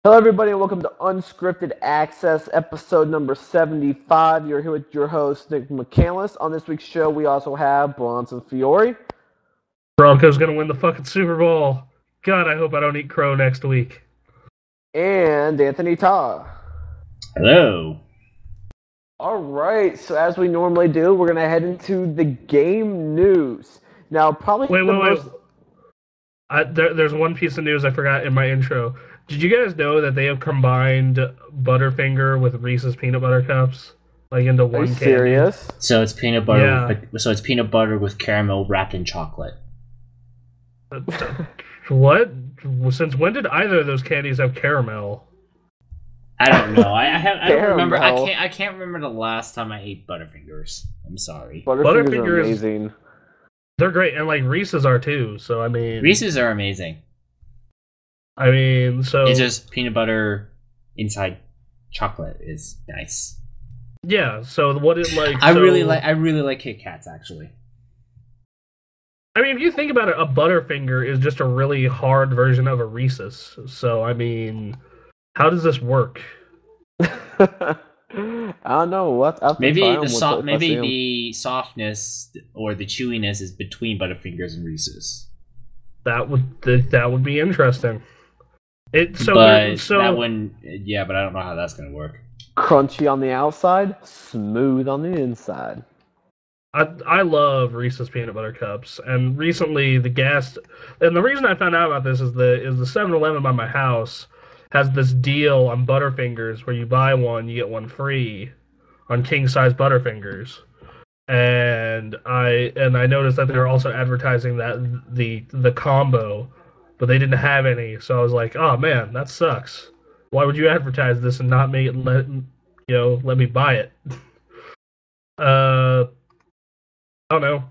Hello, everybody, and welcome to Unscripted Access, episode number 75. You're here with your host, Nick McCandless. On this week's show, we also have Bronson Fiore. Broncos gonna win the fucking Super Bowl. God, I hope I don't eat crow next week. And Anthony Ta. Hello. All right, so as we normally do, we're going to head into the game news. Now, probably Wait. There's one piece of news I forgot in my intro. Did you guys know that they have combined Butterfinger with Reese's Peanut Butter Cups? Like into one candy? Serious? So it's peanut butter. Yeah. So it's peanut butter with caramel wrapped in chocolate. What? Since when did either of those candies have caramel? I don't know. I don't remember. I can't remember the last time I ate Butterfingers. I'm sorry. Butterfingers are amazing. They're great, and like Reese's are too. So I mean, Reese's are amazing. I mean, so it's just peanut butter inside chocolate is nice. Yeah. So what it like? I really like Kit Kats actually. I mean, if you think about it, a Butterfinger is just a really hard version of a Reese's. So I mean, how does this work? I don't know. Maybe the softness or the chewiness is between Butterfingers and Reese's. That would be interesting. But I don't know how that's gonna work. Crunchy on the outside, smooth on the inside. I love Reese's Peanut Butter Cups, and recently the reason I found out about this is the 7-Eleven by my house has this deal on Butterfingers where you buy one, you get one free on king-size Butterfingers. And I noticed that they were also advertising that the combo, but they didn't have any. So I was like, oh man, that sucks. Why would you advertise this and not let me buy it? I don't know.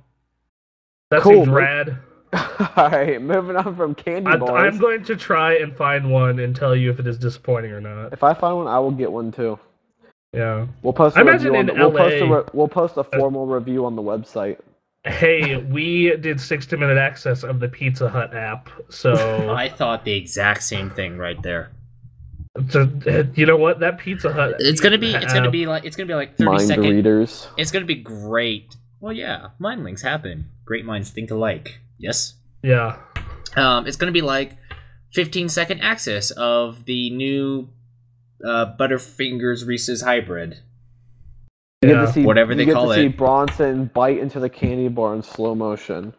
That cool, seems rad. Alright, moving on from candy bars. I'm going to try and find one and tell you if it is disappointing or not. If I find one, I will get one too. Yeah. We'll post a review on we'll post a formal review on the website. Hey, we did 60-minute access of the Pizza Hut app, so I thought the exact same thing right there. So, you know what? That Pizza Hut it's gonna be like 30 Mind seconds. readers. It's gonna be great. Well, yeah, mind links happen. Great minds think alike. Yes. Yeah. It's gonna be like 15-second access of the new Butterfingers Reese's hybrid. Whatever they call it. You get to see Bronson bite into the candy bar in slow motion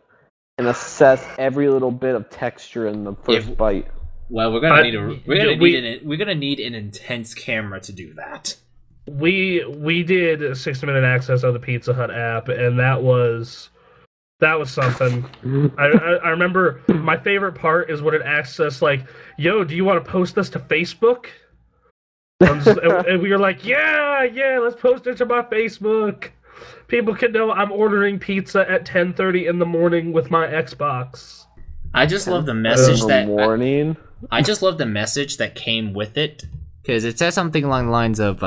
and assess every little bit of texture in the first bite. Well, we're gonna need an intense camera to do that. We did 60-minute access of the Pizza Hut app, and that was something. I remember my favorite part is when it asks us like, "Yo, do you want to post this to Facebook?" And we were like, yeah, let's post it to my Facebook. People can know I'm ordering pizza at 10:30 in the morning with my Xbox. I just love the message morning. I just love the message that came with it, because it says something along the lines of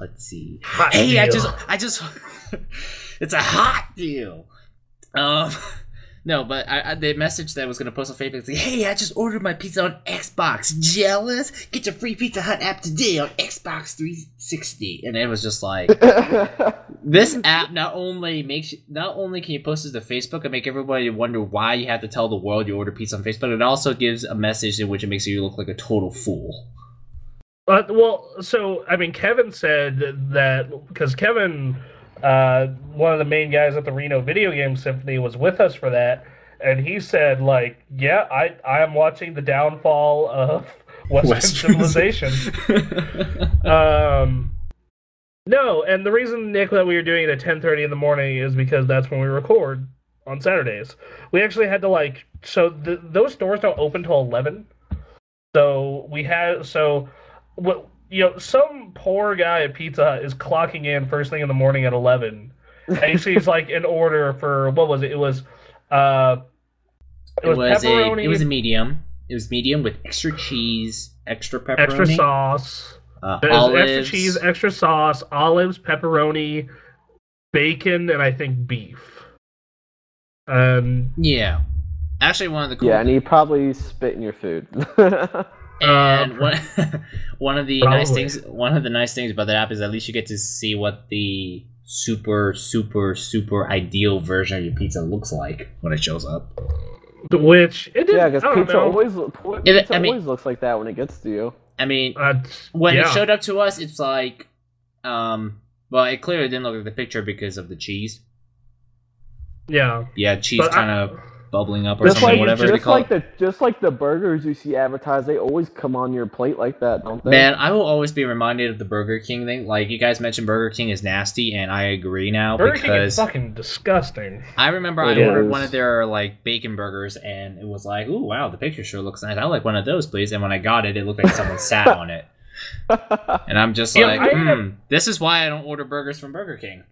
let's see. Hot hey, deal. I just it's a hot deal. No, but the message that I was going to post on Facebook is like, hey, I just ordered my pizza on Xbox. Jealous? Get your free Pizza Hut app today on Xbox 360. And it was just like, this app not only can you post it to Facebook and make everybody wonder why you have to tell the world you order pizza on Facebook, it also gives a message in which it makes you look like a total fool. So, I mean, Kevin said that, because Kevin... one of the main guys at the Reno Video Game Symphony was with us for that, and he said, like, yeah, I am watching the downfall of Western civilization. No, and the reason, Nick, that we were doing it at 10:30 in the morning is because that's when we record on Saturdays. We actually had to, those stores don't open till 11, some poor guy at Pizza Hut is clocking in first thing in the morning at 11, and he sees like an order for what was it? It was pepperoni. It was a medium. It was medium with extra cheese, extra pepperoni, extra sauce, olives, extra cheese, extra sauce, olives, pepperoni, bacon, and I think beef. Yeah. Actually, one of the cool... Yeah, and he probably spit in your food. And one of the Probably. one of the nice things about that app is at least you get to see what the super ideal version of your pizza looks like when it shows up. Which it did. Yeah, I because don't pizza know. always looks like that when it gets to you. I mean, When it showed up to us, it's like, well, it clearly didn't look like the picture because of the cheese. Yeah. Yeah, cheese kind of bubbling up or Just something, like whatever they call it. just like the burgers you see advertised, they always come on your plate like that, don't they? Man, I will always be reminded of the Burger King thing. Like, you guys mentioned Burger King is nasty, and I agree now. Burger King is because fucking disgusting. I remember I ordered one of their, like, bacon burgers, and it was like, ooh, wow, the picture sure looks nice. I like one of those, please. And when I got it, it looked like someone sat on it. And I'm just this is why I don't order burgers from Burger King.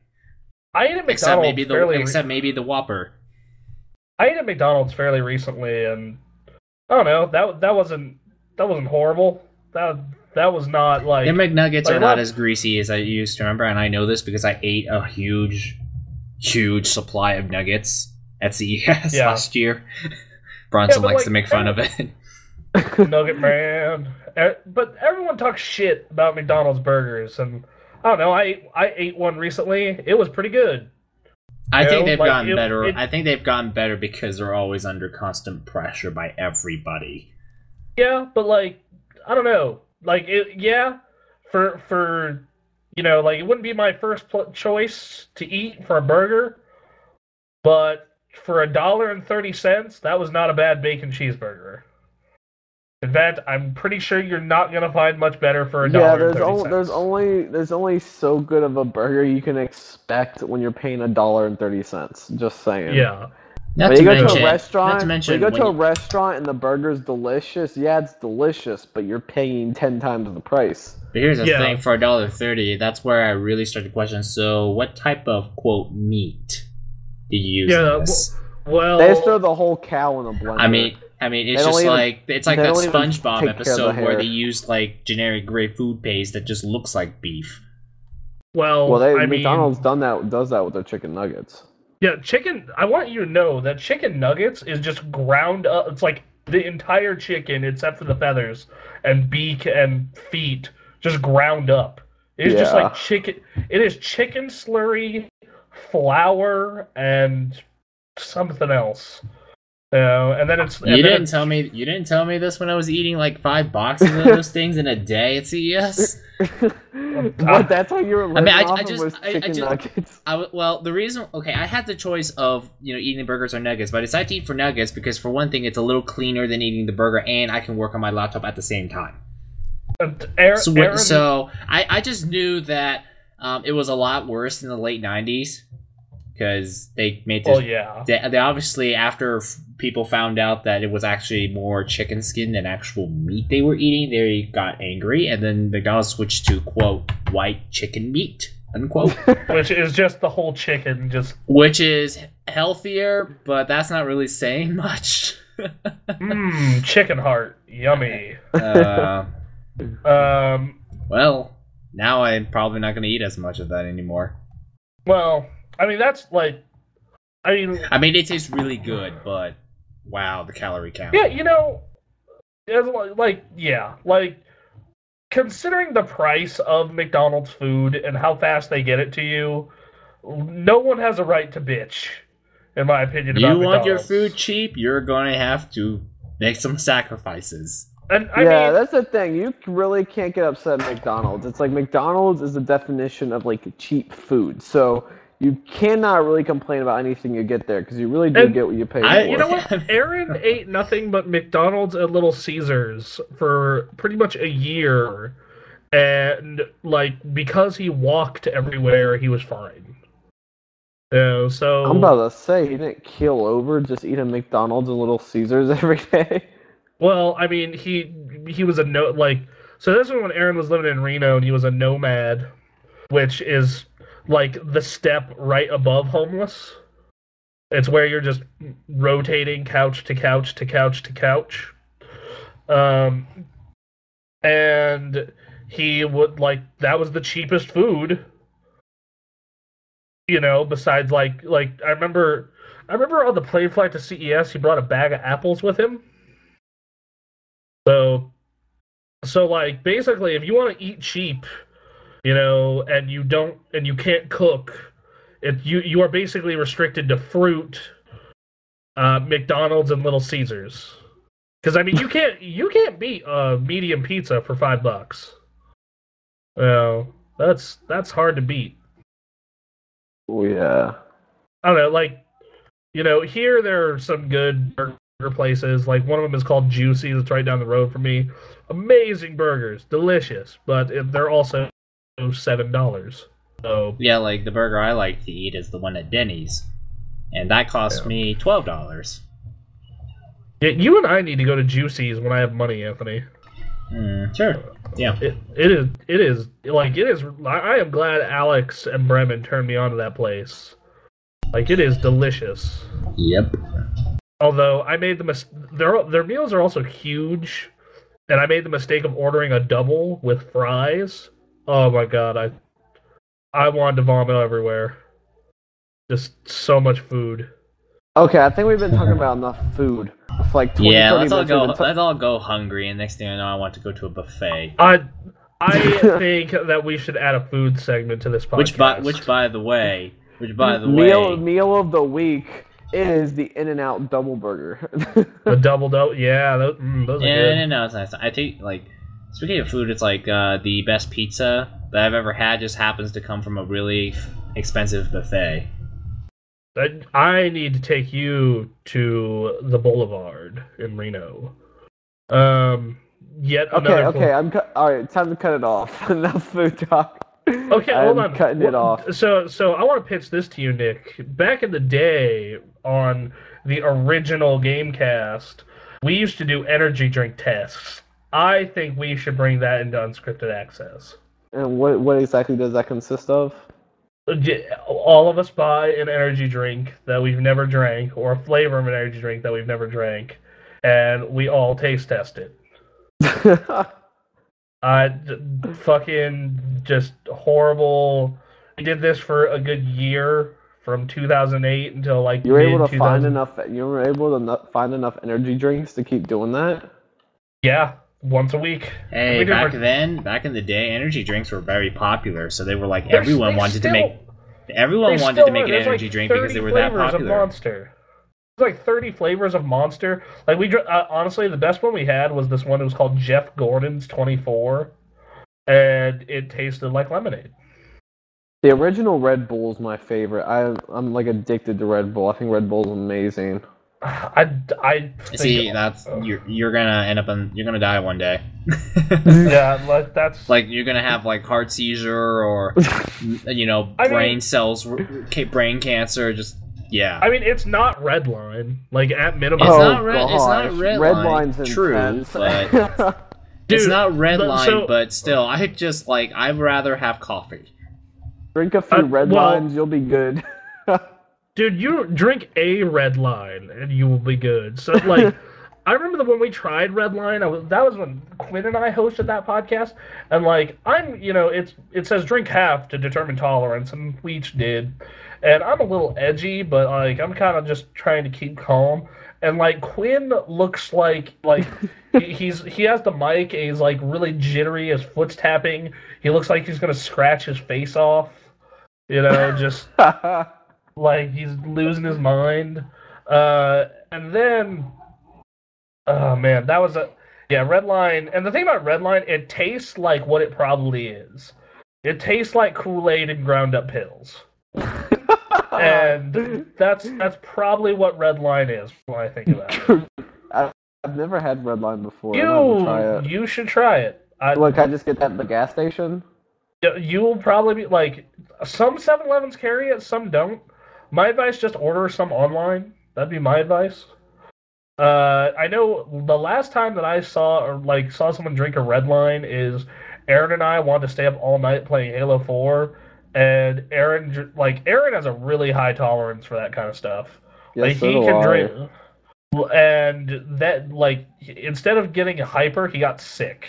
I ate at McDonald's Except maybe the Whopper. I ate at McDonald's fairly recently, and I don't know, that wasn't horrible. That was not like Their McNuggets are not as greasy as I used to remember, and I know this because I ate a huge supply of nuggets at CES last year. Bronson likes to make fun of it. Nugget man. But everyone talks shit about McDonald's burgers, and I don't know, I ate one recently. It was pretty good. I think they've gotten better. I think they've gotten better because they're always under constant pressure by everybody. Yeah, but like, I don't know. Like, for you know, like, it wouldn't be my first choice to eat for a burger, but for $1.30, that was not a bad bacon cheeseburger. In fact, I'm pretty sure you're not gonna find much better for $1.30. Yeah, there's only so good of a burger you can expect when you're paying $1.30. Just saying. Yeah. When you go to a restaurant and the burger's delicious, yeah, it's delicious, but you're paying 10 times the price. But here's the thing: for $1.30, that's where I really start to question. So, what type of quote meat do you use? Yeah, in this? well, they throw the whole cow in a blender. I mean, it's just like that SpongeBob episode where they used like generic gray food paste that just looks like beef. McDonald's does that with their chicken nuggets. Yeah, I want you to know that chicken nuggets is just ground up. It's like the entire chicken except for the feathers and beak and feet just ground up. It's just like chicken. It is chicken slurry, flour, and something else. And then it's you didn't tell me this when I was eating like 5 boxes of those things in a day at CES. But that's how you were living nuggets. Well, the reason, I had the choice of eating burgers or nuggets, but I decided to eat for nuggets because for one thing, it's a little cleaner than eating the burger, and I can work on my laptop at the same time. So I just knew that it was a lot worse in the late 90s. Because they made this. They obviously, after people found out that it was actually more chicken skin than actual meat they were eating, they got angry, and then McDonald's switched to quote white chicken meat unquote, which is just the whole chicken, which is healthier, but that's not really saying much. Chicken heart, yummy. Well, now I'm probably not going to eat as much of that anymore. Well. I mean, that's like, I mean, it tastes really good, but wow, the calorie count. Yeah, considering the price of McDonald's food and how fast they get it to you, no one has a right to bitch, in my opinion. About McDonald's. You want your food cheap, you're going to have to make some sacrifices. And that's the thing. You really can't get upset at McDonald's. It's like McDonald's is the definition of like cheap food. So you cannot really complain about anything you get there because you really do get what you pay for. You know what? Aaron ate nothing but McDonald's and Little Caesars for pretty much a year, and like because he walked everywhere, he was fine. So I'm about to say he didn't keel over just eating McDonald's and Little Caesars every day. Well, I mean, he was so this was when Aaron was living in Reno and he was a nomad, which is like the step right above homeless. It's where you're just rotating couch to couch to couch to couch. And he would that was the cheapest food. Besides I remember on the plane flight to CES, he brought a bag of apples with him. So So like basically, if you want to eat cheap, you know, and you can't cook, you are basically restricted to fruit, McDonald's, and Little Caesars. Because I mean, you can't beat a medium pizza for $5. Well, that's hard to beat. Oh yeah. I don't know, like, you know, here there are some good burger places. Like one of them is called Juicy, that's right down the road from me. Amazing burgers, delicious, but they're also $7. So Yeah, like the burger I like to eat is the one at Denny's, and that cost me $12. yeah, you and I need to go to Juicy's when I have money, Anthony. Sure. Yeah. It is like it is. I am glad Alex and Bremen turned me on to that place. Like it is delicious. Yep. Although I made their meals are also huge, and I made the mistake of ordering a double with fries. Oh my god, I wanted to vomit everywhere. Just so much food. Okay, I think we've been talking about enough food. For like 20, Yeah, 30 let's all minutes go. we've been Let's all go hungry, and next thing I know, I want to go to a buffet. I think that we should add a food segment to this podcast. Which by the way, meal of the week is the In-N-Out double burger. The double, yeah, those are good. No, it's nice. I think like speaking of food, it's like the best pizza that I've ever had just happens to come from a really expensive buffet. I need to take you to the Boulevard in Reno. Yet another. Okay. All right. Time to cut it off. Enough food talk. Okay, hold on. Cutting it off. So I want to pitch this to you, Nick. Back in the day, on the original Gamecast, we used to do energy drink tests. I think we should bring that into Unscripted Access. And what exactly does that consist of? All of us buy an energy drink that we've never drank, or a flavor of an energy drink that we've never drank, and we all taste test it. Fucking just horrible. We did this for a good year, from 2008 until like you were able to find enough. You were able to find enough energy drinks to keep doing that. Yeah, once a week. Hey, back in the day, energy drinks were very popular, so they were like everyone wanted to make an energy drink because they were that popular. Monster. There's like 30 flavors of Monster. Like honestly, the best one we had was this one that was called Jeff Gordon's 24, and it tasted like lemonade. The original Red Bull is my favorite. I'm like addicted to Red Bull. I think Red Bull is amazing. I see that's you're gonna die one day. Yeah, like that's like you're gonna have like heart seizure or brain cancer. Just yeah. I mean, it's not Redline. Like at minimum, it's not Redline. Redline's true, intense. but dude, it's not Redline. But still, I'd rather have coffee. Drink a few Red Lines, you'll be good. Dude, you drink a Red Line and you will be good. So, like, I remember when we tried Red Line. That was when Quinn and I hosted that podcast. And like, it says drink half to determine tolerance, and we each did. And I'm a little edgy, but like, I'm kind of just trying to keep calm. And like, Quinn looks like he has the mic and he's like really jittery. His foot's tapping. He looks like he's gonna scratch his face off. Just. Like he's losing his mind, and then, oh man, that was Red Line. And the thing about Red Line, it tastes like what it probably is. It tastes like Kool-Aid and ground up pills, and that's probably what Red Line is when I think about it. I've never had Red Line before. You should try it. Look, I just get that at the gas station. You will probably be like, some 7-Elevens carry it, some don't. My advice, just order some online. That'd be my advice. I know the last time that I saw someone drink a Red Line is Aaron and I wanted to stay up all night playing Halo 4, and Aaron has a really high tolerance for that kind of stuff. Yes, he can drink, and that instead of getting hyper, he got sick.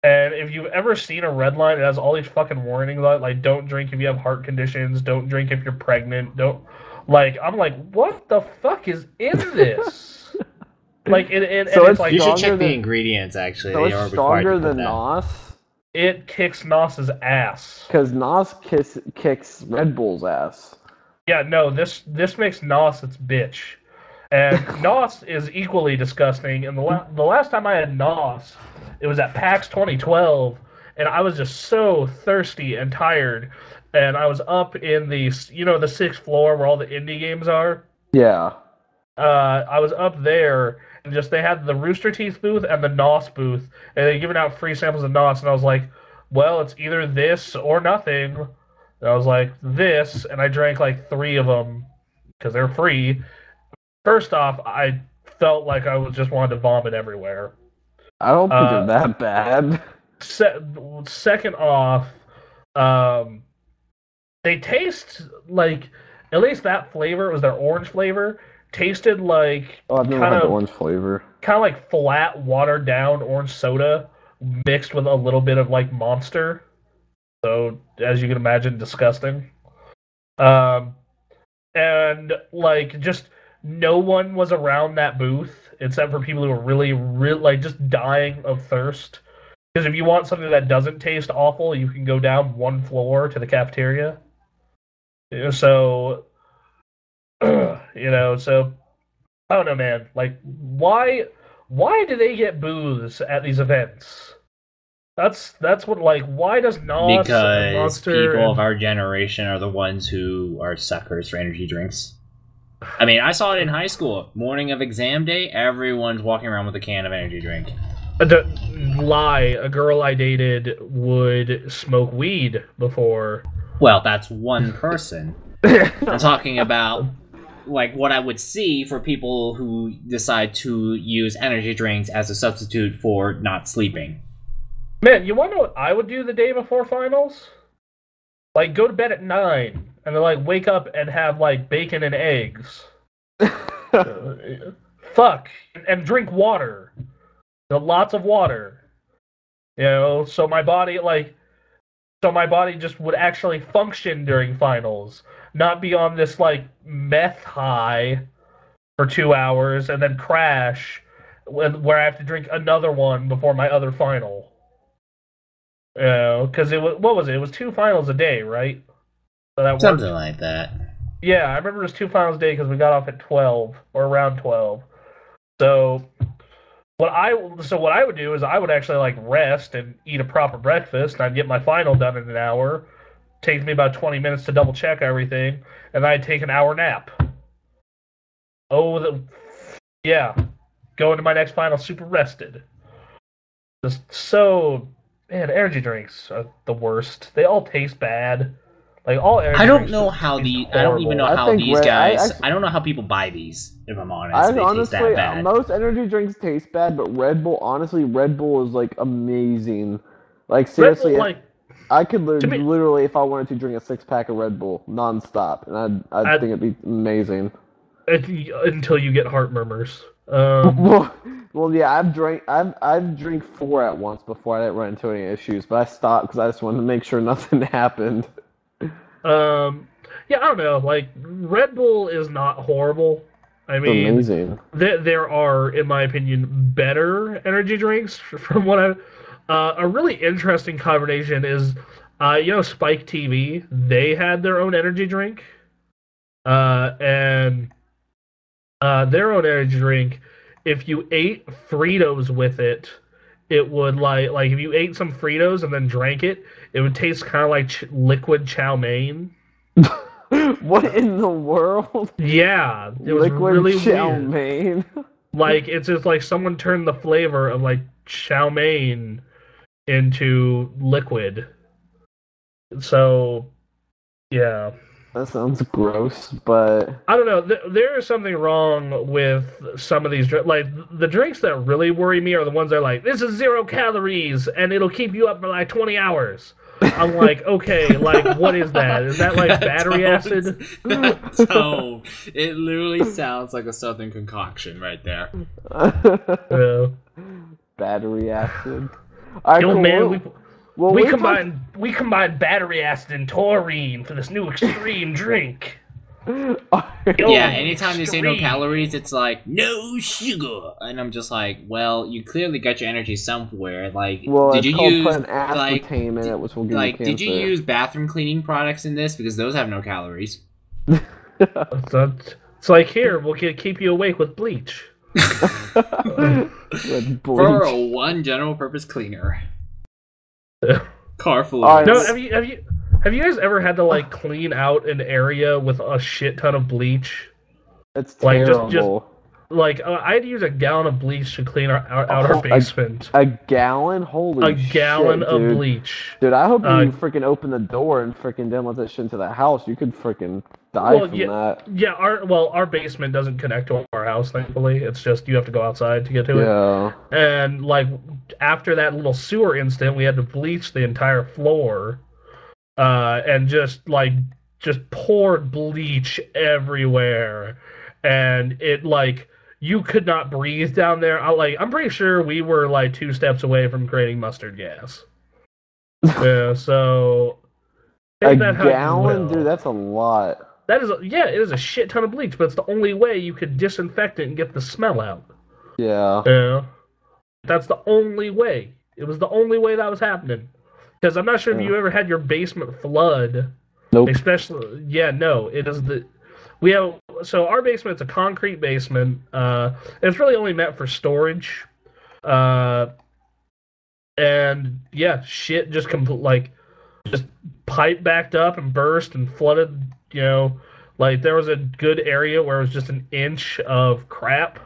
And if you've ever seen a Red Line, it has all these fucking warnings on it, like don't drink if you have heart conditions, don't drink if you're pregnant, don't I'm like, what the fuck is in this? Like it So and it's like You should stronger check the than- ingredients. Actually, So they are it's required to stronger put than that. NOS? it kicks Nos's ass. Because NOS kicks Red Bull's ass. Yeah, no, this makes Nos its bitch. And Nos is equally disgusting. And the last time I had Nos, it was at PAX 2012, and I was just so thirsty and tired. And I was up in the the sixth floor where all the indie games are. Yeah. I was up there, and just they had the Rooster Teeth booth and the Nos booth, and they giving out free samples of Nos, and I was like, well, it's either this or nothing. And I was like, this, and I drank like 3 of them because they're free. First off, I felt like I was just wanted to vomit everywhere. I don't think they're that bad. Second off, they taste like, at least that flavor, it was their orange flavor, tasted like Oh, I've never had the orange flavor. kind of like flat, watered down orange soda mixed with a little bit of like Monster. So, as you can imagine, disgusting. And like just no one was around that booth except for people who were really like just dying of thirst. Because if you want something that doesn't taste awful, you can go down 1 floor to the cafeteria. So, so I don't know, man. Like, why do they get booths at these events? That's what, like, why does Nos and Because Monster people of our generation are the ones who are suckers for energy drinks. I mean, I saw it in high school. Morning of exam day, everyone's walking around with a can of energy drink. Lie. A girl I dated would smoke weed before. Well, that's one person. I'm talking about like what I would see for people who decide to use energy drinks as a substitute for not sleeping. Man, you want to know what I would do the day before finals? Like, go to bed at 9, and then, like, wake up and have, like, bacon and eggs. Fuck. And drink water. Lots of water. So my body, just would actually function during finals. Not be on this, like, meth high for 2 hours and then crash where I have to drink another one before my other final. Because it was, what was it? It was 2 finals a day, right? So that Something worked. like that. Yeah, I remember it was 2 finals a day because we got off at 12 or around 12. So what I would do is I would actually like rest and eat a proper breakfast, and I'd get my final done in an hour. Takes me about 20 minutes to double check everything, and then I'd take an hour nap. Yeah, go into my next final super rested. Just so. Man, energy drinks are the worst. They all taste bad. Like all energy I don't drinks know just how taste the I don't even know I how think these Red- guys. I- I don't know how people buy these. If I'm honest, I they honestly, taste that bad. most energy drinks taste bad, but Red Bull is like amazing. Like seriously, Red Bull, like, I could to me- literally, if I wanted to, drink a 6-pack of Red Bull nonstop, and I'd think it'd be amazing. until you get heart murmurs. Well, yeah, I've drank 4 at once before. I didn't run into any issues, but I stopped because I just wanted to make sure nothing happened. Yeah, I don't know. Like Red Bull is not horrible. I It's mean, amazing. there are, in my opinion, better energy drinks. From what a really interesting combination is, Spike TV. They had their own energy drink, and their own energy drink. If you ate Fritos with it, it would like if you ate some Fritos and then drank it, it would taste kind of like liquid chow mein. What in the world? Yeah, it was Liquid really chow weird. mein. Like it's just like someone turned the flavor of like chow mein into liquid. So, yeah. That sounds gross, but I don't know. There is something wrong with some of these like the drinks that really worry me are the ones that are like, this is 0 calories and it'll keep you up for like 20 hours. I'm like, okay, like what is that? Is that like battery acid? So it literally sounds like a Southern concoction right there. battery acid. All right, Yo, cool. man, we we combined battery acid and taurine for this new extreme drink. Yeah, anytime they say no calories, it's like, no sugar. And I'm just like, well, you clearly got your energy somewhere. Like, Well, did it's you called use, putting aspartame in it, which will give you cancer. did you use bathroom cleaning products in this? Because those have no calories. It's like, here, we'll keep you awake with bleach. With bleach. For one general purpose cleaner. Car full. No, have you guys ever had to like clean out an area with a shit ton of bleach? It's terrible. Just like I had to use a gallon of bleach to clean out our basement. A gallon? Holy shit, a gallon of dude. bleach. Dude, I hope you freaking open the door and freaking didn't let that shit into the house. You could freaking die from that. Yeah, our basement doesn't connect to our house, thankfully. It's just you have to go outside to get to it. Yeah. And like after that little sewer incident, we had to bleach the entire floor. And just poured bleach everywhere. And it like you could not breathe down there. I'm pretty sure we were like 2 steps away from creating mustard gas. Yeah, so a gallon, dude, that's a lot. It is a shit ton of bleach, but it's the only way you could disinfect it and get the smell out. Yeah. Yeah. That's the only way. It was the only way that was happening. Because I'm not sure if you ever had your basement flood. Nope. Especially, no, it is so our basement's a concrete basement. It's really only meant for storage. And yeah, shit just just pipe backed up and burst and flooded, like there was a good area where it was just an inch of crap.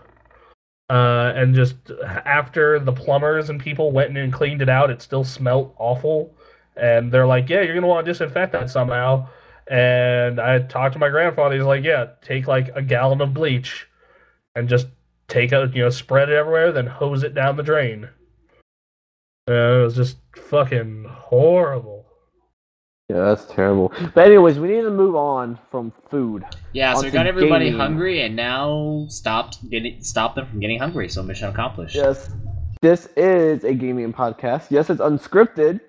And just after the plumbers and people went in and cleaned it out, it still smelled awful. And they're like, yeah, you're going to want to disinfect that somehow. And I talked to my grandfather. He's like, yeah, take like a gallon of bleach and just spread it everywhere, then hose it down the drain. It was just fucking horrible. Yeah, that's terrible. But anyways, we need to move on from food. Yeah, so we got everybody hungry, and now stop them from getting hungry. So mission accomplished. Yes, this is a gaming podcast. Yes, it's unscripted.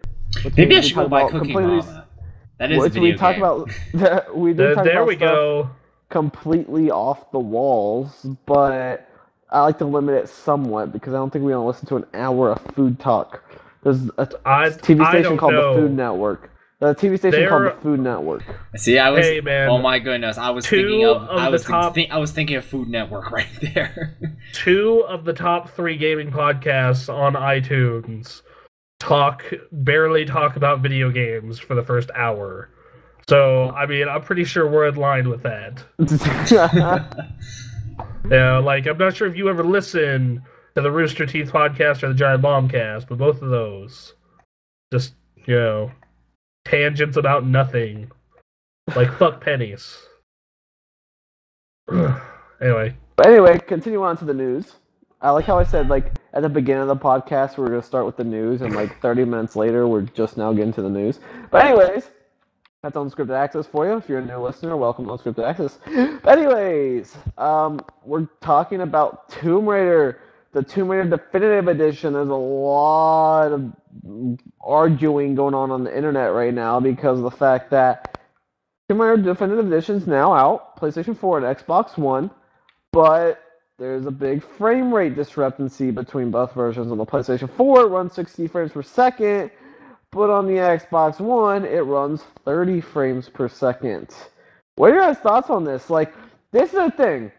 Maybe I should go buy Cooking Mama. That is a video game. We did talk there about we stuff go. Completely off the walls, but I like to limit it somewhat because I don't think we want to listen to an hour of food talk. There's a TV station called the Food Network. The TV station called the Food Network. See, Hey, man, oh my goodness, I was thinking of Food Network right there. 2 of the top 3 gaming podcasts on iTunes barely talk about video games for the first hour. So, I mean, I'm pretty sure we're in line with that. Yeah, like, I'm not sure if you ever listen to the Rooster Teeth podcast or the Giant Bombcast, but both of those, just, tangents about nothing. Like, fuck pennies. Anyway, continue on to the news. I like how I said, like, at the beginning of the podcast, we were going to start with the news, and, like, 30 minutes later, we're just now getting to the news. But anyways, that's Unscripted Access for you. If you're a new listener, welcome to Unscripted Access. But anyways, we're talking about Tomb Raider, the Tomb Raider Definitive Edition. There's a lot of arguing going on the internet right now because of the fact that Tomb Raider Definitive Edition is now out, PlayStation 4 and Xbox One, but there's a big frame rate discrepancy between both versions. On the PlayStation 4, it runs 60 frames per second, but on the Xbox One, it runs 30 frames per second. What are your guys' thoughts on this? Like, this is the thing.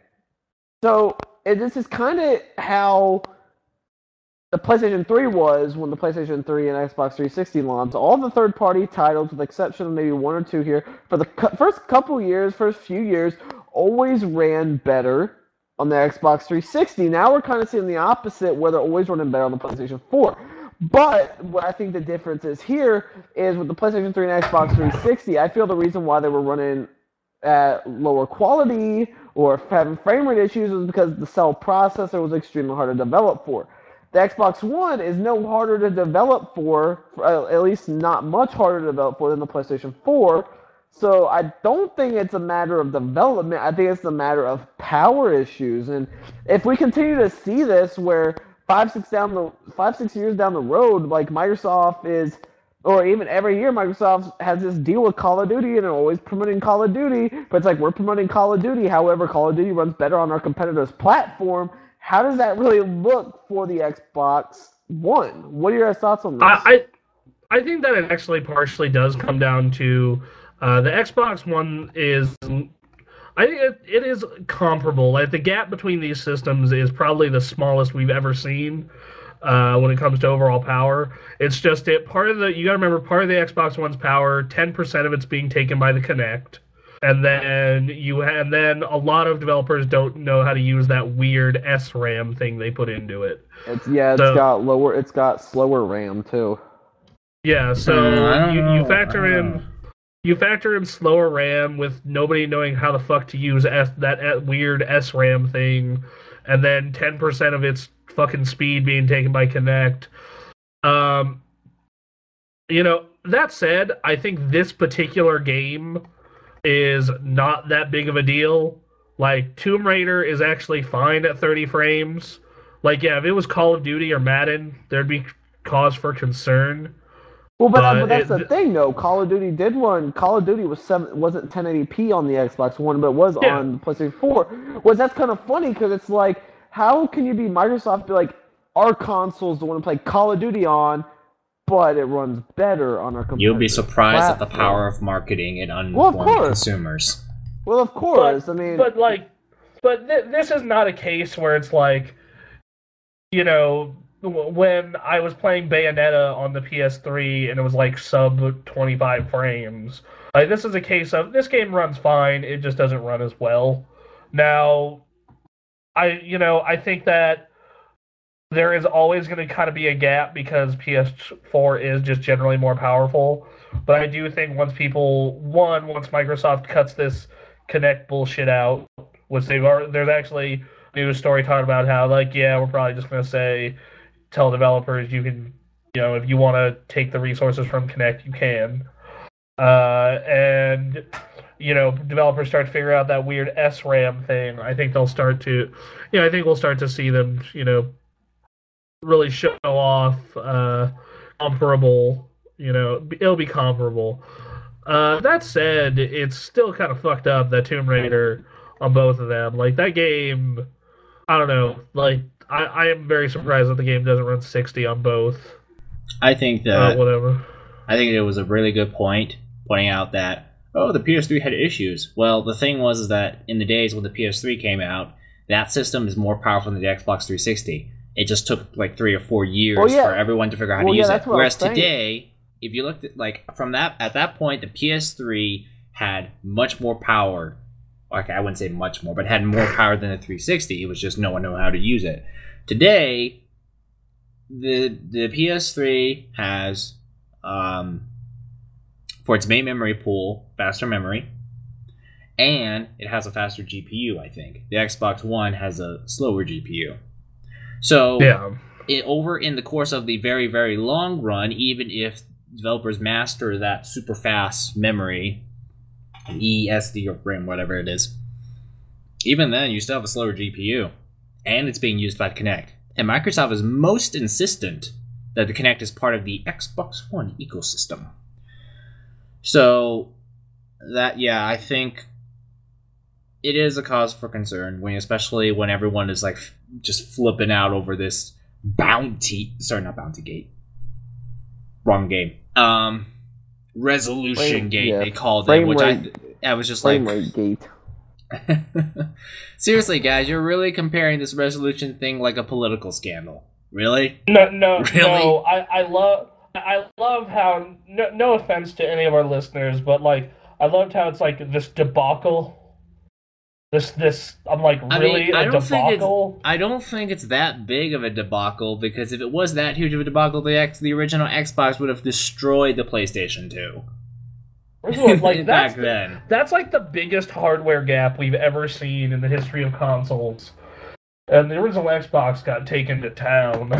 So, this is kind of how the PlayStation 3 was when the PlayStation 3 and Xbox 360 launched. All the third-party titles, with the exception of maybe 1 or 2 here, for the first few years, always ran better on the Xbox 360. Now we're kind of seeing the opposite, where they're always running better on the PlayStation 4. But what I think the difference is here is with the PlayStation 3 and Xbox 360, I feel the reason why they were running at lower quality or having frame rate issues was because the cell processor was extremely hard to develop for. The Xbox One is no harder to develop for, at least not much harder to develop for than the PlayStation 4. So I don't think it's a matter of development. I think it's a matter of power issues. And if we continue to see this where 5-6 years down the road, like Microsoft is Or even every year, Microsoft has this deal with Call of Duty, and they're always promoting Call of Duty. But it's like, we're promoting Call of Duty. However, Call of Duty runs better on our competitor's platform. How does that really look for the Xbox One? What are your thoughts on this? I think that it actually partially does come down to the Xbox One is. I think it is comparable. Like, the gap between these systems is probably the smallest we've ever seen. When it comes to overall power, it's just you got to remember, part of the Xbox One's power, 10% of it's being taken by the Kinect, and then a lot of developers don't know how to use that weird SRAM thing they put into it. It's got slower RAM too. Yeah, so you factor in slower RAM with nobody knowing how the fuck to use that weird SRAM thing, and then 10% of its fucking speed being taken by Kinect. That said, I think this particular game is not that big of a deal. Like, Tomb Raider is actually fine at 30 frames. Like, yeah, if it was Call of Duty or Madden, there'd be cause for concern. Well, but that's the thing, though. Call of Duty did run. Call of Duty wasn't 1080p on the Xbox One, but it was on PlayStation 4. That's kind of funny, because it's like, how can you be Microsoft, be like, our console's the one to play Call of Duty on, but it runs better on our computer? You'll be surprised at the power of marketing and uninformed consumers. Well, of course. This is not a case where it's like, when I was playing Bayonetta on the PS3 and it was like sub 25 frames. Like, this is a case of, this game runs fine, it just doesn't run as well. Now, I think that there is always going to kind of be a gap because PS4 is just generally more powerful. But I do think once Microsoft cuts this Kinect bullshit out, which there's actually a news story talking about how, like, yeah, we're probably just going to tell developers you can, if you want to take the resources from Kinect, you can. And developers start to figure out that weird SRAM thing. I think they'll start to, I think we'll start to see them, really show off comparable. It'll be comparable. That said, it's still kind of fucked up that Tomb Raider on both of them. Like, that game, I don't know. Like, I am very surprised that the game doesn't run 60 on both. I think that whatever. I think it was a really good point, pointing out that, the PS3 had issues. Well, the thing was that in the days when the PS3 came out, that system is more powerful than the Xbox 360. It just took like 3 or 4 years for everyone to figure out how to use it. Whereas today, if you looked at at that point, the PS3 had much more power. Okay, I wouldn't say much more, but had more power than the 360. It was just no one knew how to use it. Today, the PS3 has, for its main memory pool, faster memory, and it has a faster GPU, I think. The Xbox One has a slower GPU. So, over in the course of the very, very long run, even if developers master that super fast memory, ESD or RAM, whatever it is, even then, you still have a slower GPU. And it's being used by Kinect. And Microsoft is most insistent that the Kinect is part of the Xbox One ecosystem. So, I think it is a cause for concern, especially when everyone is like just flipping out over this resolution gate, they called it, which I was just like, rate gate. Seriously, guys, you're really comparing this resolution thing like a political scandal. Really? No, really? No. I love how, no offense to any of our listeners, but like, I loved how it's like this debacle. I'm like, really? I don't debacle? I don't think it's that big of a debacle, because if it was that huge of a debacle, the original Xbox would have destroyed the PlayStation 2. Like, back then. That's like the biggest hardware gap we've ever seen in the history of consoles. And the original Xbox got taken to town.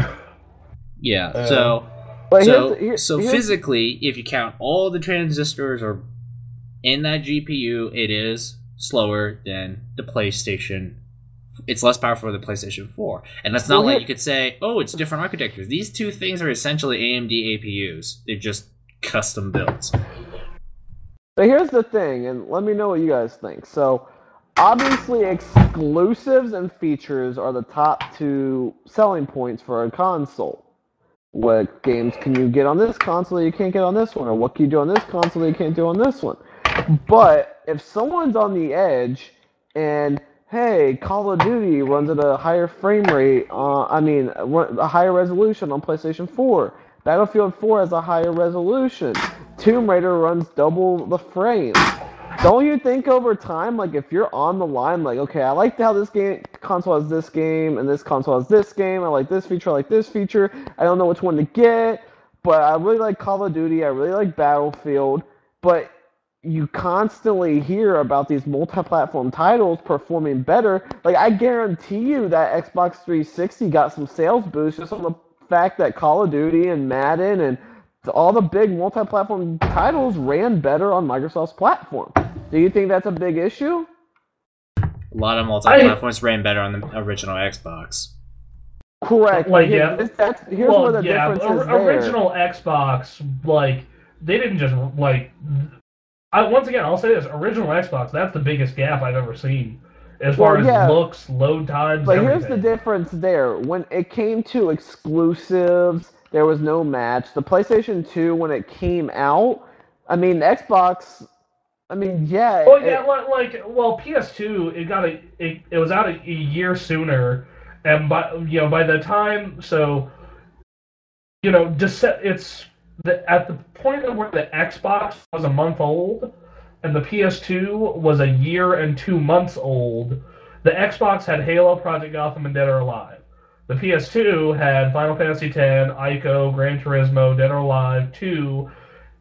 Yeah, so physically, if you count all the transistors or in that GPU, it is slower than the PlayStation. It's less powerful than the PlayStation 4. And that's not like you could say, it's different architectures. These two things are essentially AMD APUs. They're just custom built. But here's the thing, and let me know what you guys think. So, obviously, exclusives and features are the top two selling points for a console. What games can you get on this console that you can't get on this one? Or what can you do on this console that you can't do on this one? But if someone's on the edge and, hey, Call of Duty runs at a higher frame rate, a higher resolution on PlayStation 4. Battlefield 4 has a higher resolution. Tomb Raider runs double the frames. Don't you think over time, like, if you're on the line, like, okay, I like how this console has this game, and this console has this game, I like this feature, I like this feature, I don't know which one to get, but I really like Call of Duty, I really like Battlefield, but you constantly hear about these multi-platform titles performing better. Like, I guarantee you that Xbox 360 got some sales boost just on the fact that Call of Duty and Madden and all the big multi-platform titles ran better on Microsoft's platform. Do you think that's a big issue? A lot of multi-platforms ran better on the original Xbox. Correct. Like, here's where the difference is there. Original Xbox, like, they didn't just, like... once again, I'll say this. Original Xbox, that's the biggest gap I've ever seen. As far as looks, load times, but everything. Here's the difference there. When it came to exclusives, there was no match. The PlayStation 2, when it came out, I mean, Xbox, I mean, yeah. Well, PS2, it was out a year sooner, and by the time, so, it's at the point where the Xbox was a month old, and the PS2 was a year and 2 months old. The Xbox had Halo, Project Gotham, and Dead or Alive. The PS2 had Final Fantasy X, Ico, Gran Turismo, Dead or Alive 2,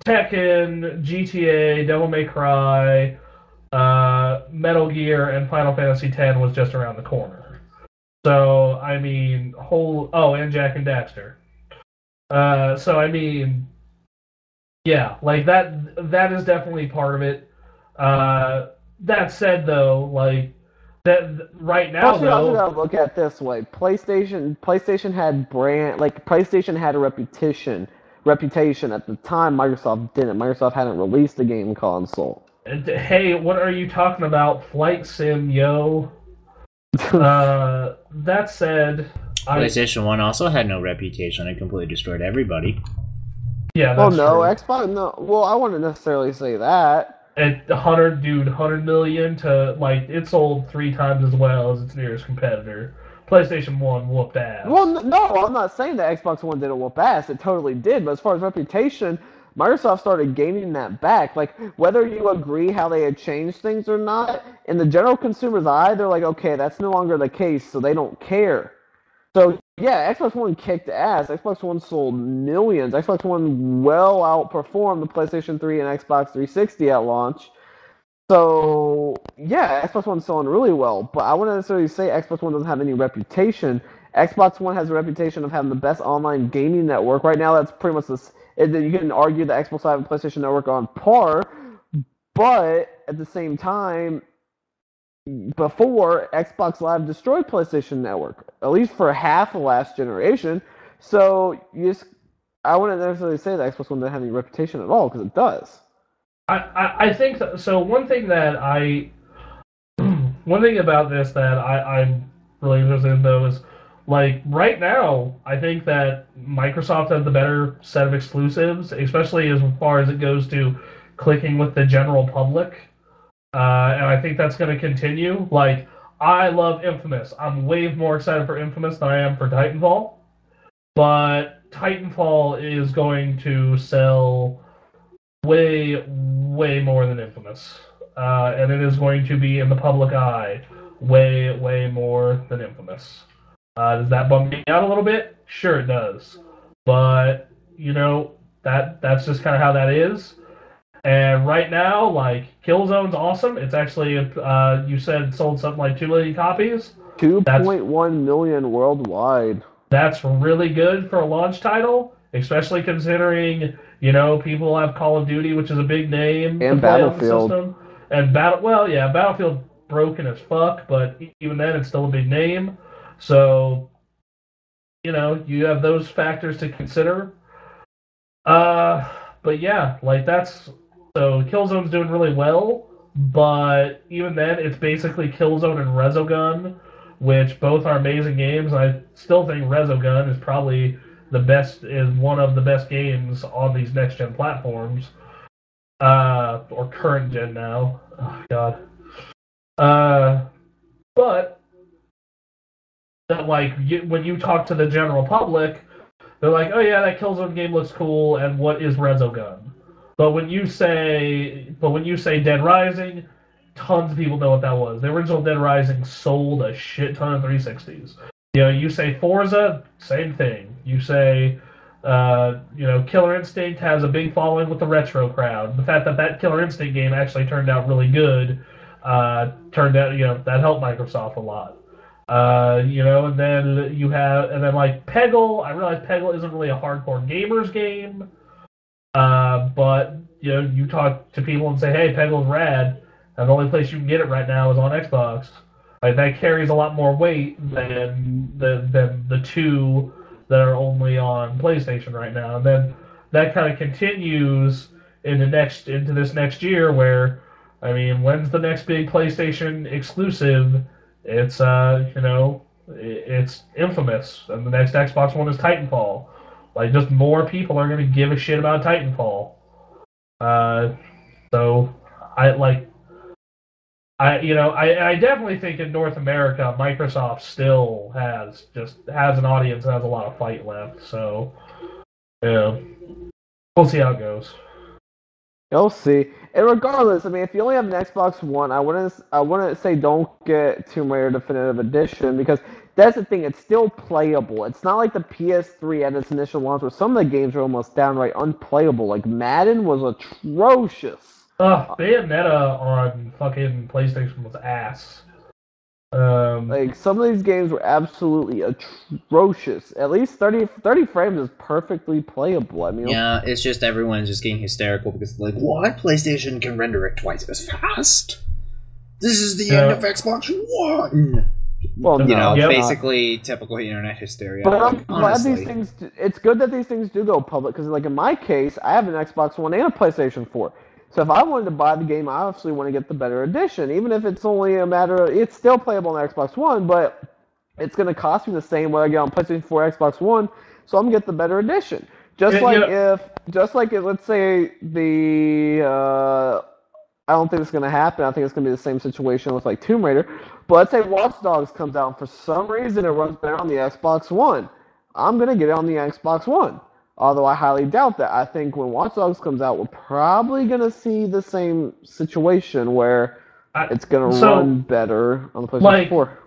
Tekken, GTA, Devil May Cry, Metal Gear, and Final Fantasy X was just around the corner. So, I mean, and Jak and Daxter. So, I mean, yeah, like, that is definitely part of it. That said, though, like, that right now, you also gotta look at it this way. PlayStation had PlayStation had a reputation at the time. Microsoft didn't. Microsoft hadn't released a game console. Hey, what are you talking about? Flight Sim, yo. That said, PlayStation 1 also had no reputation. It completely destroyed everybody. Yeah, that's true. Xbox, no. Well, I wouldn't necessarily say that. And 100 million to, like, it sold 3 times as well as its nearest competitor. PlayStation 1 whooped ass. Well, no, I'm not saying that Xbox One didn't whoop ass. It totally did. But as far as reputation, Microsoft started gaining that back. Like, whether you agree how they had changed things or not, in the general consumer's eye, they're like, okay, that's no longer the case, so they don't care. So, yeah, Xbox One kicked ass. Xbox One sold millions. Xbox One well outperformed the PlayStation 3 and Xbox 360 at launch. So, yeah, Xbox One's selling really well. But I wouldn't necessarily say Xbox One doesn't have any reputation. Xbox One has a reputation of having the best online gaming network. Right now, that's pretty much this. You can argue the Xbox Live and PlayStation Network are on par. But at the same time, before, Xbox Live destroyed PlayStation Network, at least for half of last generation. So I wouldn't necessarily say that Xbox One doesn't have any reputation at all, because it does. I think so. One thing about this that I'm really interested in, though, is, like, right now, I think that Microsoft has the better set of exclusives, especially as far as it goes to clicking with the general public. And I think that's going to continue. Like, I love Infamous. I'm way more excited for Infamous than I am for Titanfall. But Titanfall is going to sell way, way more than Infamous. And it is going to be in the public eye way, way more than Infamous. Does that bum me out a little bit? Sure it does. But, that's just kind of how that is. And right now, like, Killzone's awesome. It's actually, you said sold something like 2 million copies. 2.1 million worldwide. That's really good for a launch title, especially considering, people have Call of Duty, which is a big name. And Battlefield. On the system. And Battlefield broken as fuck, but even then, it's still a big name. So, you have those factors to consider. but yeah, like that's so Killzone's doing really well, but even then, it's basically Killzone and Resogun, which both are amazing games. I still think Resogun is probably one of the best games on these next gen platforms, or current gen now. Oh God. But that when you talk to the general public, they're like, "Oh yeah, that Killzone game looks cool." And what is Resogun? But when you say Dead Rising, tons of people know what that was. The original Dead Rising sold a shit ton of 360s. You say Forza, same thing. You say, Killer Instinct has a big following with the retro crowd. The fact that Killer Instinct game actually turned out really good, that helped Microsoft a lot. And then like Peggle. I realize Peggle isn't really a hardcore gamers game, but you talk to people and say, "Hey, Peggle's rad," and the only place you can get it right now is on Xbox. Like that carries a lot more weight than the two that are only on PlayStation right now. And then that kind of continues into this next year, where I mean, when's the next big PlayStation exclusive? It's it's Infamous, and the next Xbox One is Titanfall. Like, just more people are going to give a shit about Titanfall. So I definitely think in North America, Microsoft still has an audience that has a lot of fight left. So yeah, we'll see how it goes. You'll see. And regardless, I mean, if you only have an Xbox One, I wouldn't say don't get Tomb Raider Definitive Edition, because that's the thing. It's still playable. It's not like the PS3 at its initial launch, where some of the games were almost downright unplayable. Like Madden was atrocious. Bayonetta on fucking PlayStation was ass. Like, some of these games were absolutely atrocious. At least 30 frames is perfectly playable. I mean, yeah, it's just everyone's just getting hysterical because like, what? PlayStation can render it twice as fast? This is the end of Xbox One. Well, it's basically typical internet hysteria. But I'm glad these things. It's good that these things do go public, because, like, in my case, I have an Xbox One and a PlayStation 4. So if I wanted to buy the game, I obviously want to get the better edition, even if it's only a matter of, it's still playable on Xbox One, but it's going to cost me the same whether I get on PlayStation 4 or Xbox One, so I'm going to get the better edition. Just like if, let's say I don't think it's going to happen. I think it's going to be the same situation with like Tomb Raider. But let's say Watch Dogs comes out, and for some reason it runs better on the Xbox One. I'm going to get it on the Xbox One. Although I highly doubt that. I think when Watch Dogs comes out, we're probably going to see the same situation where it's going to run better on the PlayStation 4.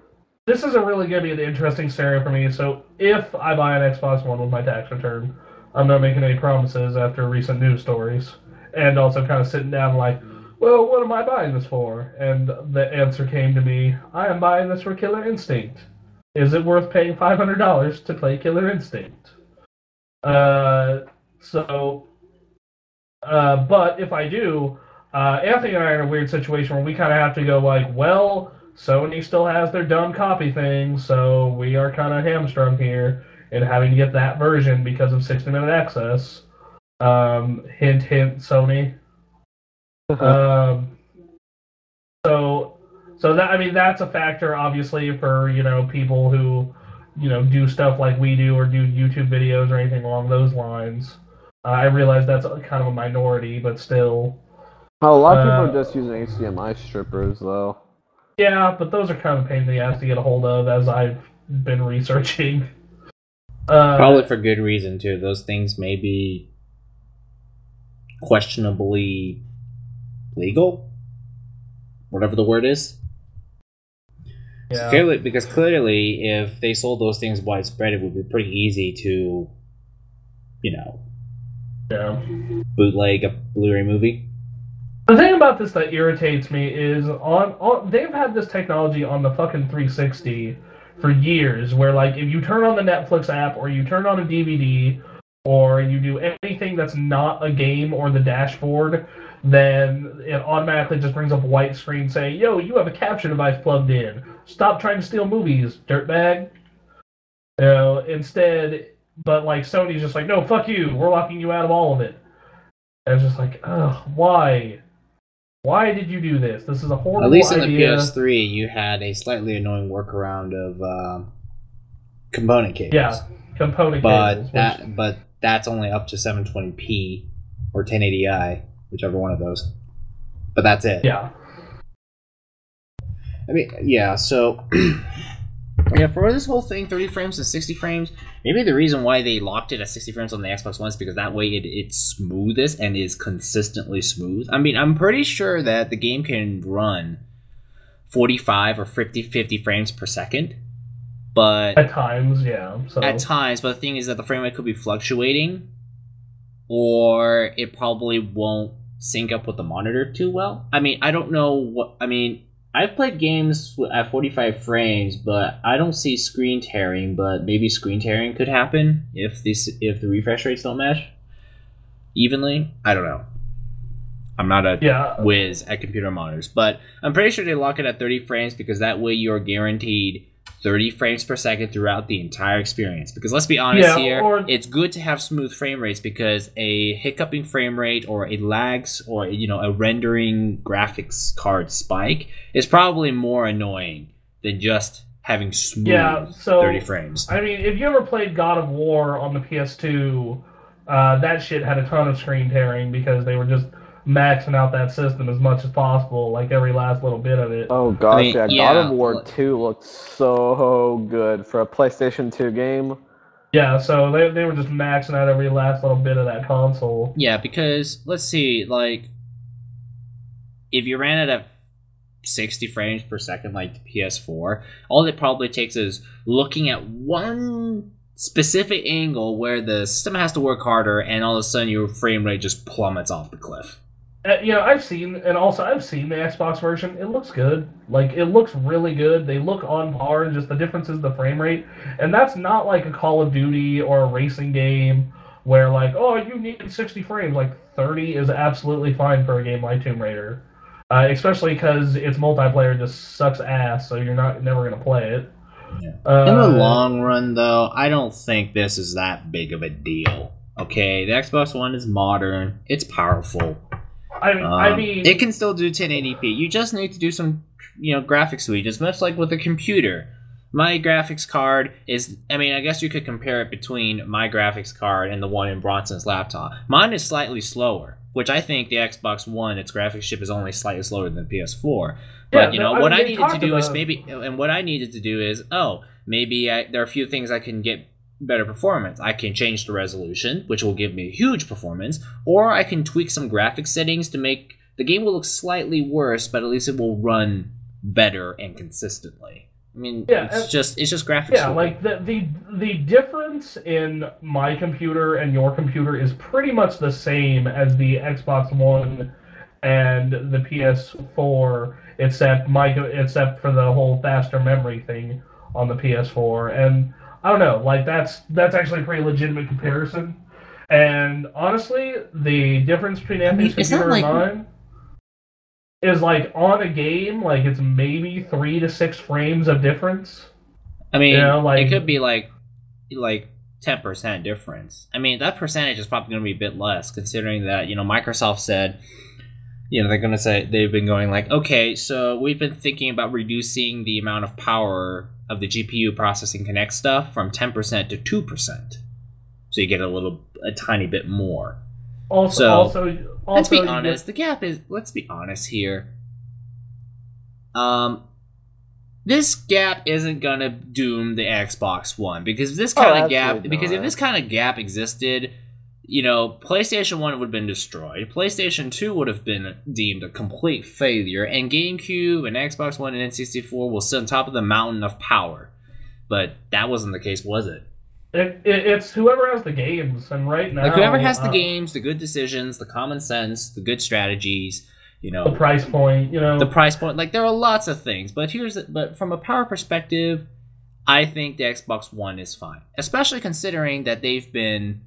This is really going to be an interesting scenario for me. So if I buy an Xbox One with my tax return, I'm not making any promises after recent news stories. And also kind of sitting down like, well, what am I buying this for? And the answer came to me, I am buying this for Killer Instinct. Is it worth paying $500 to play Killer Instinct? But if I do, Anthony and I are in a weird situation where we kind of have to go like, well, Sony still has their dumb copy thing, so we are kind of hamstrung here in having to get that version because of 60-minute access. Hint, hint, Sony. So that, I mean, that's a factor, obviously, for, people who, do stuff like we do or do YouTube videos or anything along those lines. I realize that's kind of a minority, but still. A lot of people are just using HDMI strippers, though. Yeah, but those are kind of a pain in the ass to get a hold of, as I've been researching. Probably for good reason, too. Those things may be questionably legal? Whatever the word is. Yeah. Because clearly, if they sold those things widespread, it would be pretty easy to, bootleg a Blu-ray movie. The thing about this that irritates me is they've had this technology on the fucking 360 for years, where like if you turn on the Netflix app or you turn on a DVD or you do anything that's not a game or the dashboard, then it automatically just brings up a white screen saying, yo, you have a capture device plugged in. Stop trying to steal movies, dirtbag. Instead, but like Sony's just like, no, fuck you. We're locking you out of all of it. And it's just like, ugh, why? Why did you do this? This is a horrible idea. At least in the PS3, you had a slightly annoying workaround of component cables. Yeah, component cables. But that's only up to 720p or 1080i, whichever one of those. But that's it. Yeah. I mean, yeah, so... yeah, for this whole thing, 30 frames to 60 frames, maybe the reason why they locked it at 60 frames on the Xbox One is because that way it's smoothest and is consistently smooth. I mean, I'm pretty sure that the game can run 45 or 50 frames per second, but... At times, yeah. So. At times, but the thing is that the frame rate could be fluctuating, or it probably won't sync up with the monitor too well. I mean, I don't know what... I mean... I've played games at 45 frames, but I don't see screen tearing. But maybe screen tearing could happen if the refresh rates don't match evenly. I don't know. I'm not a whiz at computer monitors, but I'm pretty sure they lock it at 30 frames because that way you're guaranteed 30 frames per second throughout the entire experience. Because let's be honest it's good to have smooth frame rates because a hiccuping frame rate or a lags or a rendering graphics card spike is probably more annoying than just having smooth 30 frames. I mean, if you ever played God of War on the PS2, that shit had a ton of screen tearing because they were just maxing out that system as much as possible, like every last little bit of it. Oh gosh, God of War 2 looked so good for a PlayStation 2 game. Yeah, so they were just maxing out every last little bit of that console. Yeah, because, let's see, like, if you ran it at 60 frames per second like the PS4, all it probably takes is looking at one specific angle where the system has to work harder, and all of a sudden your frame rate just plummets off the cliff. I've seen the Xbox version. It looks good. Like, it looks really good. They look on par, just the difference is the frame rate. And that's not like a Call of Duty or a racing game where, like, oh, you need 60 frames. Like, 30 is absolutely fine for a game like Tomb Raider. Especially because its multiplayer just sucks ass, so you're never going to play it. Yeah. In the long run, though, I don't think this is that big of a deal. Okay, the Xbox One is modern. It's powerful. I mean, it can still do 1080p. You just need to do some, graphics tweaks, much like with a computer. My graphics card is, I guess you could compare it between my graphics card and the one in Bronson's laptop. Mine is slightly slower, which I think the Xbox One, its graphics chip is only slightly slower than the PS4. But, what I needed to do is maybe there are a few things I can get better performance. I can change the resolution, which will give me huge performance, or I can tweak some graphics settings to make the game will look slightly worse, but at least it will run better and consistently. I mean, it's just graphics. Yeah, like the difference in my computer and your computer is pretty much the same as the Xbox One and the PS4, except for the whole faster memory thing on the PS4. And I don't know, like that's actually a pretty legitimate comparison. And honestly, the difference between Anthony's computer and mine is like on a game, like it's maybe 3 to 6 frames of difference. I mean, it could be like 10% difference. I mean, that percentage is probably going to be a bit less, considering that Microsoft said, they've been going like, okay, so we've been thinking about reducing the amount of power of the GPU processing Kinect stuff from 10% to 2%. So you get a tiny bit more. Also, let's be honest. The gap is. Let's be honest here. This gap isn't gonna doom the Xbox One because this kind of gap. Because if this kind of gap existed, PlayStation 1 would have been destroyed. PlayStation 2 would have been deemed a complete failure, and GameCube and Xbox One and N64 will sit on top of the mountain of power. But that wasn't the case, was it? It's whoever has the games, and right now, whoever has the games, the good decisions, the common sense, the good strategies, the price point, the price point. Like there are lots of things, but from a power perspective, I think the Xbox One is fine, especially considering that they've been,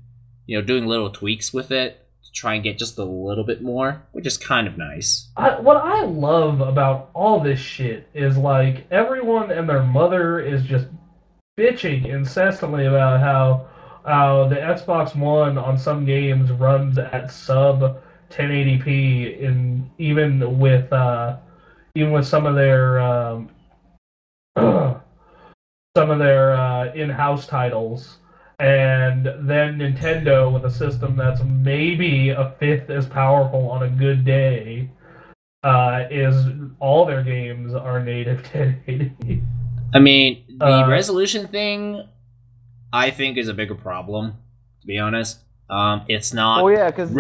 doing little tweaks with it to try and get just a little bit more, which is kind of nice. What I love about all this shit is like everyone and their mother is just bitching incessantly about how, the Xbox One on some games runs at sub 1080p even with some of their in-house titles, and then Nintendo with a system that's maybe a fifth as powerful on a good day, is all their games are native 1080. I mean, the resolution thing, I think, is a bigger problem. To be honest, it's not. Oh yeah, because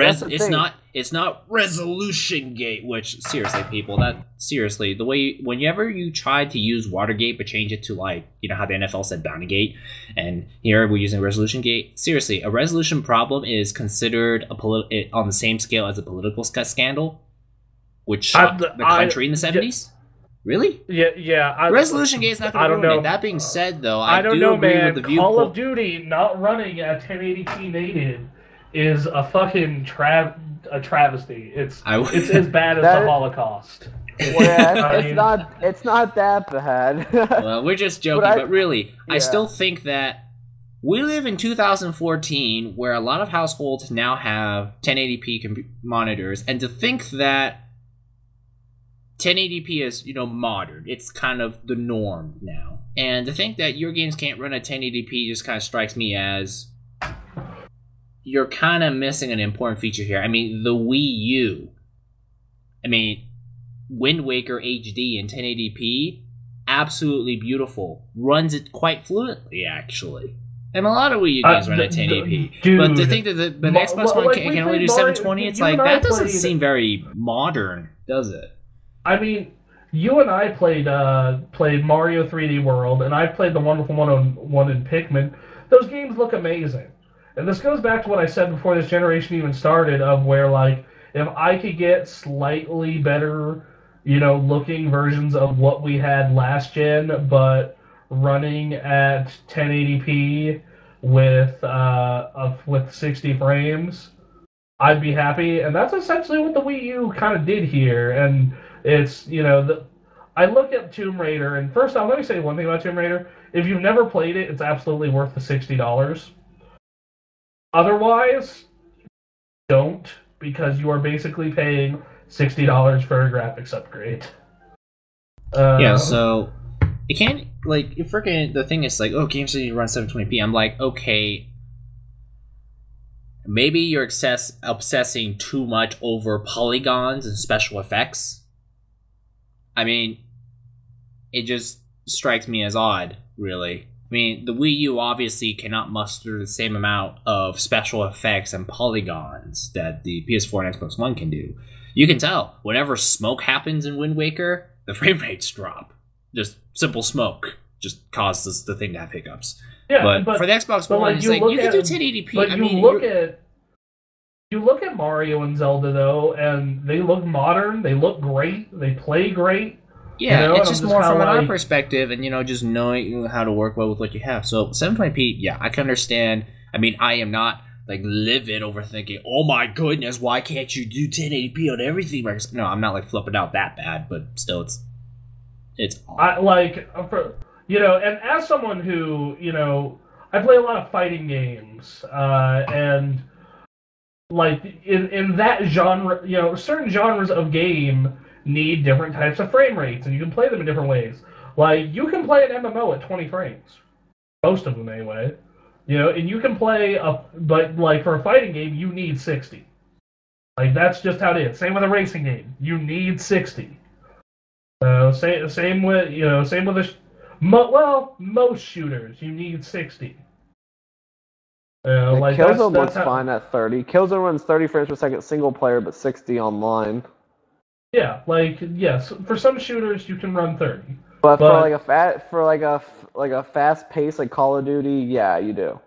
it's not resolution gate. Which seriously, people, the way whenever you try to use Watergate but change it to like how the NFL said Bounty Gate, and here we're using resolution gate. Seriously, a resolution problem is considered on the same scale as a political scandal, which shocked the country in the 70s. Really? Yeah. Resolution gate is not going to ruin it. That being said, though, I don't know, agree man. With the viewpoint. Call of Duty not running at 1080p native is a fucking travesty. It's as bad as the Holocaust. Well, yeah, it's not that bad. Well, we're just joking, but really, yeah. I still think that we live in 2014, where a lot of households now have 1080p monitors, and to think that 1080p is, modern. It's kind of the norm now. And to think that your games can't run at 1080p just kind of strikes me as you're kind of missing an important feature here. I mean, the Wii U. I mean, Wind Waker HD in 1080p, absolutely beautiful. Runs it quite fluently, actually. And a lot of Wii U games run at 1080p. Dude, but to think that the Xbox One can only do 720, it's like, that doesn't seem very modern, does it? I mean, you and I played Mario 3D World, and I played the Wonderful 101 in Pikmin. Those games look amazing. And this goes back to what I said before this generation even started, of where, like, if I could get slightly better, looking versions of what we had last gen, but running at 1080p with 60 frames, I'd be happy. And that's essentially what the Wii U kind of did here. And it's, I look at Tomb Raider, and first off, let me say one thing about Tomb Raider. If you've never played it, it's absolutely worth the $60. Otherwise, don't, because you are basically paying $60 for a graphics upgrade. Yeah, so it can't, like, if freaking the thing is like, oh, games need to run 720p, I'm like, okay, maybe you're obsessing too much over polygons and special effects. I mean, it just strikes me as odd, really. I mean, the Wii U obviously cannot muster the same amount of special effects and polygons that the PS4 and Xbox One can do. You can tell, whenever smoke happens in Wind Waker, the frame rates drop. Just simple smoke just causes the thing to have hiccups. Yeah, but for the Xbox One, like, it's like, you can do 1080p. But you look at Mario and Zelda, though, and they look modern, they look great, they play great. Yeah, it's just more from our perspective, and just knowing how to work well with what you have. So 720p, yeah, I can understand. I mean, I am not like livid over thinking, oh my goodness, why can't you do 1080p on everything? No, I'm not like flipping out that bad, but still, it's odd. And as someone who I play a lot of fighting games, and like in that genre, certain genres of game need different types of frame rates, and you can play them in different ways. Like, you can play an MMO at 20 frames. Most of them, anyway. And you can play, but, like, for a fighting game, you need 60. Like, that's just how it is. Same with a racing game. You need 60. Same with most shooters, you need 60. Killzone looks fine at 30. Killzone runs 30 frames per second single player, but 60 online. Yeah, yes, for some shooters you can run 30. But for a fast pace like Call of Duty, yeah, you do.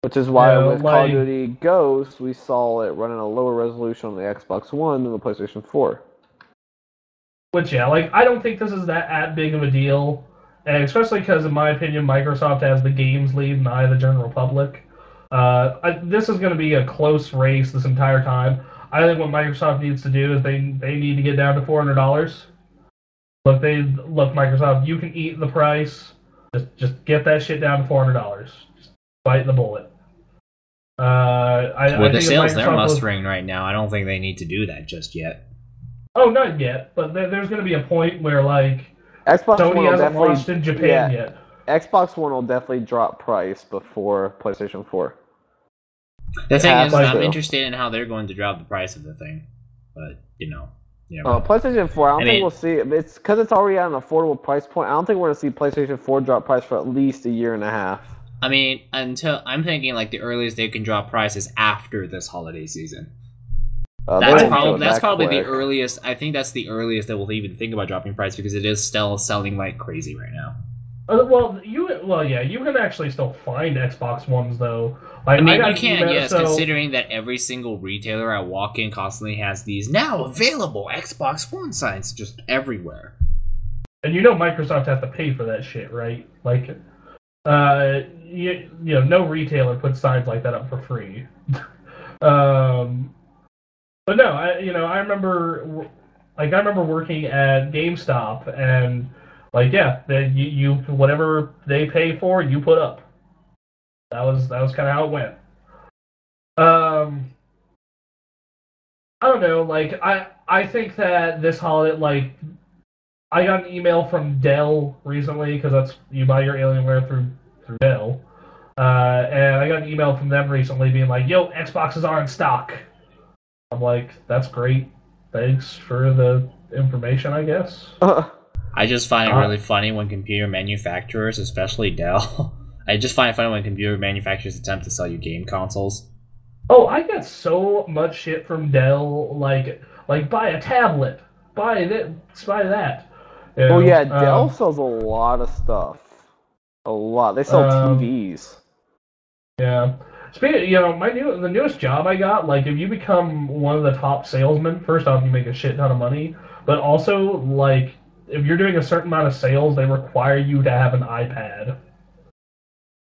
Which is why with Call of Duty Ghosts, we saw it running a lower resolution on the Xbox One than the PlayStation 4. Which, yeah, I don't think this is that big of a deal, and especially because, in my opinion, Microsoft has the games lead in the eye of the general public. This is going to be a close race this entire time. I think what Microsoft needs to do is they need to get down to $400. Look, Microsoft, you can eat the price. Just get that shit down to $400. Just bite the bullet. I With the think sales they're Microsoft mustering right now, I don't think they need to do that just yet. Oh, not yet, but there's going to be a point where, like, Xbox One Sony will hasn't definitely, launched in Japan yet. Xbox One will definitely drop price before PlayStation 4. The thing is, I'm to. interested in how they're going to drop the price of the thing, but PlayStation 4, I don't think mean, we'll see it. It's because it's already at an affordable price point. I don't think we're going to see PlayStation 4 drop price for at least a year and a half. I mean, until I'm thinking like the earliest they can drop prices after this holiday season. That's probably the earliest. I think that's the earliest that we'll even think about dropping price because it is still selling like crazy right now. You can actually still find Xbox Ones though. Like, I mean, you can, yes, considering that every single retailer I walk in constantly has these now available Xbox One signs just everywhere. And Microsoft has to pay for that shit, right? Like, no retailer puts signs like that up for free. But no, I remember working at GameStop and you whatever they pay for, you put up. That was kind of how it went. I don't know, like I think that this holiday, like, I got an email from Dell recently because that's you buy your Alienware through Dell, and I got an email from them recently being like, "Yo, Xboxes are in stock." I'm like, that's great. Thanks for the information, I guess. I just find it really funny when computer manufacturers, especially Dell, I just find it funny when computer manufacturers attempt to sell you game consoles. Oh, I get so much shit from Dell, like buy a tablet, buy that. Oh yeah, Dell sells a lot of stuff. A lot. They sell TVs. Yeah. Speaking, the newest job I got, like, if you become one of the top salesmen, first off, you make a shit ton of money, but also, like, if you're doing a certain amount of sales, they require you to have an iPad.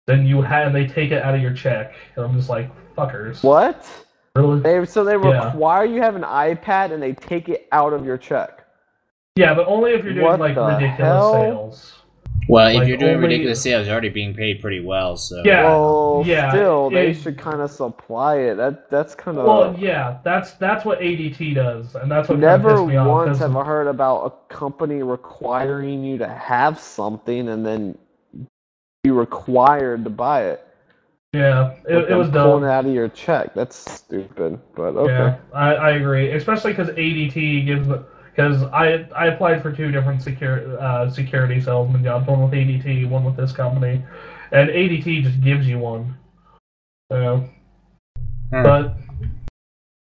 Then they take it out of your check, and I'm just like, fuckers. What? Really? They require you have an iPad, and they take it out of your check. Yeah, but only if you're doing ridiculous sales. Well, if you're doing ridiculous sales, you're already being paid pretty well, so... Yeah, well, still, they should kind of supply it. That's kind of... Well, yeah, that's what ADT does, and that's what never pissed me off, once have I heard about a company requiring you to have something and then be required to buy it. Yeah, it was dumb. Pulling it out of your check. That's stupid, but okay. Yeah, I agree, especially because ADT gives... Because I applied for 2 different security salesman jobs, one with ADT, one with this company, and ADT just gives you one. But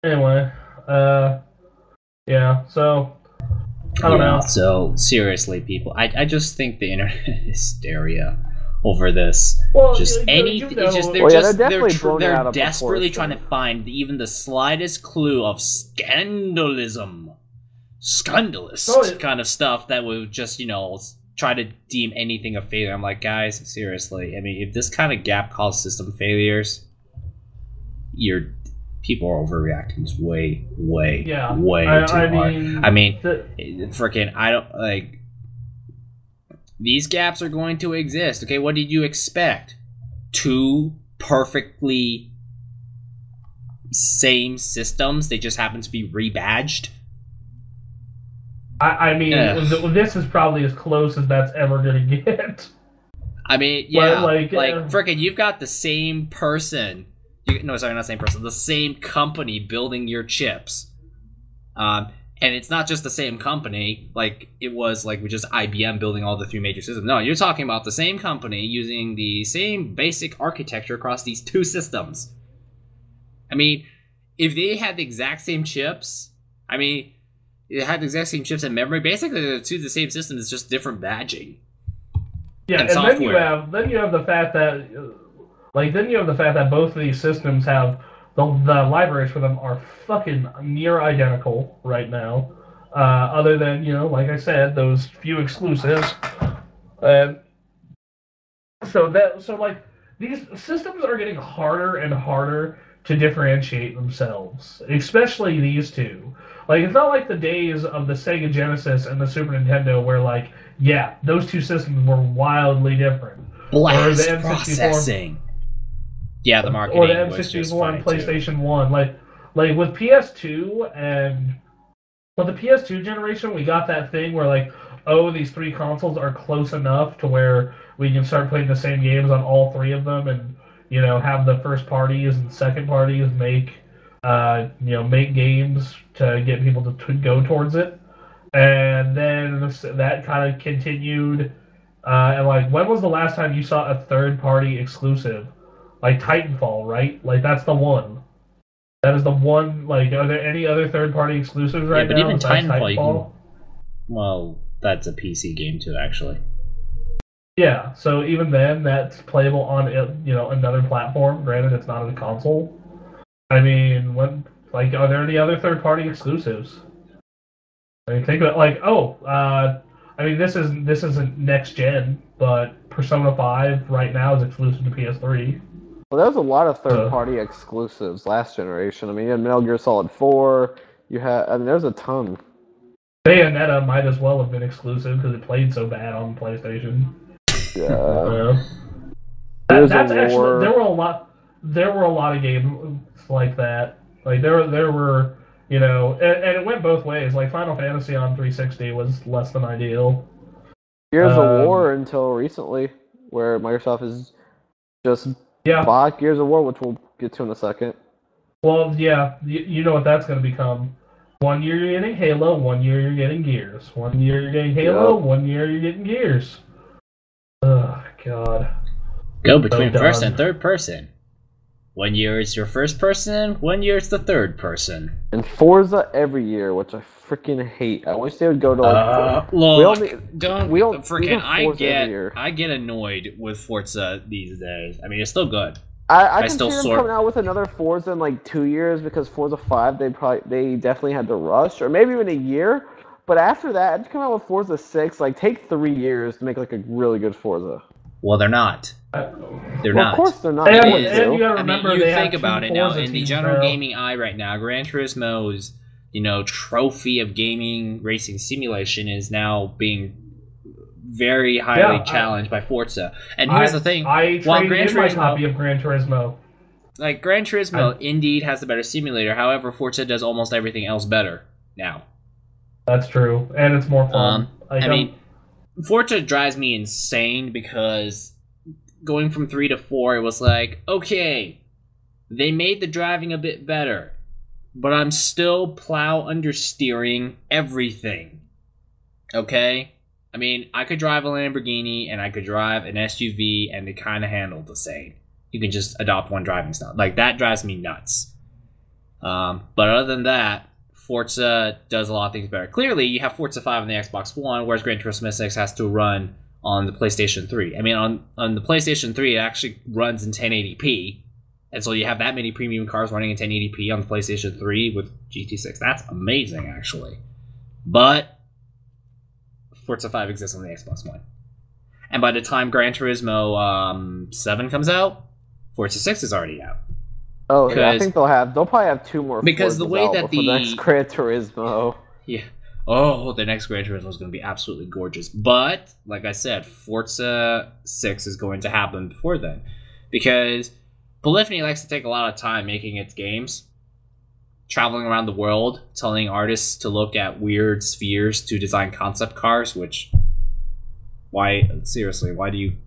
anyway, yeah. So I don't know. So seriously, people, I just think the internet is hysteria over this. Well, they're desperately trying to find even the slightest clue of scandalous kind of stuff that would just, try to deem anything a failure. I'm like, guys, seriously. I mean, if this kind of gap caused system failures, people are overreacting way too hard. I mean, these gaps are going to exist. Okay, what did you expect? 2 perfectly same systems, they just happen to be rebadged? This is probably as close as that's ever gonna get. I mean, yeah, frickin', you've got the same person. Not the same person. The same company building your chips, and it's not just the same company. Like it was with just IBM building all the 3 major systems. No, you're talking about the same company using the same basic architecture across these 2 systems. I mean, if they had the exact same chips, it had the exact same chips and memory. Basically, they're 2 the same systems. It's just different badging. Yeah, and software. then you have the fact that both of these systems have the libraries for them are fucking near identical right now. Other than like I said, those few exclusives. So these systems are getting harder and harder to differentiate themselves, especially these 2. It's not like the days of the Sega Genesis and the Super Nintendo where, those 2 systems were wildly different. Blast processing. Yeah, the marketing or the was just N64 and funny, PlayStation 1. Like with PS2 and with the PS2 generation, we got that thing where like, oh, these three consoles are close enough to where we can start playing the same games on all three of them, and have the first parties and second parties make make games to get people to go towards it. And then that kind of continued. And like, when was the last time you saw a third-party exclusive? Like Titanfall, right? Like, that's the one. That is the one. Like, are there any other third-party exclusives right now? Yeah, but even Titanfall, you can... Well, that's a PC game too, actually. Yeah, so even then, that's playable on another platform. Granted, it's not on a console. I mean, are there any other third-party exclusives? I mean, think about this isn't next gen, but Persona 5 right now is exclusive to PS3. Well, there was a lot of third-party exclusives last generation. I mean, you had Metal Gear Solid 4. There's a ton. Bayonetta might as well have been exclusive because it played so bad on PlayStation. Yeah. That's actually there were a lot of games like that. Like there were and it went both ways. Like Final Fantasy on 360 was less than ideal. Gears of War until recently, where Microsoft has just bought Gears of War, which we'll get to in a second. Well, yeah, you know what that's going to become. 1 year you're getting Halo, 1 year you're getting Gears. 1 year you're getting Halo, 1 year you're getting Gears. Oh, God. Go between first and third person. 1 year is your first person, 1 year is the third person. And Forza every year, which I freaking hate. I wish they would go to I get annoyed with Forza these days. I mean, it's still good. I can see them coming out with another Forza in like 2 years because Forza 5 they definitely had to rush, or maybe even a year. But after that, to come out with Forza 6, like take 3 years to make like a really good Forza. Well, they're not. They're not. Of course they're not. And you gotta remember, you think about it now. In the general gaming eye right now, Gran Turismo's trophy of gaming racing simulation is now being very highly challenged by Forza. And here's the thing: while Gran Turismo, my copy of Gran Turismo, like Gran Turismo, indeed has the better simulator. However, Forza does almost everything else better now. That's true, and it's more fun. Forza drives me insane because going from 3 to 4, it was like, okay, they made the driving a bit better, but I'm still plow understeering everything. Okay? I mean, I could drive a Lamborghini and I could drive an SUV and they kind of handle the same. You can just adopt one driving style. Like, that drives me nuts. But other than that, Forza does a lot of things better. Clearly, you have Forza 5 on the Xbox One, whereas Gran Turismo 6 has to run on the PlayStation 3. I mean, on the PlayStation 3, it actually runs in 1080p. And so you have that many premium cars running in 1080p on the PlayStation 3 with GT6. That's amazing, actually. But Forza 5 exists on the Xbox One. And by the time Gran Turismo 7 comes out, Forza 6 is already out. Oh, yeah, I think they'll probably have 2 more. Because the way that the next Gran Turismo. Yeah. Oh, the next Gran Turismo is going to be absolutely gorgeous. But, like I said, Forza 6 is going to happen before then. Because Polyphony likes to take a lot of time making its games. Traveling around the world, telling artists to look at weird spheres to design concept cars, which... Why do you...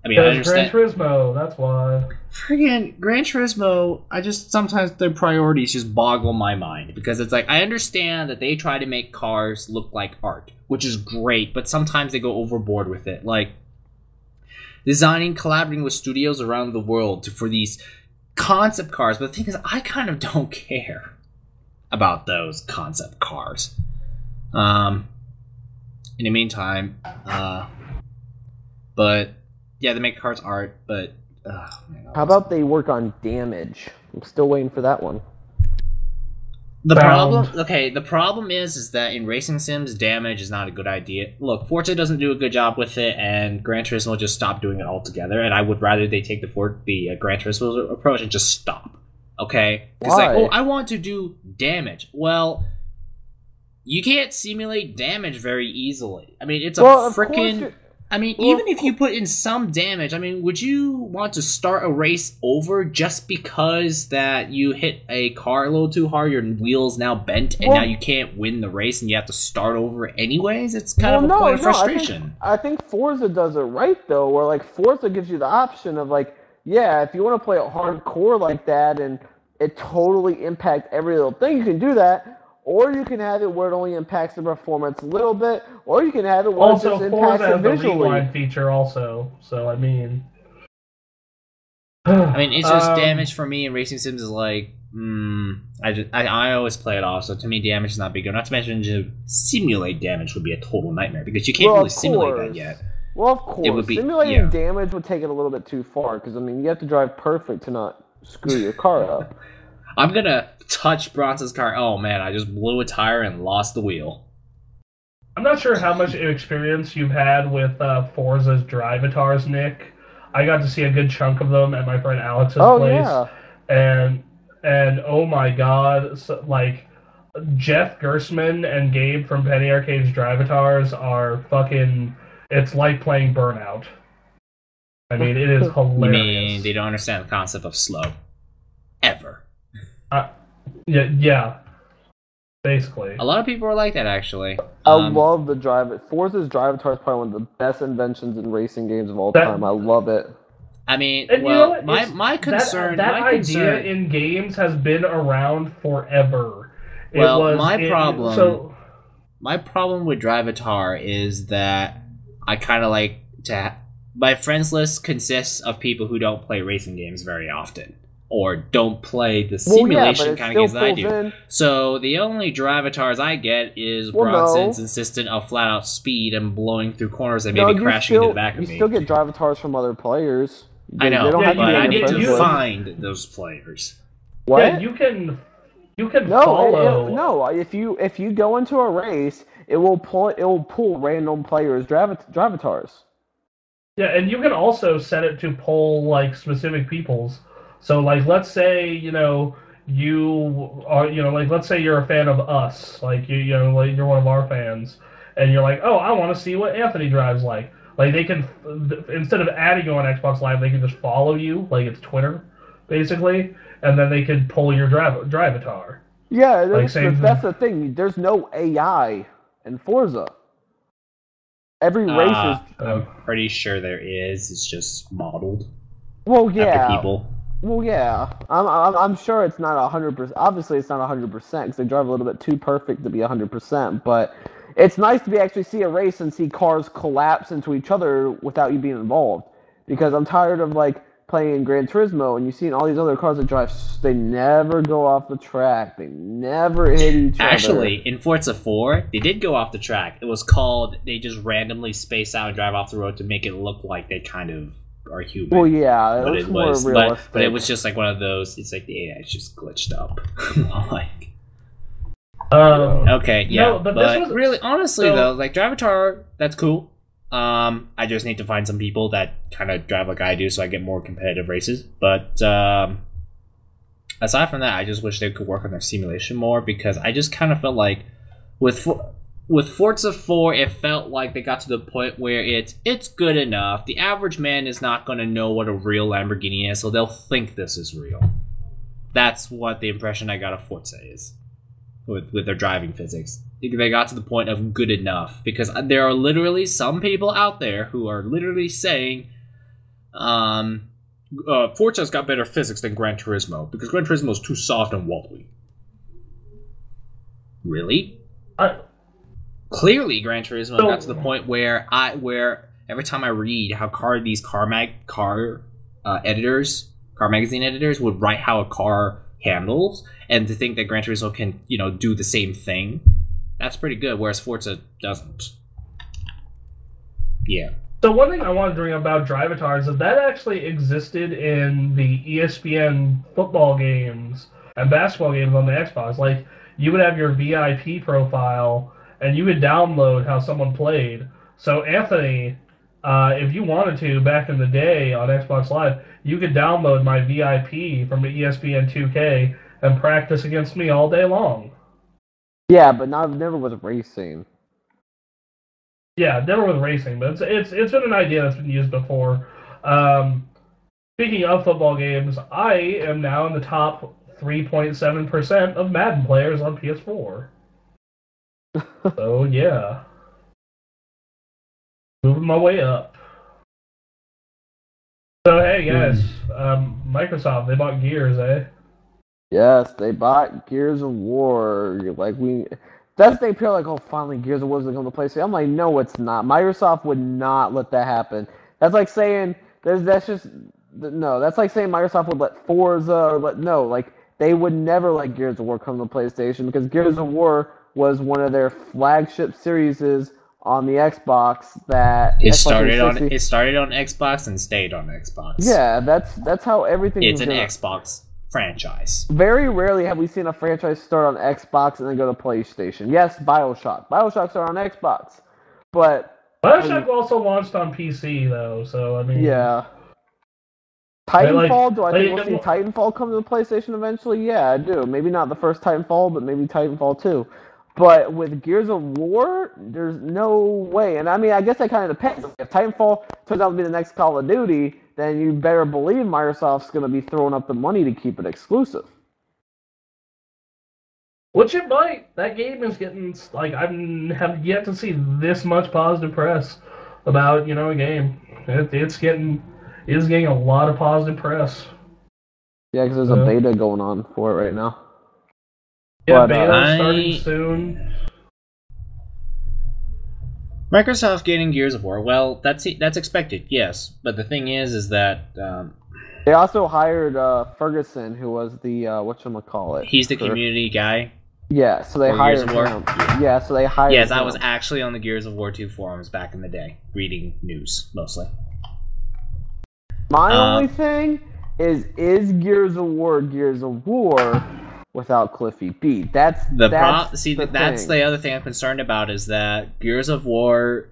I mean, I understand. Gran Turismo, that's why. Friggin' Gran Turismo, sometimes their priorities just boggle my mind. Because it's like, I understand that they try to make cars look like art, which is great, but sometimes they go overboard with it. Like, collaborating with studios around the world for these concept cars. But the thing is, I kind of don't care about those concept cars. In the meantime, but... Yeah, they make cars art, but... How about they work on damage? I'm still waiting for that one. The problem is that in racing sims, damage is not a good idea. Look, Forza doesn't do a good job with it, and Gran Turismo just stopped doing it altogether, and I would rather they take the Gran Turismo approach and just stop. Okay? It's like, oh, I want to do damage. Well, you can't simulate damage very easily. I mean, it's a freaking... I mean, even if you put in some damage, I mean, would you want to start a race over just because that you hit a car a little too hard, your wheel's now bent, and now you can't win the race, and you have to start over anyways? It's kind of a point of frustration. I think Forza does it right, though, where, like, Forza gives you the option of, like, yeah, if you want to play it hardcore like that and it totally impacts every little thing, you can do that. Or you can have it where it only impacts the performance a little bit, or you can have it where it just impacts it visually. Also, Forza has the rewind feature also, so I mean... it's just damage for me in racing sims is like, I always play it off, so to me damage is not big. Not to mention to simulate damage would be a total nightmare, because you can't really simulate that yet. Well, of course. Simulating damage would take it a little bit too far, because, I mean, you have to drive perfect to not screw your car up. I'm gonna touch Bronson's car. Oh man, I just blew a tire and lost the wheel. I'm not sure how much experience you've had with Forza's drivatars, Nick. I got to see a good chunk of them at my friend Alex's place. Yeah. And oh my god, so, like, Jeff Gersman and Gabe from Penny Arcade's drivatars are fucking... It's like playing Burnout. I mean, it is hilarious. You mean they don't understand the concept of slow? Ever. Yeah, basically. A lot of people are like that, actually. I love the Forza's Drivatar is probably one of the best inventions in racing games of all time. I love it. I mean, well, my concern... That idea in games has been around forever. My problem with Drivatar is that I kind of like to... My friends list consists of people who don't play racing games very often. Or don't play the simulation kind of games that I do. So the only drivatars I get is Bronson's insistent of flat out speed and blowing through corners and maybe crashing into the back of me. You still get drivatars from other players. I know, but I need to find those players. What? Yeah, you can follow. If you go into a race, it will pull random players' drivatars. Yeah, and you can also set it to pull like specific people's. So, like, let's say, you are, like, let's say you're a fan of us, like, like, you're one of our fans, and you're like, oh, I want to see what Anthony drives like. Like, they can, instead of adding you on Xbox Live, they can just follow you, like, it's Twitter, basically, and then they can pull your drivatar. Yeah, that's the thing. There's no AI in Forza. Every race is... I'm pretty sure there is. It's just modeled. Well, yeah. After people. Well, yeah. I'm sure it's not 100%. Obviously, it's not 100% because they drive a little bit too perfect to be 100%. But it's nice to actually see a race and see cars collapse into each other without you being involved. Because I'm tired of like playing in Gran Turismo and you've seen all these other cars that drive. They never go off the track. They never hit each other. Actually, in Forza 4, they did go off the track. It was called they just randomly space out and drive off the road to make it look like they kind of are human. Well, yeah, it was more realistic. But it was just like one of those. It's like the AI is just glitched up. Like, okay, yeah, no, but this was, really, honestly though, like Drivatar, that's cool. I just need to find some people that kind of drive like I do, so I get more competitive races. But aside from that, I just wish they could work on their simulation more because I just kind of felt like with Forza 4, it felt like they got to the point where it's good enough. The average man is not going to know what a real Lamborghini is, so they'll think this is real. That's what the impression I got of Forza is, with their driving physics. They got to the point of good enough, because there are literally some people out there who are literally saying, Forza's got better physics than Gran Turismo, because Gran Turismo is too soft and wobbly. Really? Clearly, Gran Turismo got to the point where every time I read how these car magazine editors would write how a car handles, and to think that Gran Turismo can do the same thing, that's pretty good. Whereas Forza doesn't. Yeah. So one thing I wanted to bring up about Drivatars is that actually existed in the ESPN football games and basketball games on the Xbox. Like, you would have your VIP profile, and you would download how someone played. So, Anthony, if you wanted to, back in the day on Xbox Live, you could download my VIP from the ESPN 2K and practice against me all day long. Yeah, but never was racing. Yeah, never with racing, but it's been an idea that's been used before. Speaking of football games, I am now in the top 3.7% of Madden players on PS4. So yeah, moving my way up. So hey guys, Microsoft, they bought Gears, eh? Yes, they bought Gears of War. That's the thing. People are like, oh, finally, Gears of War is going to come to PlayStation. I'm like, no, it's not. Microsoft would not let that happen. That's like saying that's just no. That's like saying Microsoft would let Forza or like they would never let Gears of War come to PlayStation because Gears of War was one of their flagship series on the Xbox that it Xbox started on Xbox and stayed on Xbox. Yeah, that's how everything. It's an Xbox franchise. Very rarely have we seen a franchise start on Xbox and then go to PlayStation. Yes, BioShock. BioShock started on Xbox, but BioShock also launched on PC though, so I mean. Yeah. Titanfall? Do I think we'll see Titanfall come to the PlayStation eventually? Yeah, I do. Maybe not the first Titanfall, but maybe Titanfall 2. But with Gears of War, there's no way. And I mean, I guess that kind of depends. If Titanfall turns out to be the next Call of Duty, then you better believe Microsoft's going to be throwing up the money to keep it exclusive. Which it might. That game is getting, like, I have yet to see this much positive press about, a game. It's getting a lot of positive press. Yeah, because there's a beta going on for it right now. Yeah, beta starting soon. Microsoft getting Gears of War. Well, that's expected, yes. But the thing is that they also hired Ferguson, who was the whatchamacallit. He's the community guy. Yeah, so they hired him. Yeah, so they hired him. Yes, I was actually on the Gears of War 2 forums back in the day, reading news mostly. My only thing is Gears of War without Cliffy B? That's the other thing I'm concerned about is that Gears of War.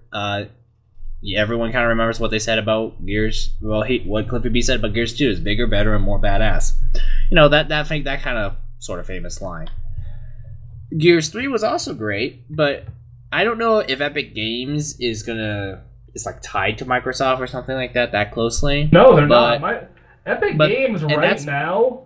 Everyone kind of remembers what they said about Gears. Well, what Cliffy B said about Gears 2 is bigger, better, and more badass. That kind of sort of famous line. Gears 3 was also great, but I don't know if Epic Games is like tied to Microsoft or something like that closely. No, they're not. Epic Games right now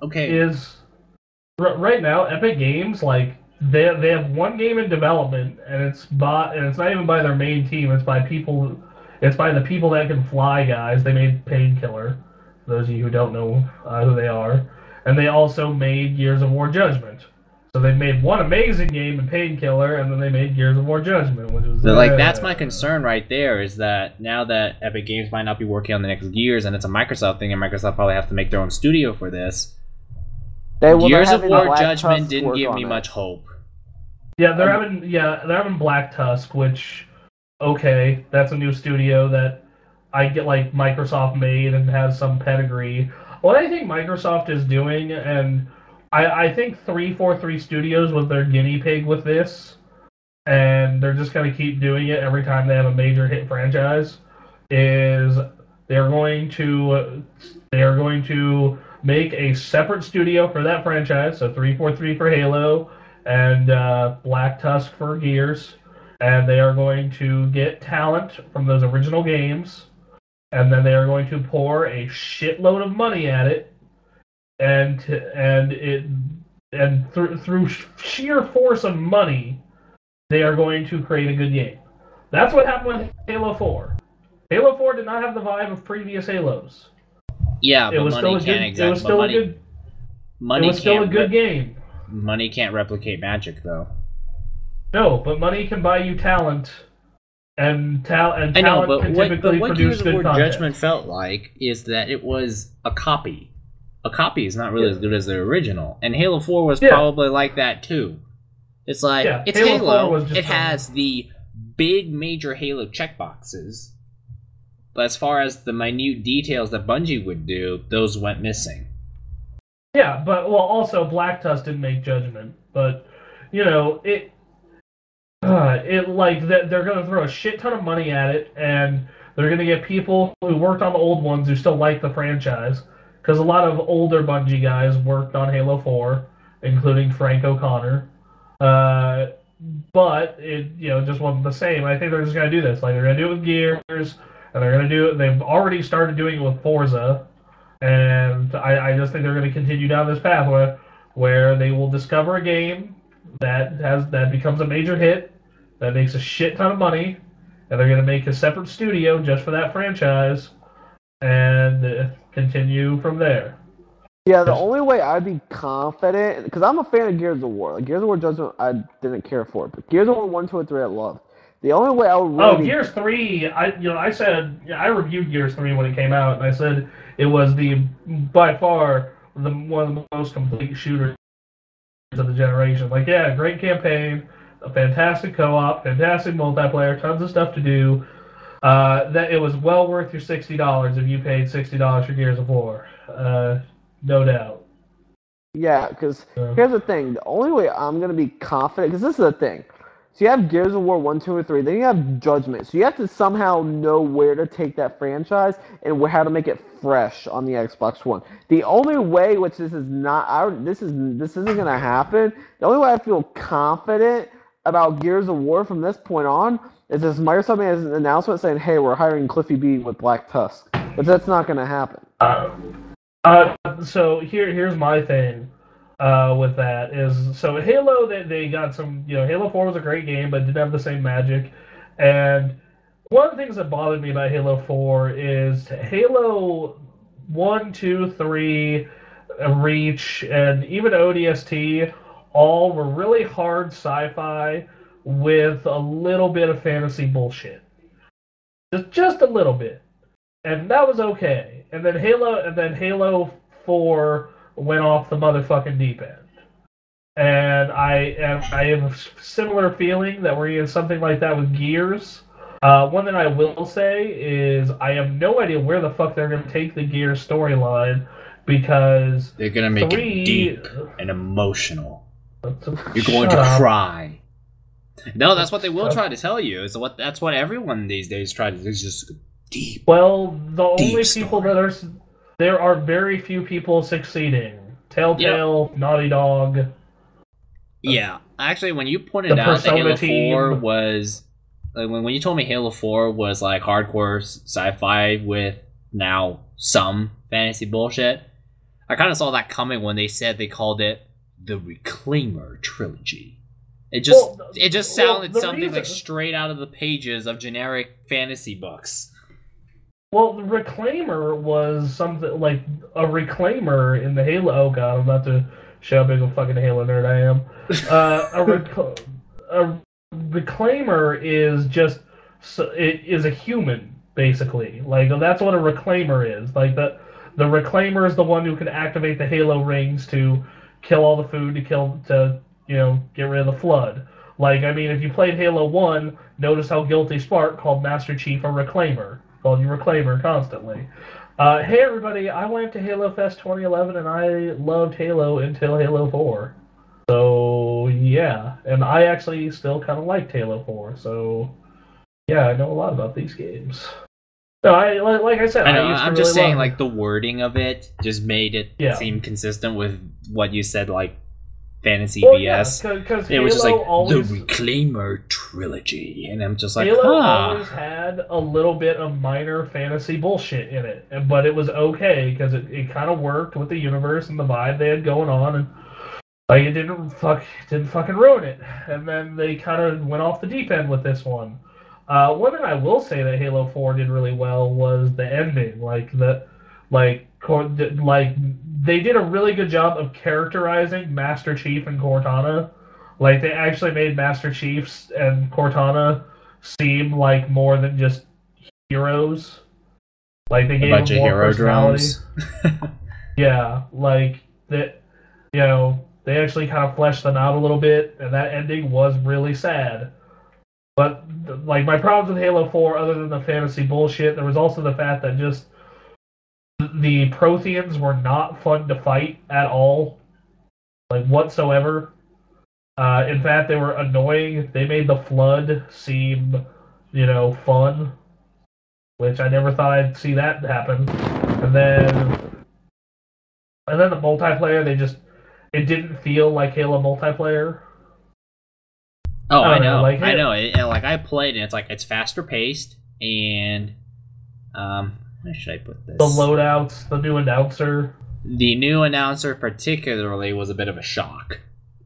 Epic Games, like they have one game in development and it's not even by their main team, it's by the people that can fly guys. They made Painkiller, for those of you who don't know who they are. And they also made Gears of War Judgment. So they made one amazing game in Painkiller, and then they made Gears of War Judgment, which was that's my concern right there. Is that now that Epic Games might not be working on the next Gears, and it's a Microsoft thing, and Microsoft probably have to make their own studio for this. Gears of War Judgment didn't give me much hope. Yeah, they're having Black Tusk, which that's a new studio that I get like Microsoft made and has some pedigree. What I think Microsoft is doing, and I think 343 Studios was their guinea pig with this, and they're just going to keep doing it every time they have a major hit franchise, is they're going to make a separate studio for that franchise, so 343 for Halo, and Black Tusk for Gears, and they are going to get talent from those original games, and then they are going to pour a shitload of money at it, and through sheer force of money, they are going to create a good game. That's what happened with Halo 4. Halo 4 did not have the vibe of previous Halos. Yeah, but money can't exactly. It was still a good game. Money can't replicate magic, though. No, but money can buy you talent, and talent I know, but can typically what produce Gears of War good content. Judgment felt like is that it was a copy. A copy is not really as good as the original, and Halo 4 was probably like that too. It's like it's Halo. It has the big major Halo checkboxes, but as far as the minute details that Bungie would do, those went missing. Yeah, but also Black Tusk didn't make Judgment, but they're going to throw a shit ton of money at it, and they're going to get people who worked on the old ones who still like the franchise. Because a lot of older Bungie guys worked on Halo 4, including Frank O'Connor. but it just wasn't the same. I think they're just gonna do this. Like they're gonna do it with Gears, and they're gonna do it. They've already started doing it with Forza, and I just think they're gonna continue down this path where they will discover a game that becomes a major hit, that makes a shit ton of money, and they're gonna make a separate studio just for that franchise, and continue from there. Yeah, the only way I'd be confident, because I'm a fan of Gears of War. Like, Gears of War Judgment, I didn't care for it, but Gears of War 1, 2, and 3 I loved. The only way I would really Gears 3, I said, I reviewed Gears 3 when it came out, and I said it was by far one of the most complete shooters of the generation. Like, yeah, great campaign, a fantastic co-op, fantastic multiplayer, tons of stuff to do. That it was well worth your $60 if you paid $60 for Gears of War. No doubt. Yeah, because here's the thing. The only way I'm going to be confident, because this is the thing. So you have Gears of War 1, 2, and 3. Then you have Judgment. So you have to somehow know where to take that franchise and how to make it fresh on the Xbox One. The only way, which this is not, this isn't going to happen. The only way I feel confident about Gears of War from this point on is this Microsoft made an announcement saying, "Hey, we're hiring Cliffy B with Black Tusk," but that's not going to happen. So here's my thing with that is, so Halo, they got some, Halo 4 was a great game, but didn't have the same magic. And one of the things that bothered me about Halo 4 is Halo 1, 2, 3, Reach, and even ODST all were really hard sci-fi with a little bit of fantasy bullshit. Just a little bit. And that was okay. And then Halo 4 went off the motherfucking deep end. And I have a similar feeling that we're getting something like that with Gears. One thing I will say is I have no idea where the fuck they're going to take the Gears storyline, because they're going to make it deep and emotional. You're going to cry. No, that's what they will try to tell you. That's what everyone these days tries to do. It's just deep. Well, the only people there are very few people succeeding. Telltale, Naughty Dog. Yeah, actually, when you pointed out that Halo 4 was, when you told me Halo 4 was like hardcore sci-fi with now some fantasy bullshit, I kind of saw that coming when they said they called it the Reclaimer trilogy. It just sounded something like straight out of the pages of generic fantasy books. Well, the Reclaimer was something like a Reclaimer in the Halo. Oh god, I'm about to show how big of a fucking Halo nerd I am. A Reclaimer is it is a human, basically. Like, that's what a Reclaimer is. Like, the Reclaimer is the one who can activate the Halo rings to kill all the food, to get rid of the flood. Like, I mean, if you played Halo 1, notice how Guilty Spark called Master Chief a Reclaimer. Called you Reclaimer constantly. Hey everybody, I went to Halo Fest 2011 and I loved Halo until Halo 4. So, yeah. And I actually still kind of liked Halo 4. So, yeah, I know a lot about these games. No, like I said, I'm just saying, like, the wording of it just made it seem consistent with what you said, like, fantasy BS. Yeah, it was just like the Reclaimer trilogy, and I'm just like, Halo always had a little bit of minor fantasy bullshit in it, but it was okay because it kind of worked with the universe and the vibe they had going on, and like it didn't fucking ruin it. And then they kind of went off the deep end with this one. One thing I will say that Halo 4 did really well was the ending, they did a really good job of characterizing Master Chief and Cortana. Like, they actually made Master Chief and Cortana seem like more than just heroes. Like, they gave them more personality. Yeah, like, they actually kind of fleshed them out a little bit, and that ending was really sad. But, like, my problems with Halo 4, other than the fantasy bullshit, there was also the fact that just the Protheans were not fun to fight at all, like, whatsoever. In fact, they were annoying. They made the Flood seem, fun, which I never thought I'd see that happen. And then the multiplayer, it didn't feel like Halo multiplayer. Oh, I know. Like, I know. Like I played, and it's faster paced, and where should I put this? The loadouts, the new announcer. The new announcer particularly was a bit of a shock,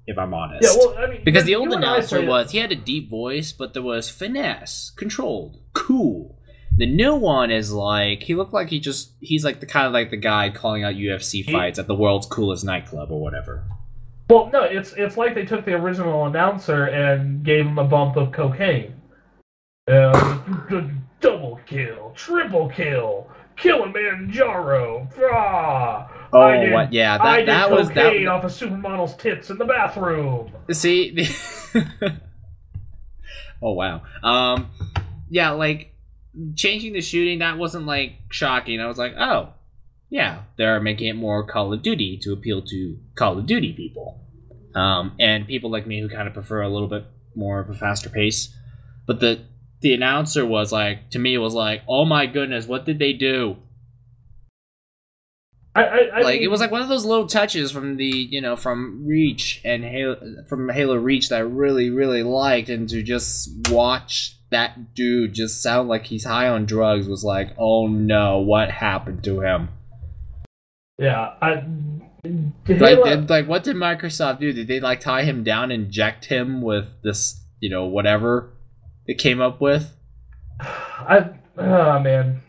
if I'm honest. Yeah, well, I mean, because the old announcer he had a deep voice, but there was finesse, controlled, cool. The new one is like he looked like he's like the kind of like the guy calling out UFC fights at the world's coolest nightclub or whatever. Well, no, it's like they took the original announcer and gave him a bump of cocaine. Double kill, triple kill, Kilimanjaro. Ah, what? Yeah, that was cocaine off a supermodel's tits in the bathroom. See, oh wow. Yeah, like changing the shooting, that wasn't like shocking. I was like, oh, yeah, they're making it more Call of Duty to appeal to Call of Duty people, and people like me who kind of prefer a little bit more of a faster pace. But the announcer was like, to me, was like, oh my goodness, what did they do? I mean, it was like one of those little touches from from Reach and Halo Reach that I really, really liked, and to just watch that dude just sound like he's high on drugs was like, oh no, what happened to him? Yeah, what did Microsoft do? Did they like tie him down, inject him with this, whatever they came up with? Man,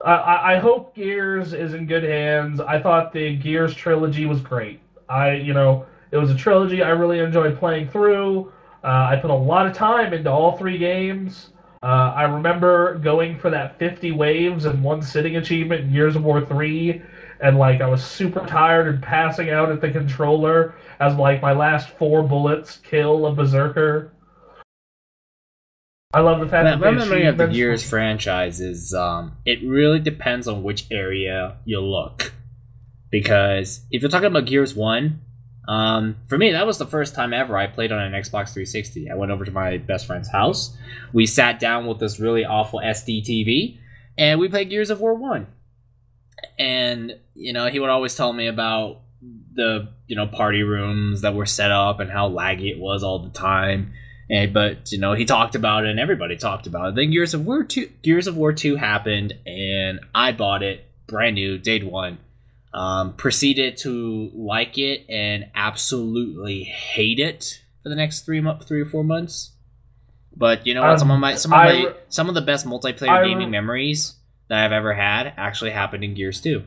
I hope Gears is in good hands. I thought the Gears trilogy was great. It was a trilogy I really enjoyed playing through. I put a lot of time into all three games. I remember going for that 50 waves and one sitting achievement in Gears of War 3, and I was super tired and passing out at the controller as my last 4 bullets kill a berserker. I love the fact that my memory of the Gears franchise is it really depends on which area you look. Because if you're talking about Gears 1, for me, that was the first time ever I played on an Xbox 360. I went over to my best friend's house. We sat down with this really awful SD TV, and we played Gears of War 1. And, he would always tell me about the, party rooms that were set up and how laggy it was all the time. But he talked about it, and everybody talked about it. Then Gears of War 2 happened, and I bought it brand new, day one. Proceeded to like it and absolutely hate it for the next 3 or 4 months. But you know what? Some of the best multiplayer gaming memories that I've ever had actually happened in Gears 2.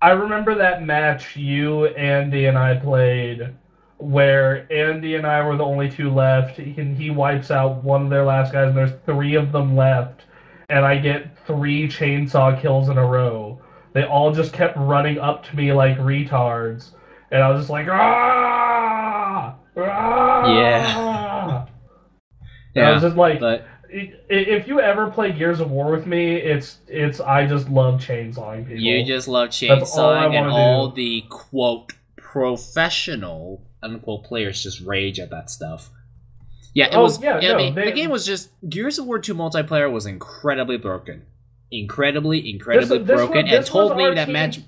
I remember that match you, Andy, and I played, where Andy and I were the only 2 left. He wipes out one of their last guys, and there's 3 of them left, and I get 3 chainsaw kills in a row. They all just kept running up to me like retards, and I was just like, ah! Yeah. I was just like, if you ever play Gears of War with me, it's I just love chainsawing people. You just love chainsawing, and all the quote professional unquote players just rage at that stuff. Yeah, the game was just Gears of War 2 multiplayer was incredibly broken. Incredibly broken, and told me that match.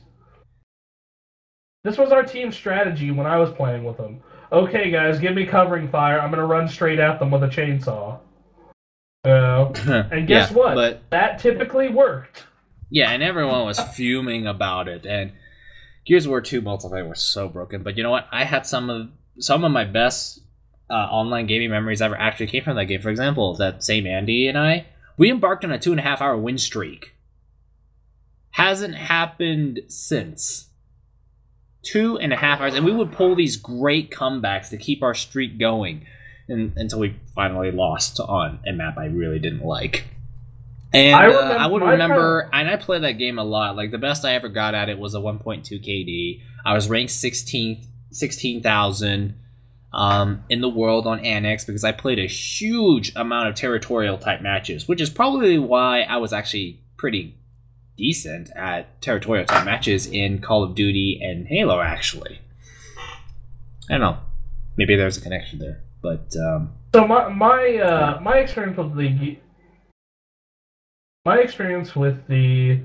This was our team strategy when I was playing with them. Okay, guys, give me covering fire. I'm gonna run straight at them with a chainsaw. And guess what? That typically worked. Yeah, and everyone was fuming about it. And Gears of War 2 multiplayer was so broken. But you know what? I had some of my best online gaming memories ever actually came from that game. For example, that same Andy and I, we embarked on a 2.5-hour win streak. Hasn't happened since. 2.5 hours, and we would pull these great comebacks to keep our streak going until we finally lost on a map I really didn't like. And I would remember, and I played that game a lot. Like, the best I ever got at it was a 1.2 KD. I was ranked 16,000 in the world on Annex because I played a huge amount of territorial type matches, which is probably why I was actually pretty decent at territorial type matches in Call of Duty and Halo, actually. I don't know. Maybe there's a connection there, but so my experience with the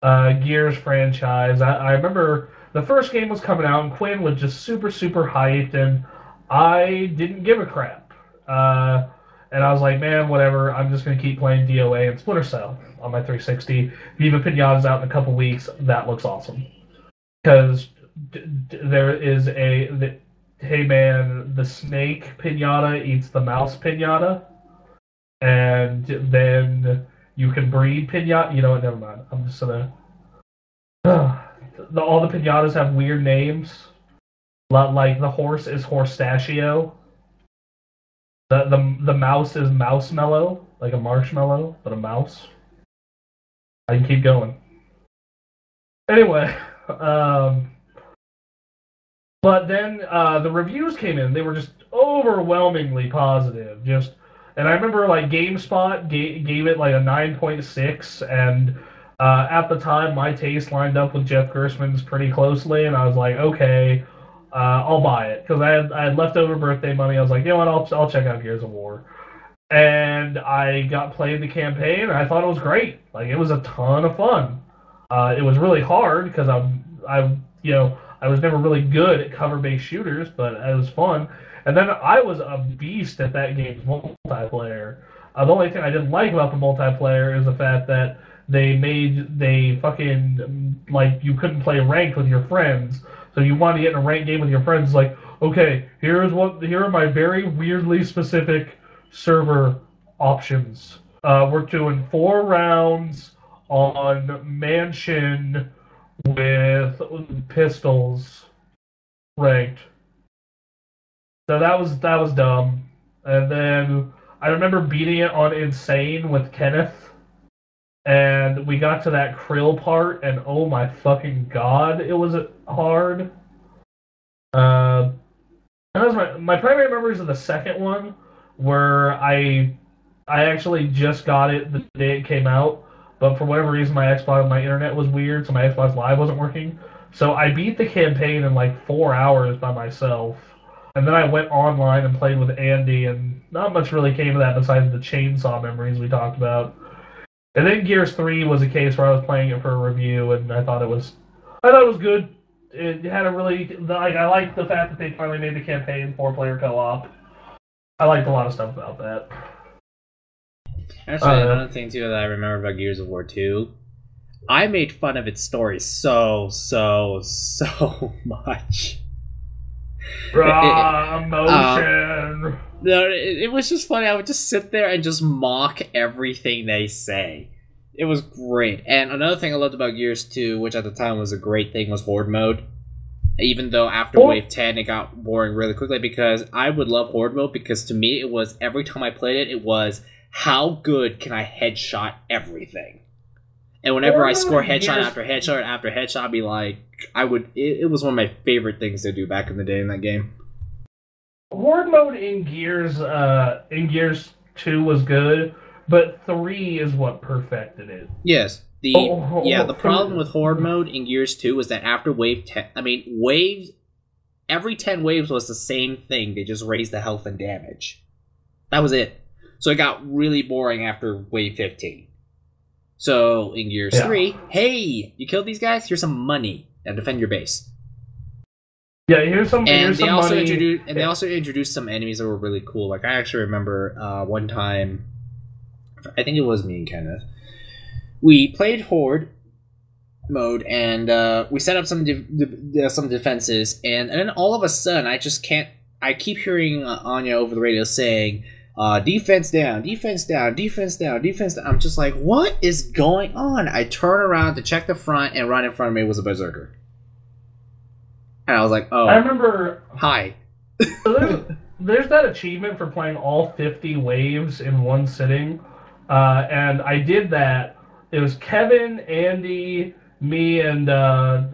Gears franchise, I remember the first game was coming out, and Quinn was just super, super hyped, and I didn't give a crap. And I was like, man, whatever, I'm just going to keep playing DOA and Splinter Cell on my 360. Viva Pinata's out in a couple weeks. That looks awesome. Because there is hey man, the snake pinata eats the mouse pinata, and then you can breed pinata. You know what? Never mind. I'm just gonna. All the pinatas have weird names. Like the horse is Horsestachio. The mouse is Mousemellow, like a marshmallow, but a mouse. I can keep going. Anyway, but then the reviews came in. They were just overwhelmingly positive. And I remember like GameSpot gave it like a 9.6, and at the time my taste lined up with Jeff Gerstmann's pretty closely, and I was like, okay, I'll buy it because I had leftover birthday money. I was like, you know what, I'll check out Gears of War, and I got played the campaign, and I thought it was great. Like, it was a ton of fun. It was really hard because I was never really good at cover-based shooters, but it was fun. And then I was a beast at that game's multiplayer. The only thing I didn't like about the multiplayer is the fact that they fucking, like, you couldn't play ranked with your friends. So you want to get in a ranked game with your friends, like, okay, here are my very weirdly specific server options. We're doing 4 rounds on Mansion with pistols ranked. So that was dumb. And then I remember beating it on Insane with Kenneth, and we got to that krill part, and oh my fucking god, it was hard. And that was my primary memories of the second one, where I actually just got it the day it came out, but for whatever reason my internet was weird, so my Xbox Live wasn't working. So I beat the campaign in like 4 hours by myself. And then I went online and played with Andy, and not much really came of that besides the chainsaw memories we talked about. And then Gears 3 was a case where I was playing it for a review, and I thought it was good. It had I liked the fact that they finally made the campaign 4-player co-op. I liked a lot of stuff about that. Actually, another thing too that I remember about Gears of War 2, I made fun of its story so much. Emotion. No, it was just funny. I would just sit there and just mock everything they say. It was great. And another thing I loved about Gears 2, which at the time was a great thing, was Horde mode. Even though after Wave 10 it got boring really quickly, because I would love Horde mode, because to me it was, every time I played it, it was, how good can I headshot everything? And whenever I score headshot after headshot after headshot, I'd be like, it was one of my favorite things to do back in the day in that game. Horde mode in Gears 2 was good, but 3 is what perfected it. Yes. The problem with Horde mode in Gears 2 was that after Wave 10, every 10 waves was the same thing, they just raised the health and damage. That was it. So it got really boring after Wave 15. So in Gears 3, hey, you killed these guys? Here's some money. Now defend your base. Yeah, here's some money. They also introduced some enemies that were really cool. Like, I actually remember one time, I think it was me and Kenneth, we played Horde mode, and we set up some defenses, and then all of a sudden, I keep hearing Anya over the radio saying, defense down, defense down, defense down, defense down. I'm just like, what is going on? I turn around to check the front, and right in front of me was a berserker. And I was like, oh. I remember... Hi. So there's that achievement for playing all 50 waves in one sitting, and I did that. It was Kevin, Andy, me, and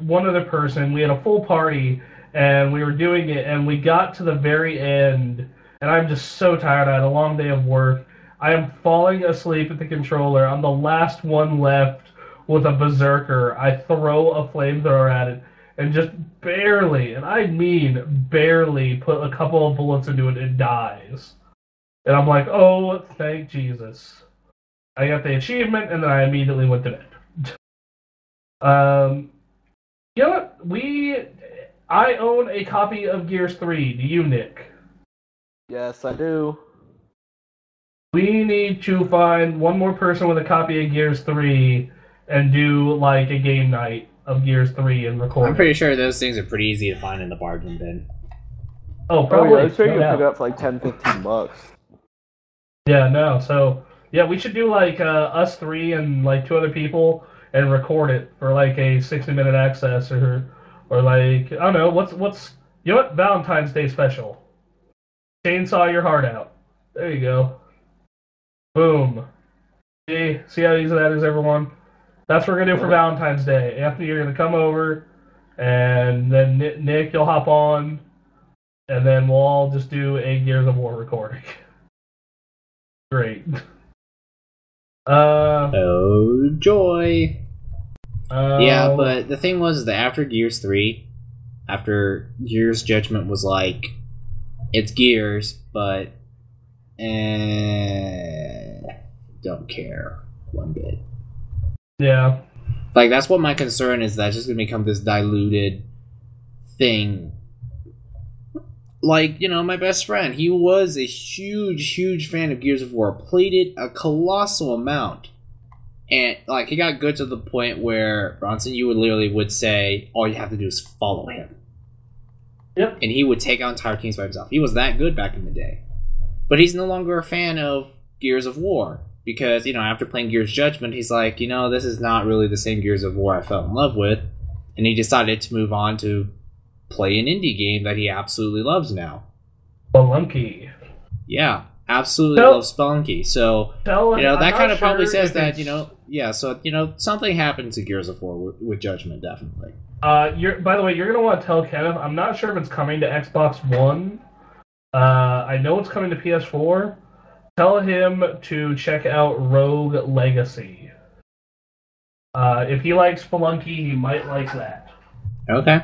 one other person. We had a full party, and we were doing it, and we got to the very end, and I'm just so tired. I had a long day of work. I am falling asleep at the controller. I'm the last one left with a berserker. I throw a flamethrower at it, and just barely, and I mean barely, put a couple of bullets into it, and it dies. And I'm like, oh, thank Jesus. I got the achievement, and then I immediately went to bed. You know what? I own a copy of Gears 3. Do you, Nick? Yes, I do. We need to find one more person with a copy of Gears 3 and do like a game night of Gears 3 and record. I'm pretty sure those things are pretty easy to find in the bargain bin. Oh, probably. I'm sure you can pick it up for like $10-15. Yeah, no. So, yeah, we should do like us three and like 2 other people and record it for like a 60-minute access or like, I don't know, what's you know what? Valentine's Day special. Chainsaw your heart out. There you go. Boom. See how easy that is, everyone? That's what we're going to do for Valentine's Day. Anthony, you're going to come over, and then Nick, you'll hop on, and then we'll all just do a Gears of War recording. Great. Oh, joy. Yeah, but the thing was that after Gears 3, after Gears Judgment was like, it's Gears, but don't care one bit. Yeah. Like, that's what my concern is, that it's just going to become this diluted thing. Like, you know, my best friend, he was a huge fan of Gears of War, played it a colossal amount. And, like, he got good to the point where, Bronson, you would say, all you have to do is follow him. Yep. And he would take out entire teams by himself. He was that good back in the day. But he's no longer a fan of Gears of War. Because, you know, after playing Gears Judgment, he's like, you know, this is not really the same Gears of War I fell in love with. And he decided to move on to play an indie game that he absolutely loves now. Spelunky. Yeah, absolutely loves Spelunky. So, you know, that kind of probably says that, you know, yeah, so, you know, something happened to Gears of War with Judgment, definitely. By the way, you're going to want to tell Kenneth, I'm not sure if it's coming to Xbox One. I know it's coming to PS4. Tell him to check out Rogue Legacy. If he likes Spelunky, he might like that. Okay.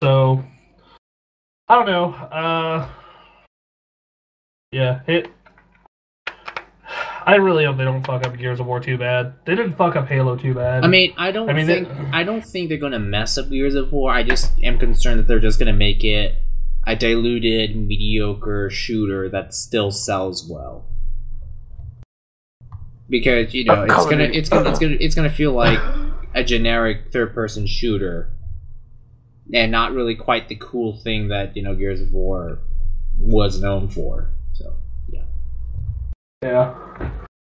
So, I don't know. Yeah, I really hope they don't fuck up Gears of War too bad. They didn't fuck up Halo too bad. I mean, I don't think they're gonna mess up Gears of War. I just am concerned that they're just gonna make it a diluted, mediocre shooter that still sells well. Because, you know, it's gonna feel like a generic third-person shooter, and not really quite the cool thing that, you know, Gears of War was known for. So, yeah. Yeah.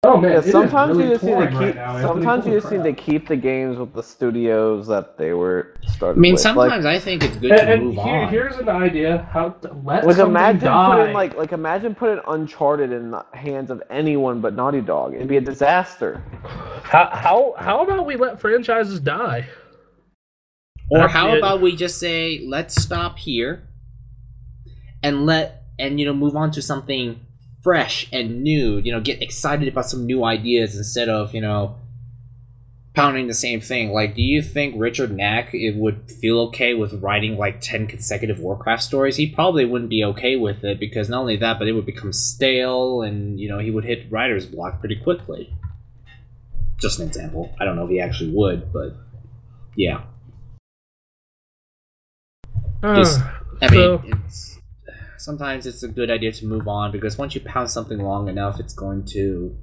Oh man, yeah, sometimes really you just need to keep. right Sometimes you just need to keep the games with the studios that they were started. I mean, with. sometimes like, I think it's good to move on. Here's an idea: how to let like somebody imagine die. putting imagine putting Uncharted in the hands of anyone but Naughty Dog. It'd be a disaster. How about we let franchises die? Or how about we just say, let's stop here, and you know, move on to something fresh and new, you know, get excited about some new ideas instead of, you know, pounding the same thing. Like, do you think Richard Knack would feel okay with writing like 10 consecutive Warcraft stories? He probably wouldn't be okay with it, because not only that, but it would become stale, and, you know, he would hit writer's block pretty quickly. Just an example. I don't know if he actually would, but yeah. Sometimes it's a good idea to move on, because once you pound something long enough, it's going to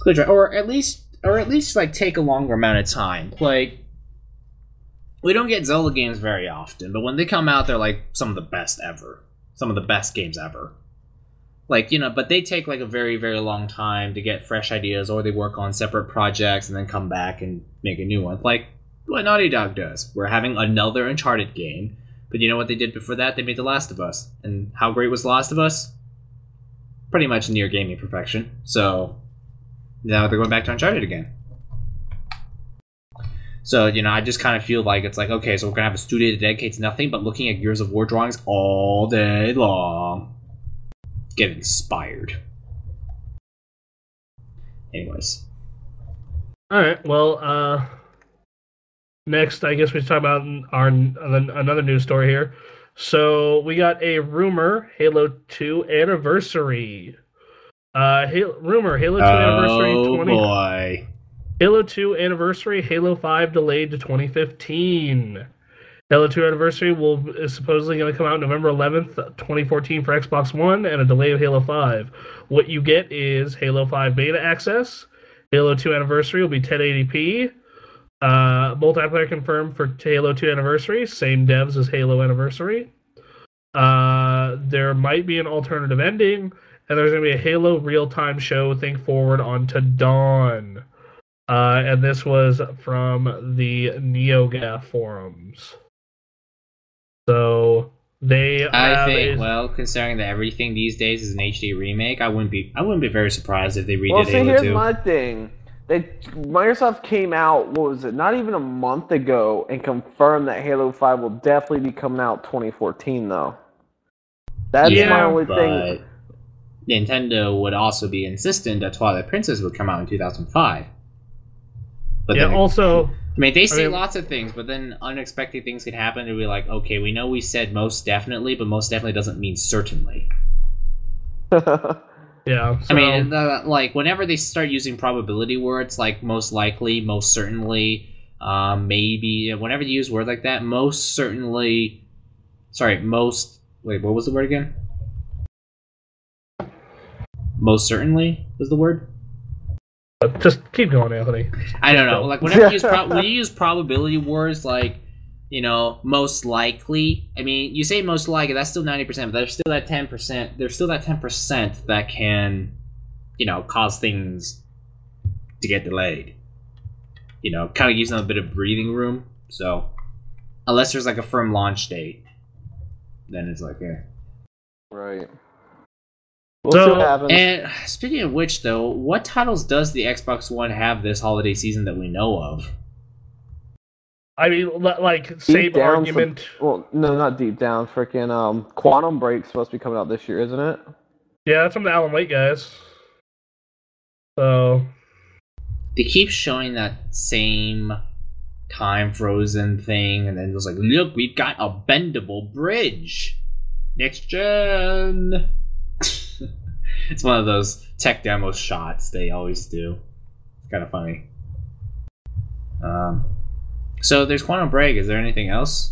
or at least like take a longer amount of time. Like, we don't get Zelda games very often, but when they come out, they're like some of the best ever, some of the best games ever. Like, you know, but they take like a very, very long time to get fresh ideas, or they work on separate projects and then come back and make a new one. Like what Naughty Dog does. We're having another Uncharted game. But you know what they did before that? They made The Last of Us. And how great was The Last of Us? Pretty much near gaming perfection. So, now they're going back to Uncharted again. So, you know, I just kind of feel like it's like, okay, so we're going to have a studio that dedicates nothing but looking at Gears of War drawings all day long. Get inspired. Anyways. Alright, well, next, I guess we should talk about another news story here. So we got a rumor, Halo 2 anniversary. Halo 2 anniversary. Oh boy! Halo 2 Anniversary, Halo 5 delayed to 2015. Halo 2 Anniversary is supposedly going to come out November 11th, 2014 for Xbox One, and a delay of Halo 5. What you get is Halo 5 beta access. Halo 2 Anniversary will be 1080p. Multiplayer confirmed for Halo 2 Anniversary, same devs as Halo Anniversary. There might be an alternative ending, and there's going to be a Halo real-time show, Think Forward, onto Dawn. And this was from the NeoGAF forums. So considering that everything these days is an HD remake, I wouldn't be very surprised if they redid Halo 2. Well, see, here's 2. my thing. Microsoft came out, what was it, not even a month ago, and confirmed that Halo 5 will definitely be coming out 2014, though. That's my only thing. Nintendo would also be insistent that Twilight Princess would come out in 2005. But they say lots of things, but then unexpected things could happen to be like, okay, we know we said most definitely, but most definitely doesn't mean certainly. Yeah. So, like, whenever they start using probability words, like most likely, most certainly, maybe, whenever you use words like that, most certainly, wait, what was the word again? Most certainly was the word? Just keep going, Anthony. I don't know. Like, whenever when you use probability words, like, most likely. I mean, you say most likely, that's still 90%, but there's still that 10%. There's still that 10% that can, cause things to get delayed. Kind of gives them a bit of breathing room. So, unless there's like a firm launch date, then it's like, yeah. Right. We'll see what happens. And speaking of which, though, what titles does the Xbox One have this holiday season that we know of? I mean, like, same argument. Well, no, not Deep Down. Freaking Quantum Break's supposed to be coming out this year, isn't it? Yeah, that's from the Alan Wake guys. So they keep showing that same time frozen thing, and then it was like, look, we've got a bendable bridge. Next gen. It's one of those tech demo shots they always do. It's kind of funny. So there's Quantum Break. Is there anything else?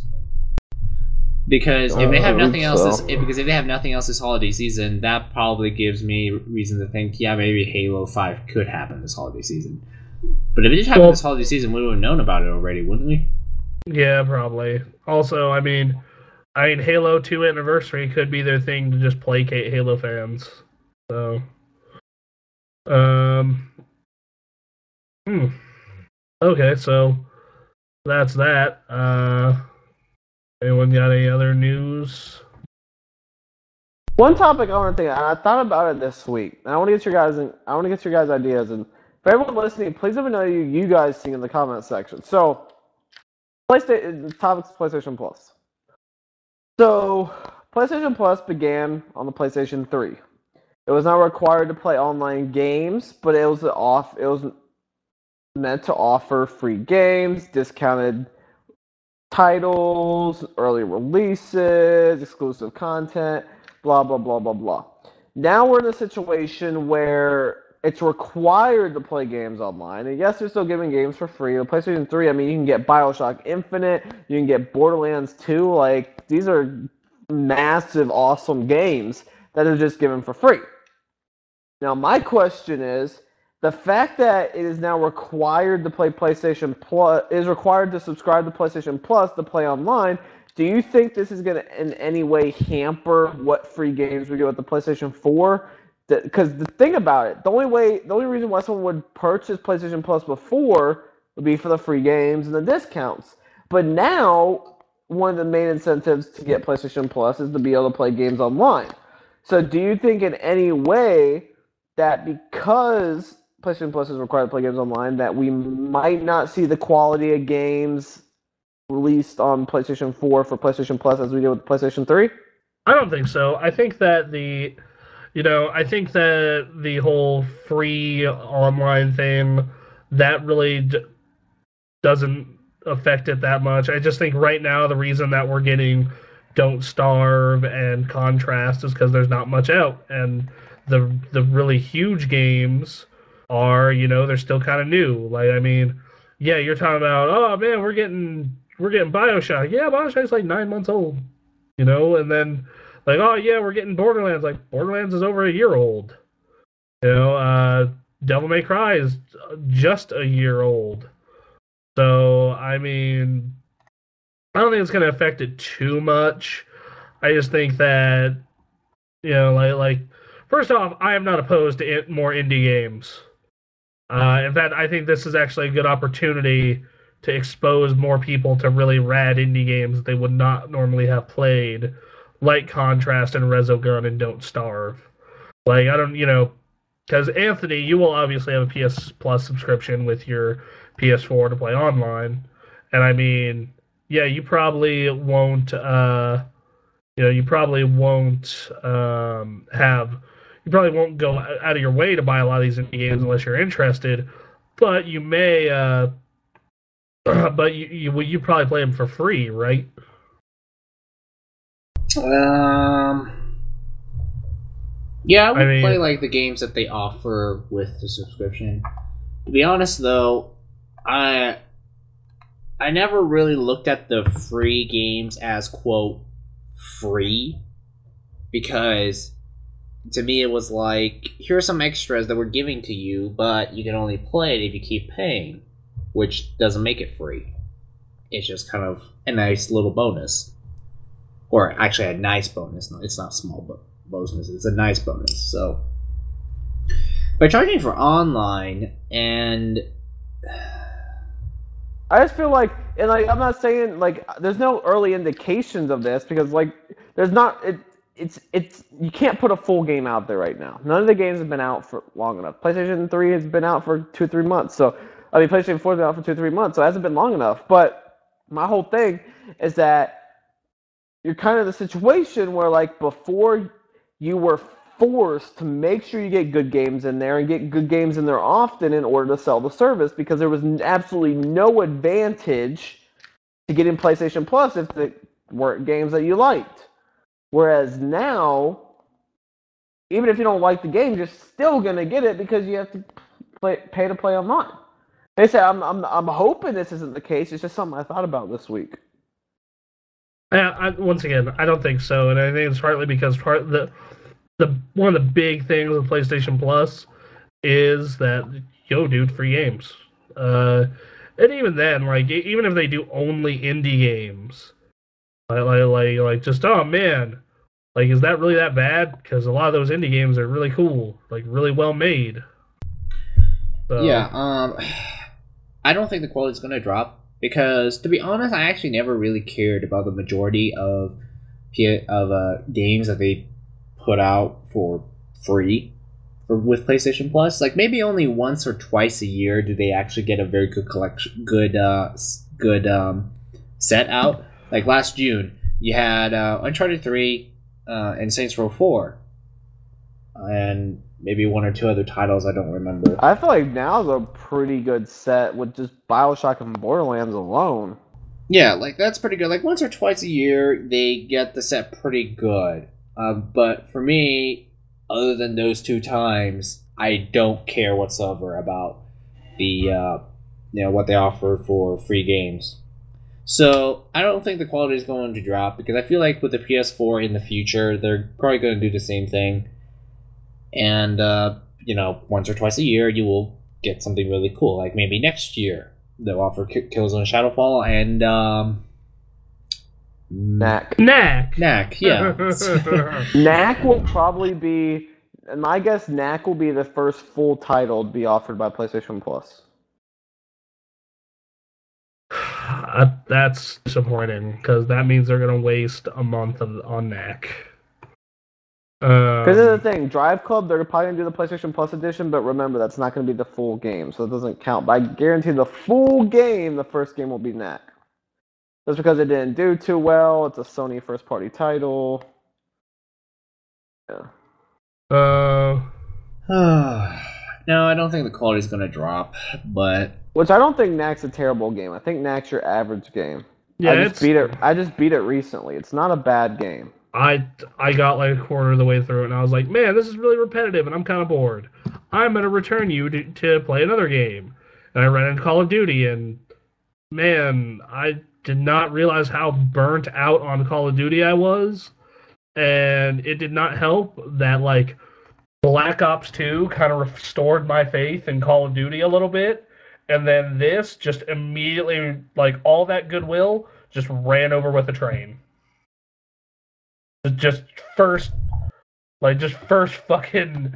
Because if they have nothing else, if they have nothing else this holiday season, that probably gives me reason to think, yeah, maybe Halo 5 could happen this holiday season. But if it did happen this holiday season, we would have known about it already, wouldn't we? Yeah, probably. Also, I mean, Halo 2 Anniversary could be their thing to just placate Halo fans. So, okay, so that's that. Anyone got any other news? One topic I want to think of, and I thought about it this week, and I want to get your guys' ideas. And for everyone listening, please let me know you guys think in the comments section. So, the topic's PlayStation Plus. So, PlayStation Plus began on the PlayStation 3. It was not required to play online games, but it was meant to offer free games, discounted titles, early releases, exclusive content, blah, blah, blah, blah, blah. Now we're in a situation where it's required to play games online. And yes, they're still giving games for free. The PlayStation 3, I mean, you can get BioShock Infinite, you can get Borderlands 2. Like, these are massive, awesome games that are just given for free. Now, my question is, the fact that it is now required to play PlayStation Plus, is required to subscribe to PlayStation Plus to play online, do you think this is going to in any way hamper what free games we get with the PlayStation 4? Because the thing about it, the only reason why someone would purchase PlayStation Plus before would be for the free games and the discounts. But now, one of the main incentives to get PlayStation Plus is to be able to play games online. So do you think in any way that because PlayStation Plus is required to play games online, that we might not see the quality of games released on PlayStation 4 for PlayStation Plus as we did with PlayStation 3? I don't think so. I think that the whole free online thing, that really doesn't affect it that much. I just think right now the reason that we're getting Don't Starve and Contrast is because there's not much out, and the really huge games are, they're still kind of new. Like, I mean, yeah, you're talking about, oh man, we're getting BioShock. Yeah, BioShock's like 9 months old, and then like, oh yeah, we're getting Borderlands. Like, Borderlands is over a year old. Devil May Cry is just a year old. So, I mean, I don't think it's going to affect it too much. I just think that, like first off, I am not opposed to more indie games. In fact, I think this is actually a good opportunity to expose more people to really rad indie games that they would not normally have played, like Contrast and Resogun and Don't Starve. Like, I don't, because Anthony, you will obviously have a PS Plus subscription with your PS4 to play online, and I mean, yeah, you probably won't, you probably won't you probably won't go out of your way to buy a lot of these indie games unless you're interested, but you may, but you probably play them for free, right? Yeah, I would play like the games that they offer with the subscription. To be honest, though, I never really looked at the free games as, quote, free, because to me it was like, here are some extras that we're giving to you, but you can only play it if you keep paying, which doesn't make it free. It's just kind of a nice little bonus. Or actually a nice bonus. No, it's not small, but bonus. It's a nice bonus. So by charging for online, and I just feel like, and like, I'm not saying like there's no early indications of this, because like there's not, it's you can't put a full game out there right now. None of the games have been out for long enough. PlayStation 3 has been out for 2-3 months. So I mean, PlayStation 4 has been out for 2-3 months, so it hasn't been long enough. But my whole thing is that you're kind of the situation where, like, before you were forced to make sure you get good games in there and get good games in there often in order to sell the service, because there was absolutely no advantage to getting PlayStation Plus if they weren't games that you liked. Whereas now, even if you don't like the game, you're still going to get it because you have to pay to play online. They say I'm hoping this isn't the case. It's just something I thought about this week. Once again, I don't think so, and I think it's partly because the one of the big things with PlayStation Plus is that, dude, free games. And even then, like, even if they do only indie games, like just, oh man, like, is that really that bad? Because a lot of those indie games are really cool, like really well made. So. Yeah, I don't think the quality's gonna drop. Because, to be honest, I actually never really cared about the majority of games that they put out for free with PlayStation Plus. Like, maybe only once or twice a year do they actually get a very good collection, good set out. Like last June, you had Uncharted 3 and Saints Row 4. And maybe one or two other titles I don't remember. I feel like now's a pretty good set with just BioShock and Borderlands alone. Yeah, like that's pretty good. Like once or twice a year, they get the set pretty good. But for me, other than those two times, I don't care whatsoever about the what they offer for free games. So I don't think the quality is going to drop, because I feel like with the PS4 in the future, they're probably going to do the same thing. And, once or twice a year, you will get something really cool. Like maybe next year, they'll offer Killzone Shadowfall and, Knack, yeah. Knack will probably be, and my guess, Knack will be the first full title to be offered by PlayStation Plus. That's disappointing, because that means they're going to waste a month on Knack. Because here's the thing, Drive Club, they're probably going to do the PlayStation Plus edition, but remember, that's not going to be the full game, so it doesn't count. But I guarantee the full game, the first game will be Knack. Just because it didn't do too well, it's a Sony first-party title. Yeah. No, I don't think the quality's going to drop, but... Which I don't think Knack's a terrible game. I think Knack's your average game. Yeah, I just beat it recently. It's not a bad game. I got like a quarter of the way through it, and I was like, man, this is really repetitive, and I'm kind of bored. I'm going to return you to play another game. And I ran into Call of Duty, and man, I did not realize how burnt out on Call of Duty I was. And it did not help that, like, Black Ops 2 kind of restored my faith in Call of Duty a little bit. And then this just immediately, like, all that goodwill just ran over with a train. Just first fucking,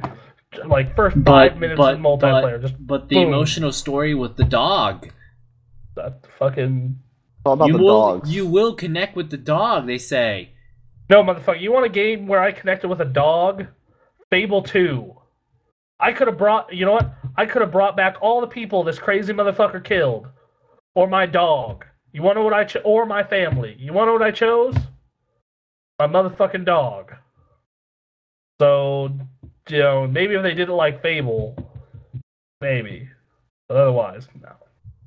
like, first 5 minutes of multiplayer. But the emotional story with the dog. That fucking... It's all about the dogs. You will connect with the dog, they say. No, motherfucker, you want a game where I connected with a dog? Fable 2. I could have brought, you know what? I could have brought back all the people this crazy motherfucker killed. Or my dog. You want to know what I or my family. You want to know what I chose? My motherfucking dog. So, you know, maybe if they did it like Fable, maybe. But otherwise, no.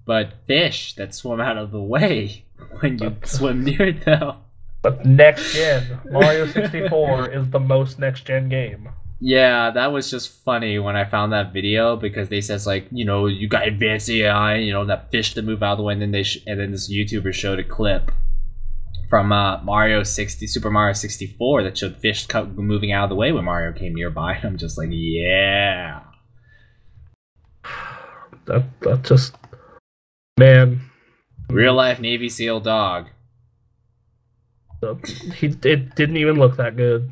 But fish that swim out of the way when you swim near them. But next gen, Mario 64 is the most next gen game. Yeah, that was just funny when I found that video because they says like, you know, you got advanced AI, you know, that fish to move out of the way, and then and then this YouTuber showed a clip from Super Mario 64 that showed fish moving out of the way when Mario came nearby. And I'm just like, yeah. That just, man. Real life Navy SEAL dog. It didn't even look that good.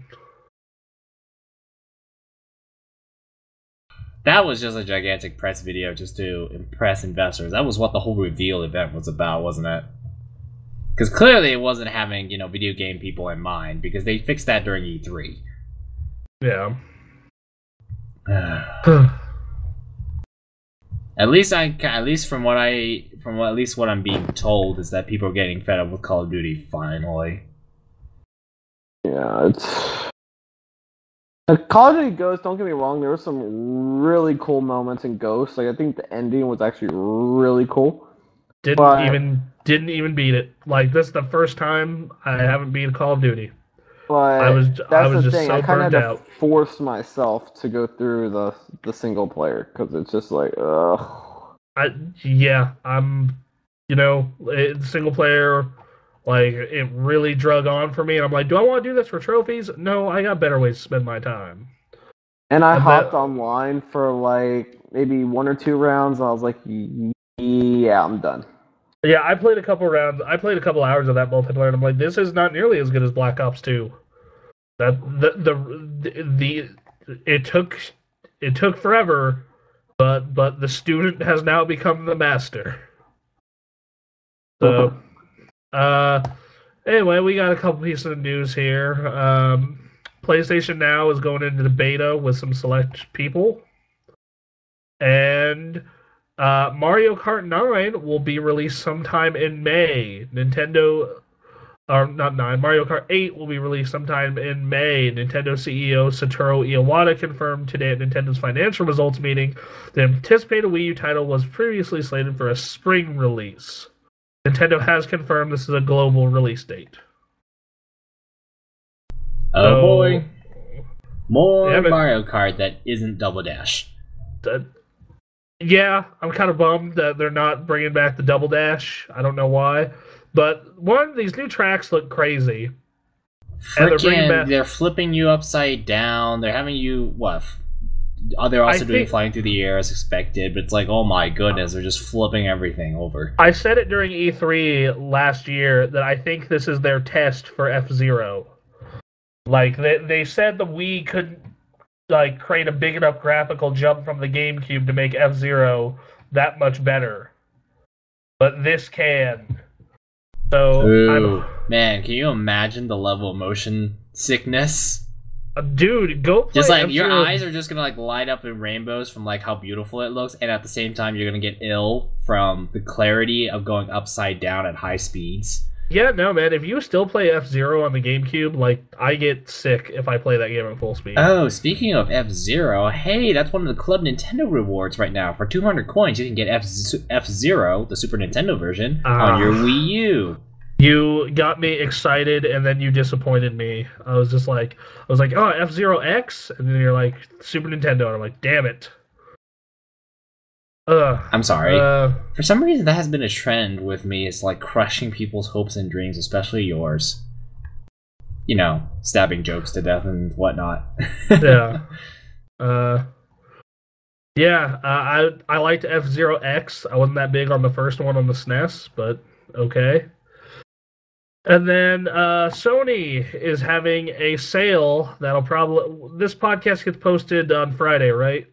That was just a gigantic press video just to impress investors. That was what the whole reveal event was about, wasn't it? Because clearly it wasn't having, you know, video game people in mind, because they fixed that during E3. Yeah. At least from what I'm being told is that people are getting fed up with Call of Duty finally. Yeah, it's... Call of Duty Ghost, don't get me wrong, there were some really cool moments in Ghost. Like, I think the ending was actually really cool. Didn't even beat it. Like, this is the first time I haven't beat a Call of Duty. But I was just thing. so I kind of burned had to out. force myself to go through the single player, because it's just like, ugh. You know, single player, like, it really drug on for me, and I'm like, do I want to do this for trophies? No, I got better ways to spend my time. And I hopped online for, like, maybe 1 or 2 rounds, and I was like, yeah, I'm done. Yeah, I played a couple rounds. I played a couple hours of that multiplayer, and I'm like, this is not nearly as good as Black Ops 2. It took forever, but the student has now become the master. So, anyway, we got a couple pieces of news here. PlayStation Now is going into the beta with some select people, and Mario Kart 9 will be released sometime in May. Mario Kart 8 will be released sometime in May. Nintendo CEO Satoru Iwata confirmed today at Nintendo's financial results meeting the anticipated Wii U title was previously slated for a spring release. Nintendo has confirmed this is a global release date. Oh boy. More Mario Kart that isn't Double Dash. Yeah, I'm kind of bummed that they're not bringing back the Double Dash. I don't know why. But these new tracks look crazy. They're flipping you upside down. They're having you, they're also doing flying through the air as expected, but it's like, oh my goodness, they're just flipping everything over. I said it during E3 last year that I think this is their test for F-Zero. Like, they said the Wii couldn't, like, create a big enough graphical jump from the GameCube to make F-Zero that much better. But this can. So, man, can you imagine the level of motion sickness? Dude, go play just like F-Zero. Your eyes are just gonna like light up in rainbows from like how beautiful it looks, and at the same time you're gonna get ill from the clarity of going upside down at high speeds. Yeah, no, man. If you still play F-Zero on the GameCube, like, I get sick if I play that game at full speed. Oh, speaking of F-Zero, hey, that's one of the Club Nintendo rewards right now. For 200 coins, you can get F-Zero, the Super Nintendo version, on your Wii U. You got me excited, and then you disappointed me. I was like, oh, F-Zero X? And then you're like, Super Nintendo, and I'm like, damn it. I'm sorry. For some reason, that has been a trend with me. It's like crushing people's hopes and dreams, especially yours. You know, stabbing jokes to death and whatnot. Yeah. I liked F-Zero X. I wasn't that big on the first one on the SNES, but okay. And then Sony is having a sale that'll probably... This podcast gets posted on Friday, right?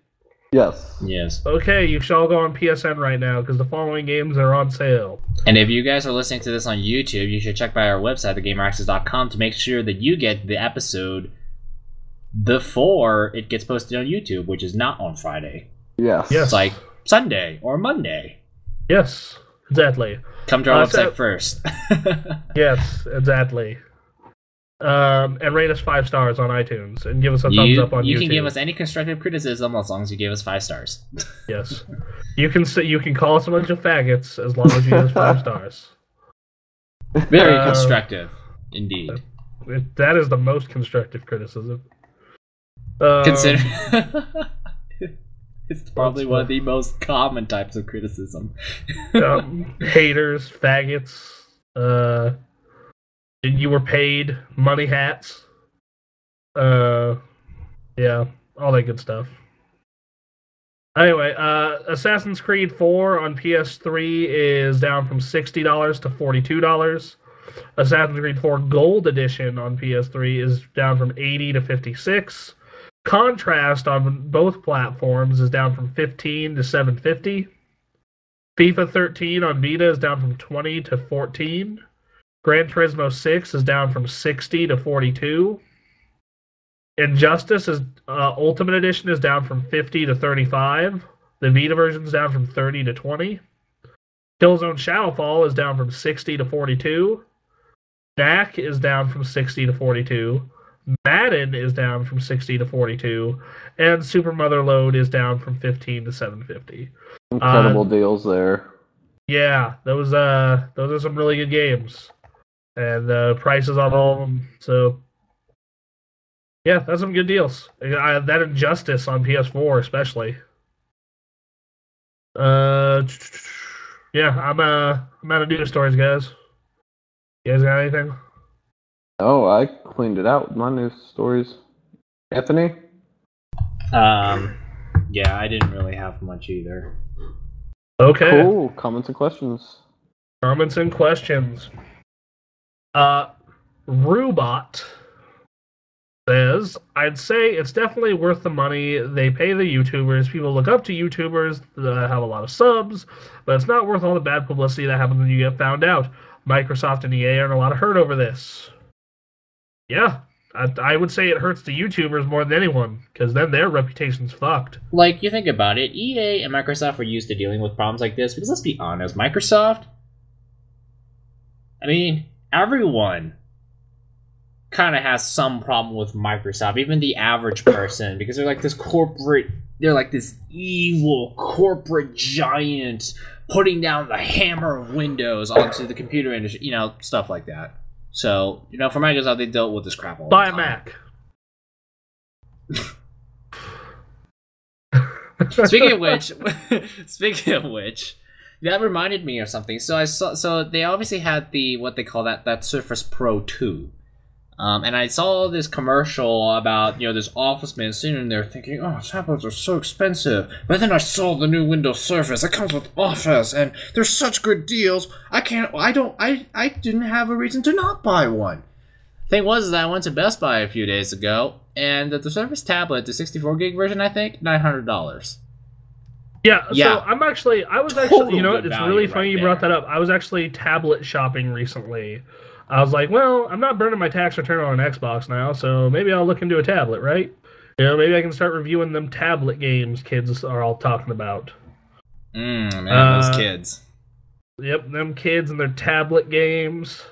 Yes. Yes. Okay, you should all go on PSN right now because the following games are on sale. And if you guys are listening to this on YouTube, you should check by our website, thegameaccess.com, to make sure that you get the episode before it gets posted on YouTube, which is not on Friday. Yes. It's like Sunday or Monday. Yes, exactly. Come to our website first. Yes, exactly. And rate us 5 stars on iTunes and give us a thumbs up on YouTube. You can give us any constructive criticism as long as you give us 5 stars. Yes, you can call us a bunch of faggots as long as you give us 5 stars. Very constructive, indeed. That is the most constructive criticism. Consider it's probably one of the most common types of criticism. Haters, faggots. You were paid, money hats. Yeah, all that good stuff. Anyway, Assassin's Creed 4 on PS3 is down from $60 to $42. Assassin's Creed 4 Gold Edition on PS3 is down from $80 to $56. Contrast on both platforms is down from $15 to $7.50. FIFA 13 on Vita is down from $20 to $14. Gran Turismo 6 is down from $60 to $42. Injustice is Ultimate Edition is down from $50 to $35. The Vita version is down from $30 to $20. Killzone Shadowfall is down from $60 to $42. Knack is down from $60 to $42. Madden is down from $60 to $42. And Super Motherload is down from $15 to $7.50. Incredible deals there. Yeah, those are some really good games. And the prices on all of them. So, yeah, that's some good deals. That Injustice on PS4 especially. Yeah, I'm out of news stories, guys. You guys got anything? Oh, I cleaned it out with my news stories. Anthony? Yeah, I didn't really have much either. Okay. Cool. Comments and questions. Comments and questions. Rubot says, I'd say it's definitely worth the money they pay the YouTubers. People look up to YouTubers that have a lot of subs, but it's not worth all the bad publicity that happens when you get found out. Microsoft and EA aren't a lot of hurt over this. Yeah, I would say it hurts the YouTubers more than anyone, because then their reputation's fucked. Like, you think about it, EA and Microsoft are used to dealing with problems like this, because let's be honest, Microsoft, I mean, everyone kind of has some problem with Microsoft, even the average person, because they're like this evil corporate giant putting down the hammer of Windows onto the computer industry, you know, stuff like that. So, you know, for Microsoft, they dealt with this crap all the time. Buy a Mac. Speaking of which, that reminded me of something. So they obviously had what they call that Surface Pro 2. And I saw this commercial about, you know, this office man sitting there thinking, oh, tablets are so expensive. But then I saw the new Windows Surface. It comes with Office, and there's such good deals. I didn't have a reason to not buy one. Thing was that I went to Best Buy a few days ago, and the Surface tablet, the 64 gig version, I think, $900. Yeah, so I was actually, you know, it's really funny you brought there. that up. I was actually tablet shopping recently. I was like, well, I'm not burning my tax return on an Xbox now, so maybe I'll look into a tablet, right? You know, maybe I can start reviewing them tablet games kids are all talking about. Man, those kids. Yep, them kids and their tablet games.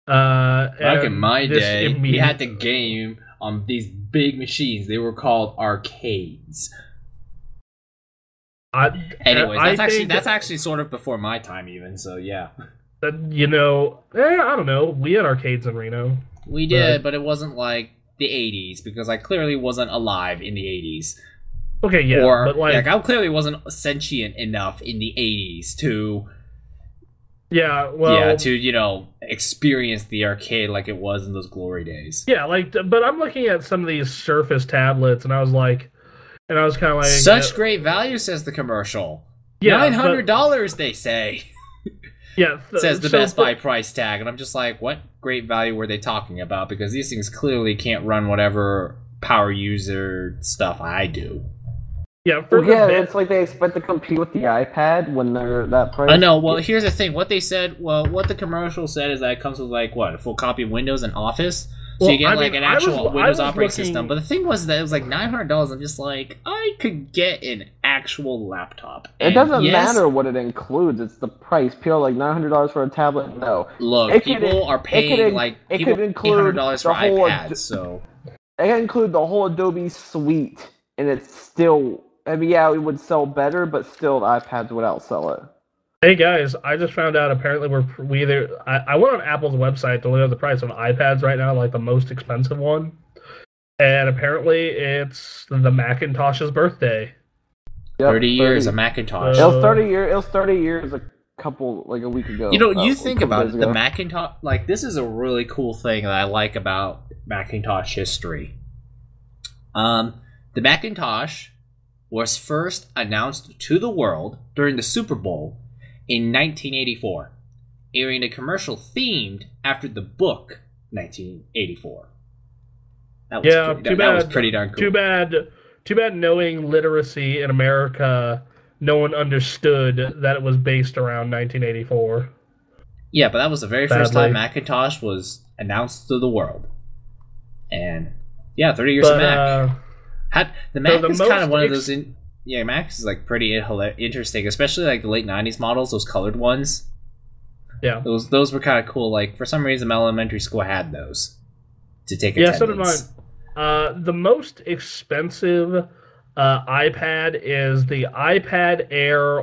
Back in my day, we had the game on these big machines. They were called arcades. Anyways, that's actually sort of before my time even, so yeah. You know, I don't know. We had arcades in Reno. We did, but it wasn't like the 80s, because I clearly wasn't alive in the 80s. Okay, yeah, or but like I clearly wasn't sentient enough in the 80s to to experience the arcade like it was in those glory days. Yeah, but I'm looking at some of these Surface tablets, and I was kind of like, such great value, says the commercial. Yeah, $900, they say. Yeah, says the Best Buy price tag, and I'm just like, what great value were they talking about? Because these things clearly can't run whatever power user stuff I do. Yeah, it's like they expect to compete with the iPad when they're that price. I know. Well, here's the thing. What the commercial said is that it comes with a full copy of Windows and Office. So you get an actual Windows operating system. But the thing was that it was like $900. I'm just like, I could get an actual laptop. It doesn't matter what it includes. It's the price. People are like $900 for a tablet. No. Look, people are paying $800 for iPads. So it can include the whole Adobe suite, and it's still. I mean, yeah, it would sell better, but still, the iPads would outsell it. Hey guys, I just found out apparently I went on Apple's website to look at the price of iPads right now, like the most expensive one, and apparently it's the Macintosh's birthday. Yep, 30 years of Macintosh. It was 30 years. It was 30 years a week ago. You think about it, the Macintosh. Like, this is a really cool thing that I like about Macintosh history. The Macintosh was first announced to the world during the Super Bowl in 1984, airing a commercial themed after the book 1984. That was pretty darn cool. Too bad knowing literacy in America, no one understood that it was based around 1984. Yeah, but that was the very first time Macintosh was announced to the world. And, 30 years of Mac. The Mac is kind of one of those... Mac is like pretty interesting, especially like the late 90s models, those colored ones. Yeah. Those were kind of cool. Like, for some reason, my elementary school had those to take attendance. Yeah, so did mine. The most expensive iPad is the iPad Air.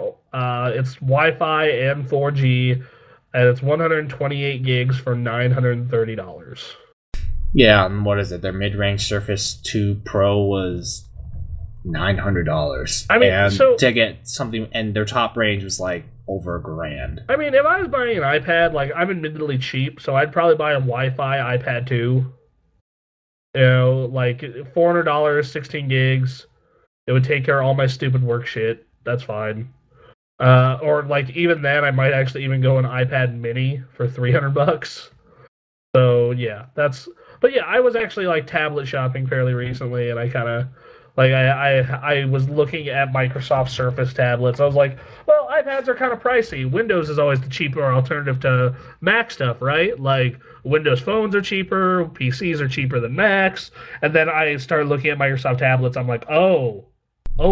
It's Wi-Fi and 4G, and it's 128 gigs for $930. Yeah, and what is it? Their mid-range Surface 2 Pro was $900. I mean, and to get something, and their top range was like over $1,000. I mean, if I was buying an iPad, like, I'm admittedly cheap, so I'd probably buy a Wi-Fi iPad 2. You know, like $400, 16 gigs. It would take care of all my stupid work shit. That's fine. Or like even then, I might actually even go an iPad Mini for $300. So yeah, But yeah, I was actually like tablet shopping fairly recently, and I kind of like I was looking at Microsoft Surface tablets. I was like, well, iPads are kind of pricey. Windows is always the cheaper alternative to Mac stuff, right? Like Windows phones are cheaper, PCs are cheaper than Macs, and then I started looking at Microsoft tablets. I'm like, oh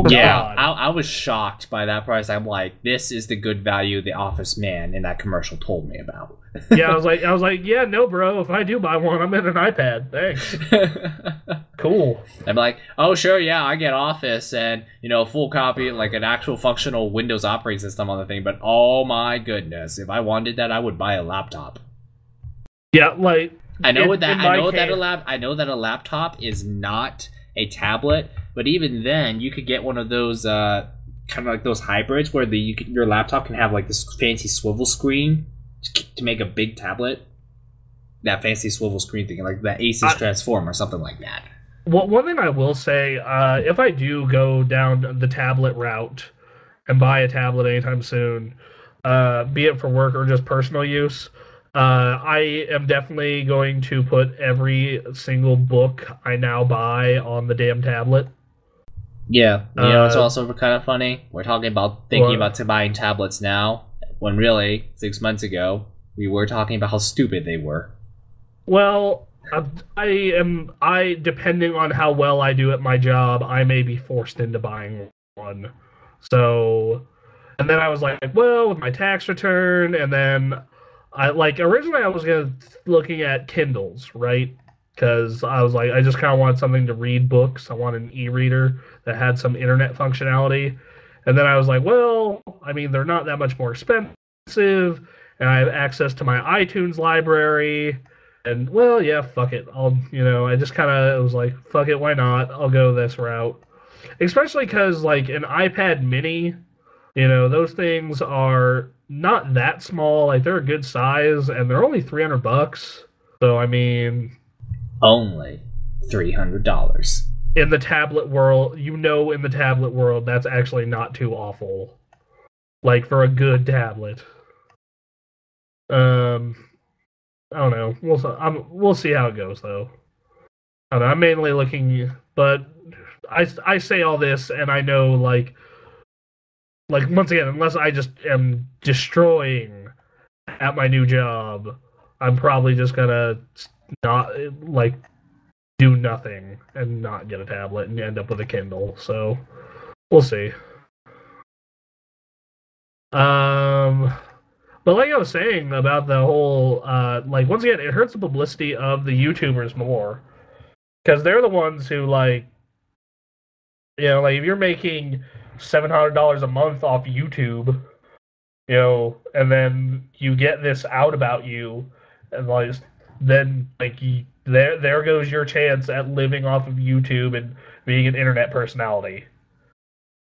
yeah, God. I was shocked by that price. I'm like, this is the good value the Office man in that commercial told me about. Yeah, I was like, yeah, no, bro. If I do buy one, I'm in an iPad. Thanks. Cool. I'm like, oh, sure, yeah, I get Office and full copy, like an actual functional Windows operating system on the thing. But oh my goodness, if I wanted that, I would buy a laptop. Yeah, like I know that a laptop is not a tablet, but even then, you could get one of those kind of like those hybrids where your laptop can have like this fancy swivel screen to make a big tablet. That fancy swivel screen thing, like the Asus Transform or something like that. Well, one thing I will say, if I do go down the tablet route and buy a tablet anytime soon, be it for work or just personal use, I am definitely going to put every single book I now buy on the damn tablet. Yeah, it's also kind of funny. We're thinking about buying tablets now, when really 6 months ago we were talking about how stupid they were. Well, depending on how well I do at my job, I may be forced into buying one. So, and then I was like, well, with my tax return, and then originally I was looking at Kindles, right? Because I was like, I just kind of wanted something to read books. I wanted an e-reader that had some internet functionality. And then I was like, well, I mean, they're not that much more expensive, and I have access to my iTunes library. And, well, yeah, fuck it. I just kind of was like, fuck it, why not? I'll go this route. especially because like an iPad Mini, you know, those things are not that small. Like they're a good size, and they're only $300. So I mean, Only $300. in the tablet world, in the tablet world, that's actually not too awful. Like for a good tablet. I don't know. We'll see how it goes though. I don't know, I'm mainly looking, but I say all this, and I know like once again, unless I just am destroying at my new job, I'm probably just gonna not like do nothing and not get a tablet and end up with a Kindle. So we'll see. But like I was saying about the whole, like once again, it hurts the publicity of the YouTubers more because they're the ones who like, you know, like if you're making $700 a month off YouTube, you know, and then you get this out about you, and like then like there goes your chance at living off of YouTube and being an internet personality.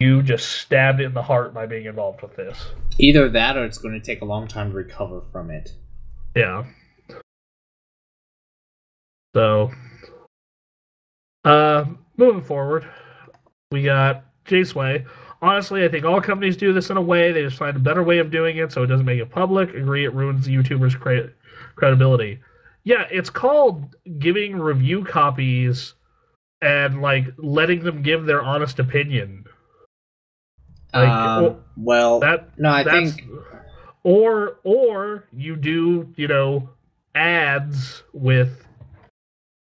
You just stabbed it in the heart by being involved with this. Either that, or it's going to take a long time to recover from it. Yeah. So, moving forward, we got J-Sway. Honestly, I think all companies do this in a way. They just find a better way of doing it so it doesn't make it public. Agree, it ruins the YouTuber's credibility. Yeah, it's called giving review copies and, like, letting them give their honest opinion. Like, or you do, you know, ads with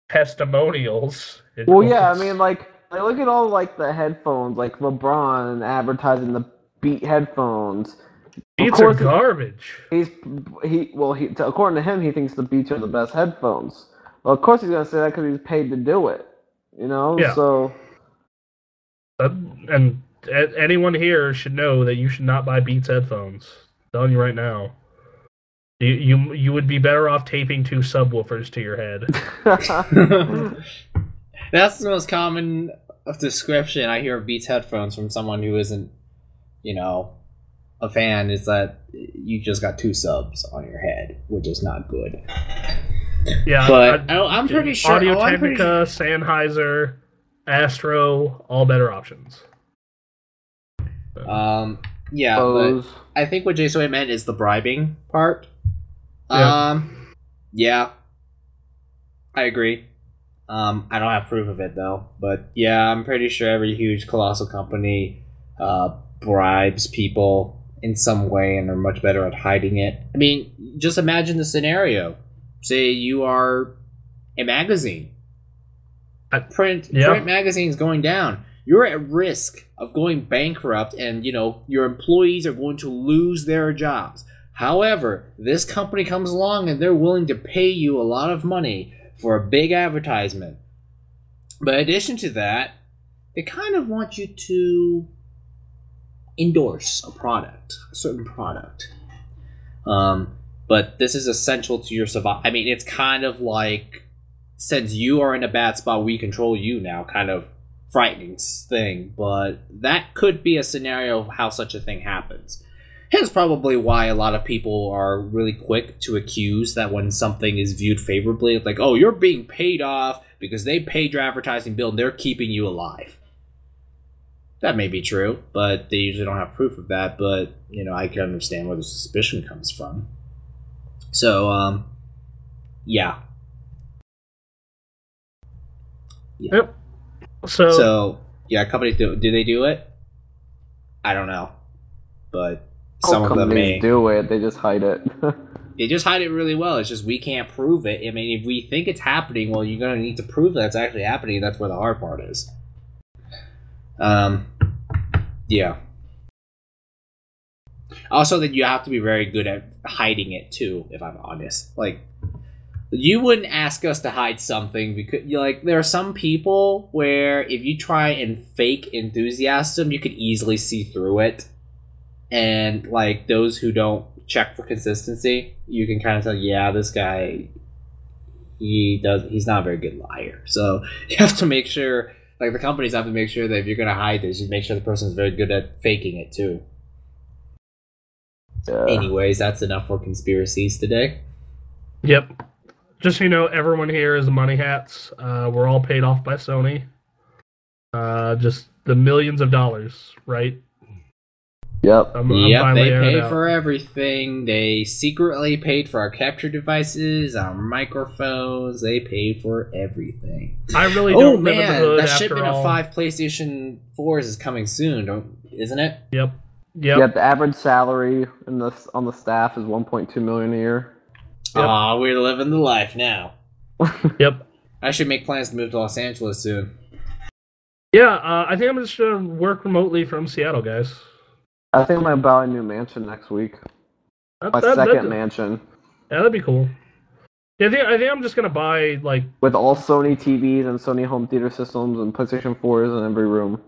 testimonials. Well, yeah, I mean, like look at all like the headphones, like LeBron advertising the Beat headphones. Beats are garbage. According to him, he thinks the Beats are the best headphones. Well, of course he's gonna say that because he's paid to do it. You know, yeah. So. And anyone here should know that you should not buy Beats headphones. I'm telling you right now. You would be better off taping 2 subwoofers to your head. That's the most common description I hear of Beats headphones from someone who isn't, you know, a fan, is that you just got 2 subs on your head, which is not good. Yeah, but I'm pretty sure Audio-Technica, Sennheiser, Astro, all better options. Yeah, but I think what J-Sway meant is the bribing part. Yeah, I agree. I don't have proof of it though, but yeah, I'm pretty sure every huge colossal company bribes people in some way, and they're much better at hiding it. I mean, just imagine the scenario. Say you are a magazine. Print magazines going down. You're at risk of going bankrupt, and you know your employees are going to lose their jobs. However, this company comes along and they're willing to pay you a lot of money for a big advertisement. But in addition to that, they kind of want you to endorse a certain product. But this is essential to your survival. I mean, it's kind of like, since you are in a bad spot, we control you now, kind of frightening thing. But that could be a scenario of how such a thing happens. Hence probably why a lot of people are really quick to accuse that when something is viewed favorably, it's like, oh, you're being paid off because they paid your advertising bill and they're keeping you alive. That may be true, but they usually don't have proof of that. But, you know, I can understand where the suspicion comes from. So, yeah. Yep. So yeah, companies do they do it? I don't know. But some of them may do it, they just hide it. They just hide it really well. It's just we can't prove it. I mean, if we think it's happening, well, you're going to need to prove that it's actually happening. That's where the hard part is. Yeah. Also, that you have to be very good at hiding it too, if I'm honest. Like, you wouldn't ask us to hide something because, like, there are some people where if you try and fake enthusiasm, you could easily see through it. And, like, those who don't check for consistency, you can kind of tell, yeah, this guy, he's not a very good liar. So you have to make sure Like, the companies have to make sure that if you're going to hide this, you make sure the person's very good at faking it, too. Yeah. Anyways, that's enough for conspiracies today. Yep. Just so you know, everyone here is money hats. We're all paid off by Sony. Just the millions of dollars, right? Yep. I'm They airing pay out. for everything. They secretly paid for our capture devices, our microphones. They pay for everything. I really don't live in the man, hood that after shipment all. of 5 PlayStation 4s is coming soon, isn't it? Yep. Yeah, the average salary on the staff is 1.2 million a year. Yep. Aw, we're living the life now. Yep. I should make plans to move to Los Angeles soon. Yeah, I think I'm just gonna work remotely from Seattle, guys. I think I'm gonna buy a new mansion next week. My second mansion. Yeah, that'd be cool. Yeah, I think I'm just gonna buy like with all Sony TVs and Sony home theater systems and PlayStation 4s in every room.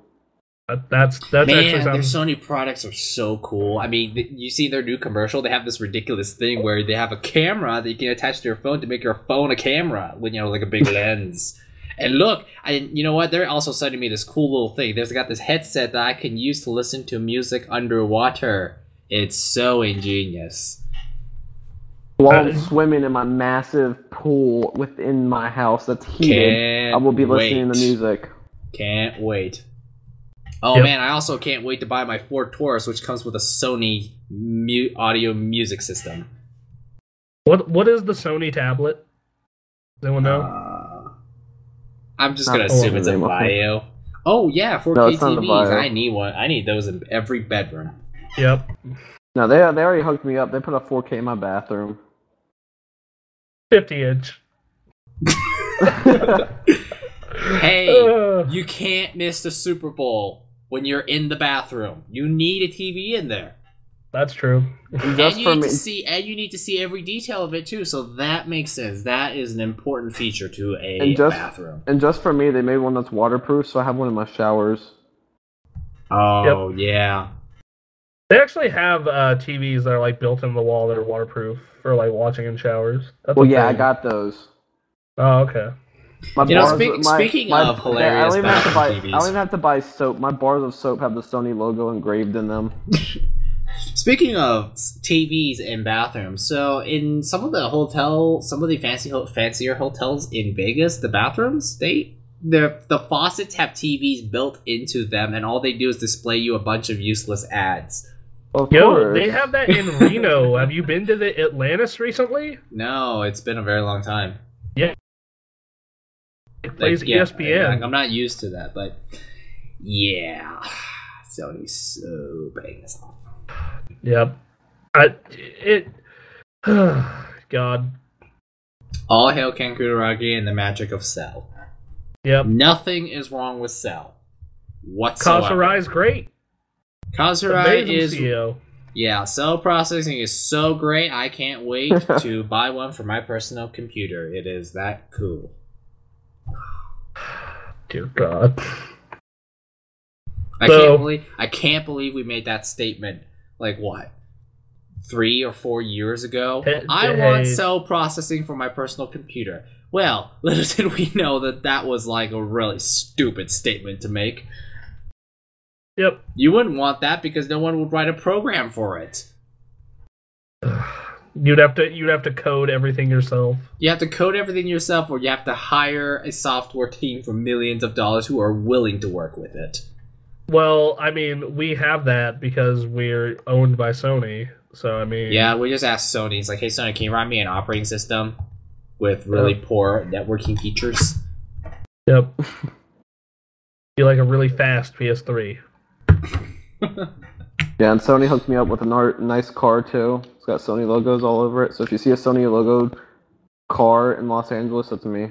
That's Man, actually their Sony products are so cool. I mean, you see their new commercial. They have this ridiculous thing where they have a camera that you can attach to your phone to make your phone a camera with like a big lens. And look, you know what? They're also sending me this cool little thing. They've got this headset that I can use to listen to music underwater. It's so ingenious. While I'm swimming in my massive pool within my house that's heated, I will be listening to music. Can't wait. Oh man, I also can't wait to buy my Ford Taurus, which comes with a Sony audio music system. What is the Sony tablet? Does anyone know? I'm just gonna assume it's a Vaio. Oh yeah, 4K TVs. I need one. I need those in every bedroom. Yep. No, they already hooked me up. They put a 4K in my bathroom. 50-inch. Hey, you can't miss the Super Bowl when you're in the bathroom. You need a TV in there. That's true. And you need to see every detail of it too, so that makes sense. That is an important feature to a bathroom. And just for me, they made one that's waterproof, so I have one in my showers. Oh, yeah. They actually have TVs that are like built in the wall that are waterproof for like watching in showers. Well, yeah, I got those. Oh, okay. Speaking of hilarious bathroom TVs, I don't even have to buy soap. My bars of soap have the Sony logo engraved in them. Speaking of TVs in bathrooms, so in some of the fancier hotels in Vegas, the bathrooms, the faucets have TVs built into them, and all they do is display you a bunch of useless ads. Yo, they have that in Reno. Have you been to the Atlantis recently? No, it's been a very long time. Yeah. It plays ESPN. I'm not used to that, but yeah. Sony's so paying us off. Yep. God. All hail Ken Kutaragi and the magic of Cell. Yep. Nothing is wrong with Cell whatsoever. Kazurai's great. Kazurai is CEO. Yeah, cell processing is so great. I can't wait to buy one for my personal computer. It is that cool. Dear God. I can't believe we made that statement. Like what? 3 or 4 years ago? I want cell processing for my personal computer. Well, little did we know that was like a really stupid statement to make. Yep. You wouldn't want that because no one would write a program for it. You'd have to code everything yourself. You have to code everything yourself, or you have to hire a software team for millions of dollars who are willing to work with it. Well, I mean, we have that because we're owned by Sony. So, I mean... Yeah, we just asked Sony. It's like, hey, Sony, can you write me an operating system with really poor networking features? Yep. Be like a really fast PS3. Yeah, and Sony hooked me up with a nice car, too. It's got Sony logos all over it. So if you see a Sony logo car in Los Angeles, that's me.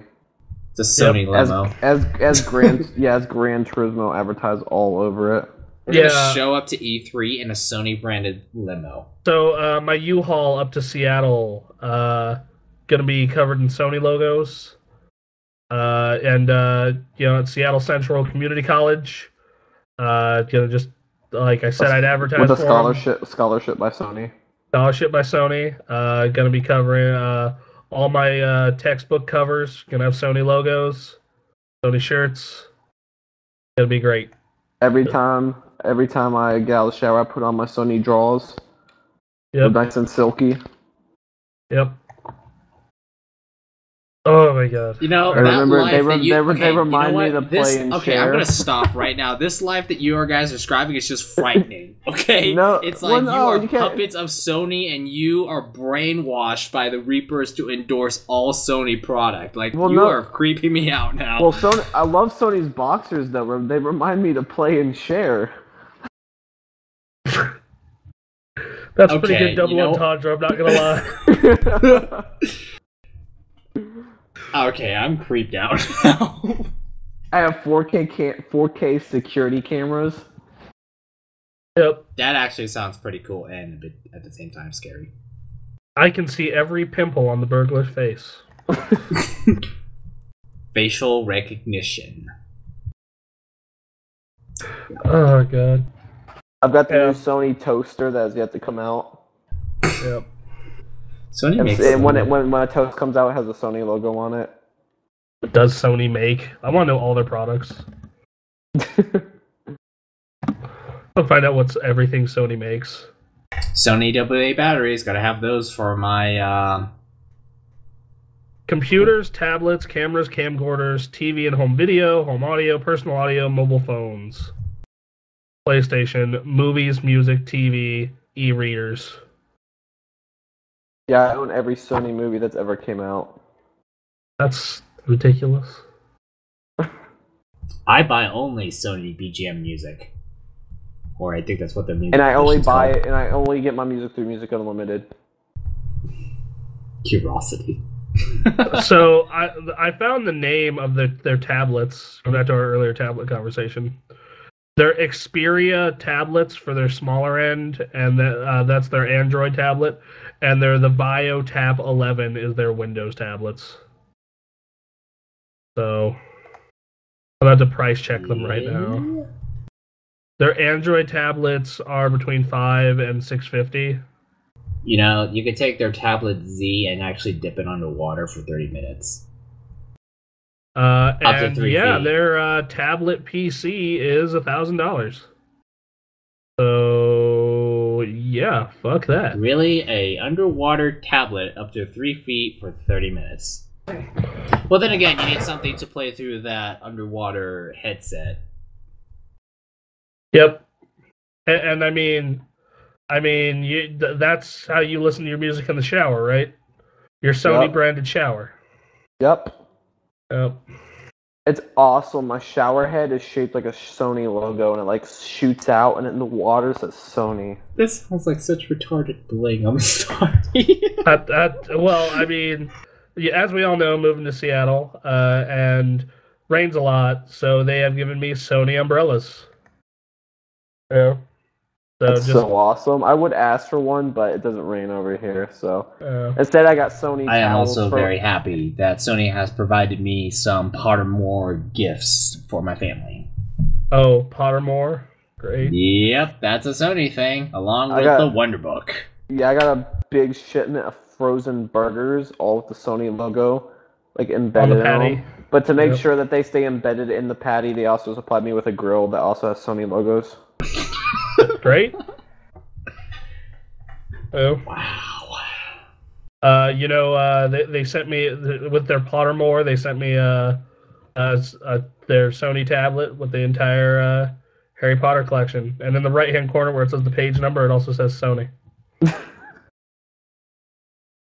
It's a Sony limo. As Gran Turismo advertised all over it. We're gonna show up to E3 in a Sony branded limo. So my U-Haul up to Seattle gonna be covered in Sony logos. And at Seattle Central Community College, just like I said, I'd advertise with a for scholarship by Sony. Scholarship by Sony. Gonna be covering all my textbook covers. Gonna have Sony logos, Sony shirts. It'll be great. Every time I get out of the shower, I put on my Sony drawers. Yep. They're nice and silky. Yep. Oh my god. You know, I remember they remind me to play this, and okay, share. I'm gonna stop right now. This life that you guys are describing is just frightening. Okay? No, it's like well, you are puppets of Sony and you are brainwashed by the Reapers to endorse all Sony product. Like, you are creeping me out now. Well, Sony, I love Sony's boxers though. They remind me to play and share. That's pretty good double entendre, I'm not gonna lie. Okay, I'm creeped out now. I have 4K security cameras. Yep. That actually sounds pretty cool and a bit at the same time scary. I can see every pimple on the burglar's face. Facial recognition. Oh god. I've got the new Sony toaster that has yet to come out. Yep. Sony makes it. When a toast comes out, it has a Sony logo on it. What does Sony make? I want to know all their products. I'll find out what's everything Sony makes. Sony AA batteries, gotta have those for my computers, tablets, cameras, camcorders, TV and home video, home audio, personal audio, mobile phones, PlayStation, movies, music, TV, e-readers. Yeah, I own every Sony movie that's ever came out. That's ridiculous. I buy only Sony BGM music. Or I think that's what the music. And I only buy it, and I only get my music through Music Unlimited. Curiosity. So I found the name of their tablets. Going back to our earlier tablet conversation. They're Xperia tablets for their smaller end, and that's their Android tablet. And they're the BioTap 11 is their Windows tablets. So I'm about to price check them right now. Their Android tablets are between $500 and $650. You know, you could take their tablet Z and actually dip it underwater for 30 minutes. Up to 3 feet. Their tablet PC is $1,000. So yeah, fuck that. Really, a underwater tablet up to 3 feet for 30 minutes. Well, then again, you need something to play through that underwater headset. Yep, and I mean, that's how you listen to your music in the shower, right? Your Sony branded shower. Yep. Yep. It's awesome. My shower head is shaped like a Sony logo, and it like shoots out, and in the water says Sony. This sounds like such retarded bling. I'm sorry. Well, I mean, as we all know, moving to Seattle, and rains a lot, so they have given me Sony umbrellas. Yeah. That's so awesome. I would ask for one, but it doesn't rain over here, so instead I got Sony. I am also very happy that Sony has provided me some Pottermore gifts for my family. Oh, Pottermore? Great. Yep, that's a Sony thing, along with the Wonder Book. Yeah, I got a big shipment of frozen burgers, all with the Sony logo, like embedded in them. But to make sure that they stay embedded in the patty, they also supplied me with a grill that also has Sony logos. Great. Oh. Wow. They sent me with their Pottermore. They sent me their Sony tablet with the entire Harry Potter collection, and in the right-hand corner where it says the page number, it also says Sony.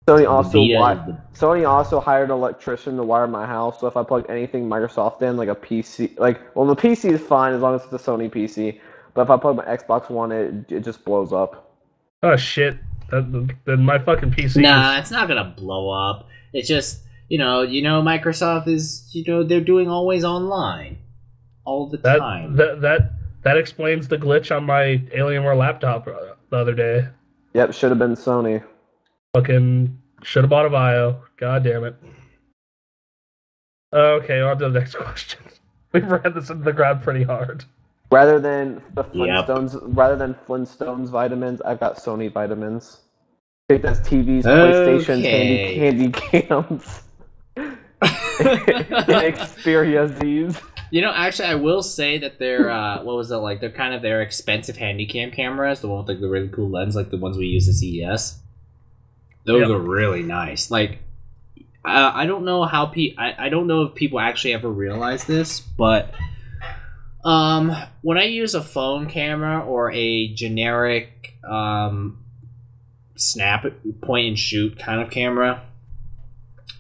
Sony also hired an electrician to wire my house, so if I plug anything Microsoft in, like a PC, the PC is fine as long as it's a Sony PC. But if I plug my Xbox One, it just blows up. Oh shit! Then my fucking PC. Nah, it's not gonna blow up. It's just Microsoft is they're doing always online, all the time. That explains the glitch on my Alienware laptop the other day. Yep, should have been Sony. Fucking should have bought a Vio. God damn it. Okay, on to the next question. We've ran this into the ground pretty hard. Rather than Flintstones vitamins, I've got Sony vitamins. It does TVs, PlayStations, handy cams, and Xperia Zs. You know, actually, I will say that they're what was it like? They're kind of their expensive handycam cameras, the one with like the really cool lens, like the ones we use at CES. Those are really nice. Like, I don't know how I don't know if people actually ever realize this, but when I use a phone camera or a generic snap point and shoot kind of camera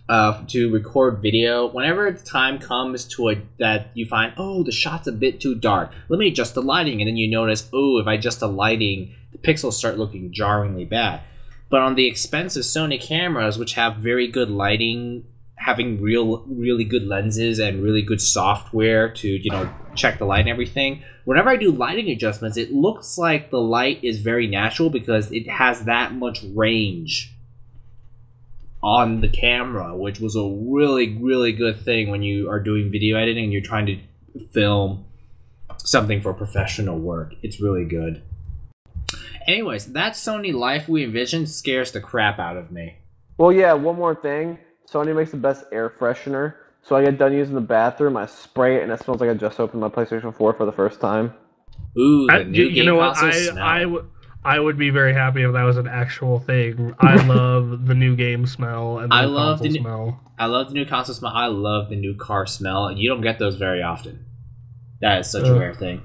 to record video, whenever the time comes to that you find, oh, the shot's a bit too dark, let me adjust the lighting, and then you notice, oh, if I adjust the lighting, the pixels start looking jarringly bad. But on the expensive Sony cameras, which have very good lighting, having really good lenses and really good software to, you know, check the light and everything, whenever I do lighting adjustments, it looks like the light is very natural because it has that much range on the camera, which was a really, really good thing when you are doing video editing and you're trying to film something for professional work. It's really good. Anyways, that Sony life we envisioned scares the crap out of me. Well, yeah, one more thing. Sony makes the best air freshener. So I get done using the bathroom, I spray it, and it smells like I just opened my PlayStation 4 for the first time. Ooh, the new you know what? I would be very happy if that was an actual thing. I love the new game smell and the new console smell. I love the new console smell. I love the new car smell. You don't get those very often. That is such a rare thing.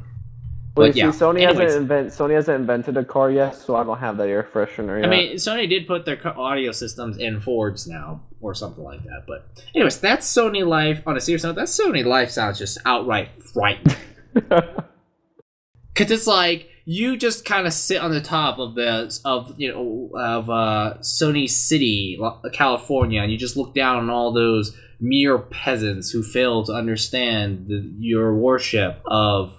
Well, but, you see, Sony hasn't invented a car yet, so I don't have that air freshener yet. I mean, Sony did put their audio systems in Fords now, or something like that. But anyways, that's Sony life. On a serious note, that Sony life sounds just outright frightening. Because it's like you just kind of sit on the top of Sony City, California, and you just look down on all those mere peasants who fail to understand your worship of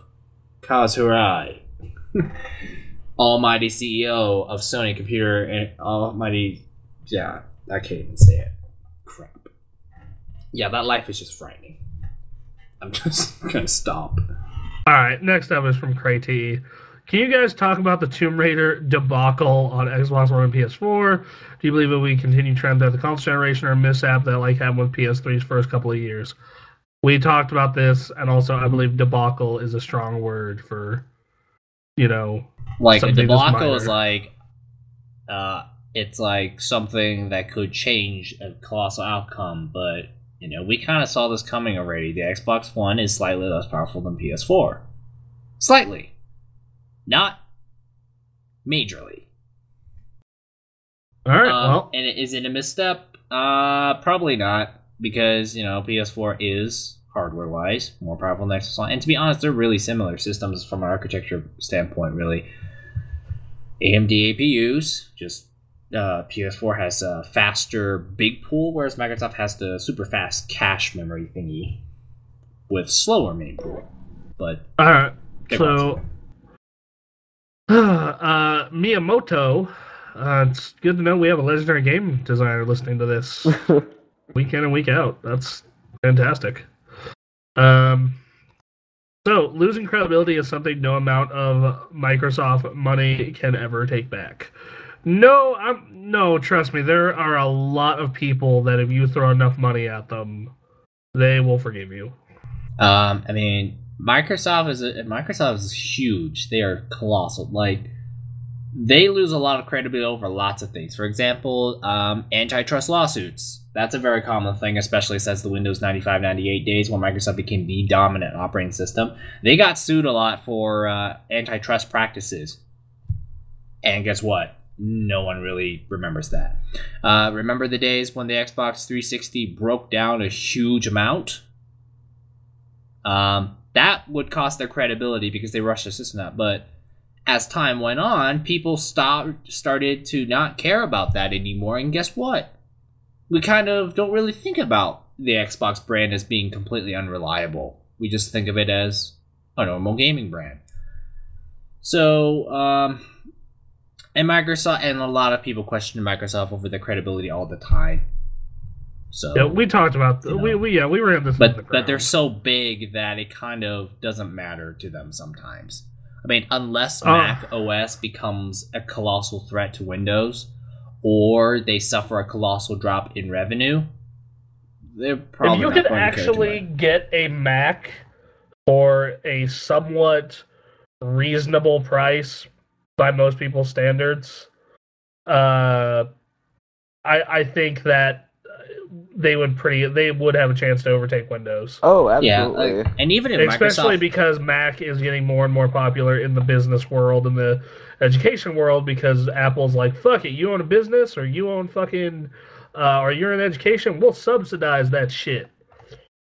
Kazurai, almighty CEO of Sony Computer and almighty, yeah, I can't even say it. Crap. Yeah, that life is just frightening. I'm just gonna stop. Alright, next up is from Cray T. Can you guys talk about the Tomb Raider debacle on Xbox One and PS4? Do you believe it will continue trend throughout the console generation or a mishap that like happened with PS3's first couple of years? We talked about this, and also I believe debacle is a strong word for, you know, like a debacle is like, it's like something that could change a colossal outcome. But you know, we kind of saw this coming already. The Xbox One is slightly less powerful than PS4, slightly, not majorly. All right. Well, and is it a misstep? Probably not. Because, you know, PS4 is, hardware-wise, more powerful than Xbox One. And to be honest, they're really similar systems from an architecture standpoint, really. AMD APUs, just PS4 has a faster big pool, whereas Microsoft has the super fast cache memory thingy with slower main pool. But alright, so Miyamoto, it's good to know we have a legendary game designer listening to this. Week in and week out. That's fantastic. So losing credibility is something no amount of Microsoft money can ever take back. No, trust me, there are a lot of people that if you throw enough money at them, they will forgive you. I mean, Microsoft is huge. They are colossal. Like, they lose a lot of credibility over lots of things. For example, antitrust lawsuits. That's a very common thing, especially since the Windows 95, 98 days when Microsoft became the dominant operating system. They got sued a lot for antitrust practices. And guess what? No one really remembers that. Remember the days when the Xbox 360 broke down a huge amount? That would cost their credibility because they rushed their system out. But as time went on, people started to not care about that anymore. And guess what? We kind of don't really think about the Xbox brand as being completely unreliable. We just think of it as a normal gaming brand. So, and Microsoft, and a lot of people question Microsoft over their credibility all the time. So yeah, we talked about we ran this. But they're so big that it kind of doesn't matter to them sometimes. I mean, unless Mac OS becomes a colossal threat to Windows, or they suffer a colossal drop in revenue, they're probably if you not could going actually to care get a Mac for a somewhat reasonable price by most people's standards. I think that they would have a chance to overtake Windows. Oh, absolutely. Yeah, and even if especially Microsoft... because Mac is getting more and more popular in the business world and the education world, because Apple's like, fuck it, you own a business or you own fucking or you're in education, we'll subsidize that shit.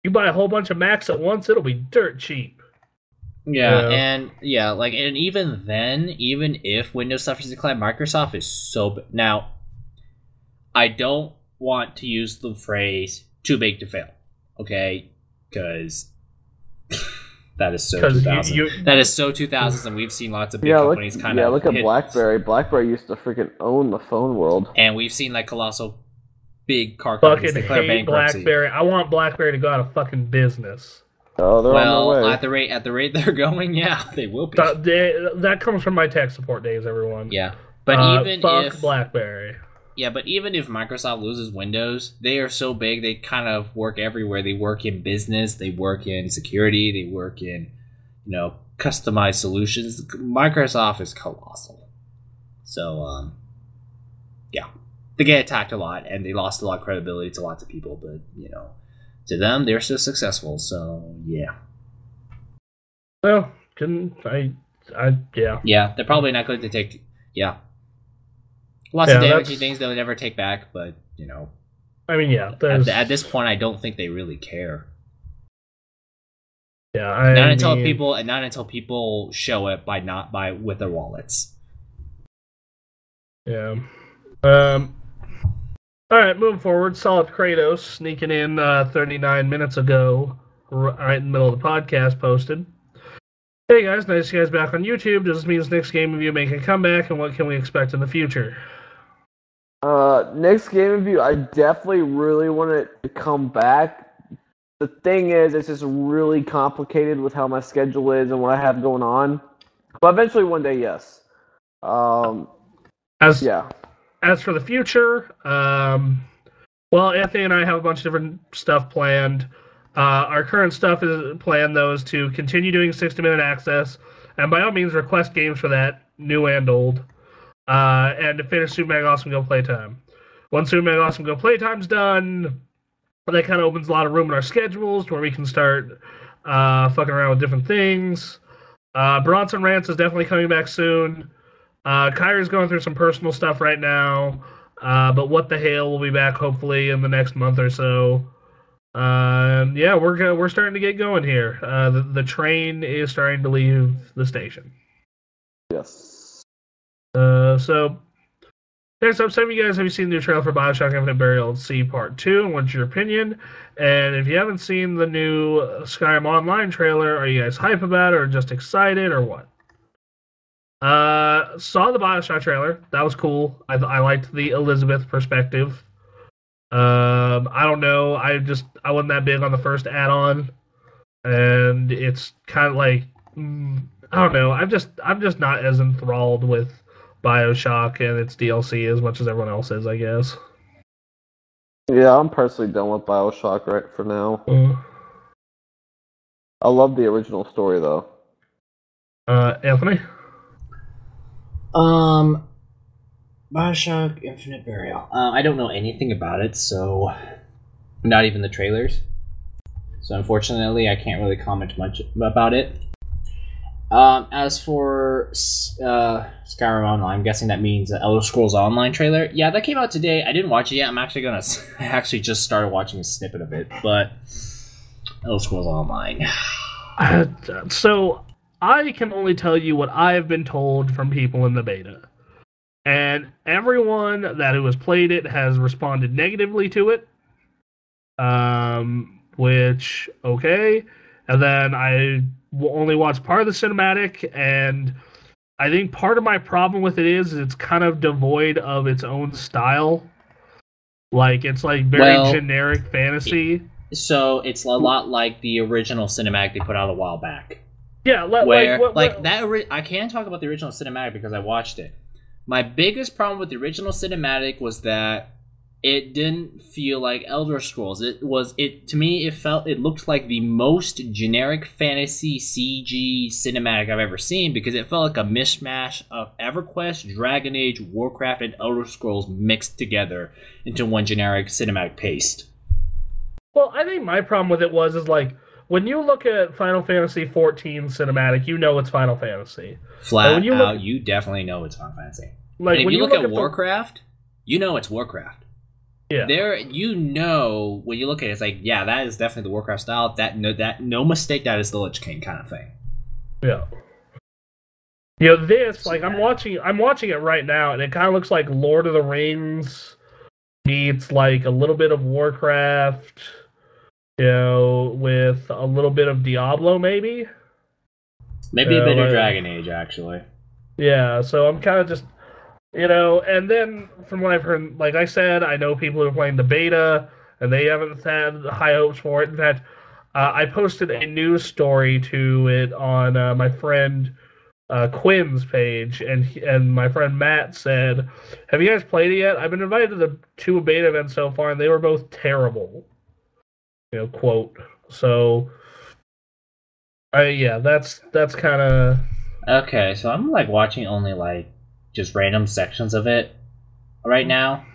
You buy a whole bunch of Macs at once, it'll be dirt cheap. Yeah, and even then, even if Windows suffers a decline, Microsoft is so... Now, I don't want to use the phrase too big to fail, okay? Because that is so 2000. That is so 2000s, and we've seen lots of big companies kind of... Yeah, look at BlackBerry. BlackBerry used to freaking own the phone world. And we've seen like colossal big car companies declare bankruptcy. BlackBerry. I want BlackBerry to go out of fucking business. Oh, they're on their way. At the rate they're going, yeah, they will be. That comes from my tech support days, everyone. Yeah, but even if BlackBerry. Yeah, but even if Microsoft loses Windows, they are so big, they kind of work everywhere. They work in business, they work in security, they work in, customized solutions. Microsoft is colossal. So, yeah. They get attacked a lot, and they lost a lot of credibility to lots of people, but, to them, they're still successful, so, yeah. Well, yeah. Yeah, they're probably not going to take, lots of damaging things they'll never take back, but, I mean, yeah. At this point, I don't think they really care. Yeah, not until people show it with their wallets. Yeah. All right, moving forward. Solid Kratos sneaking in 39 minutes ago, right in the middle of the podcast posted. Hey guys, nice to see you guys back on YouTube. Does this mean this next game review make a comeback, and what can we expect in the future? Next game review, I definitely really want it to come back. The thing is, it's just really complicated with how my schedule is and what I have going on. But eventually, one day, yes. As for the future, well, Anthony and I have a bunch of different stuff planned. Our current stuff is planned, though, is to continue doing 60-minute access, and by all means request games for that, new and old, and to finish Super Mega Awesome Go Playtime. Once Super Mega Awesome Go Playtime's done, that kind of opens a lot of room in our schedules where we can start fucking around with different things. Bronson Rants is definitely coming back soon. Kyrie's going through some personal stuff right now, but What the Hell will be back hopefully in the next month or so. Yeah, we're starting to get going here. The train is starting to leave the station. Yes. So next up, some of you guys, have you seen the new trailer for Bioshock Infinite Burial C Part 2? And what's your opinion? And if you haven't seen the new Skyrim Online trailer, are you guys hype about it or just excited or what? Saw the Bioshock trailer. That was cool. I liked the Elizabeth perspective. I don't know. I wasn't that big on the first add-on, and it's kind of like I don't know. I'm just not as enthralled with Bioshock and its DLC as much as everyone else is, I guess. Yeah, I'm personally done with Bioshock right for now. I love the original story though. Anthony? Bioshock Infinite Burial. I don't know anything about it, so not even the trailers. So unfortunately, I can't really comment much about it. As for Skyrim Online, I'm guessing that means the Elder Scrolls Online trailer. Yeah, that came out today. I didn't watch it yet. I actually just started watching a snippet of it, but Elder Scrolls Online. So I can only tell you what I have been told from people in the beta. And everyone that has played it has responded negatively to it. Which, okay. And then I only watched part of the cinematic, and I think part of my problem with it is it's kind of devoid of its own style. Like, it's like very generic fantasy. So it's a lot like the original cinematic they put out a while back. Yeah, I can talk about the original cinematic because I watched it. My biggest problem with the original cinematic was that It didn't feel like Elder Scrolls. To me, it looked like the most generic fantasy CG cinematic I've ever seen, because it felt like a mishmash of EverQuest, Dragon Age, Warcraft, and Elder Scrolls mixed together into one generic cinematic paste. Well, I think my problem with it is like, when you look at Final Fantasy XIV cinematic, you know it's Final Fantasy. Flat out, you definitely know it's Final Fantasy. Like, and if you look at Warcraft, you know it's Warcraft. Yeah. There, you know, when you look at it, it's like, yeah, that is definitely the Warcraft style. No mistake, that is the Lich King kind of thing. Yeah. You know, this, like, I'm watching it right now, and it kind of looks like Lord of the Rings meets, like, a little bit of Warcraft, you know, with a little bit of Diablo, maybe? Maybe a bit of Dragon Age, actually. Yeah, so I'm kind of just... You know, and then from what I've heard, like I said, I know people who are playing the beta, and they haven't had high hopes for it. In fact, I posted a news story to it on my friend Quinn's page, and my friend Matt said, "Have you guys played it yet? I've been invited to the 2 beta events so far, and they were both terrible." You know, quote. So, yeah, that's kind of... Okay, so I'm like watching only like just random sections of it right now.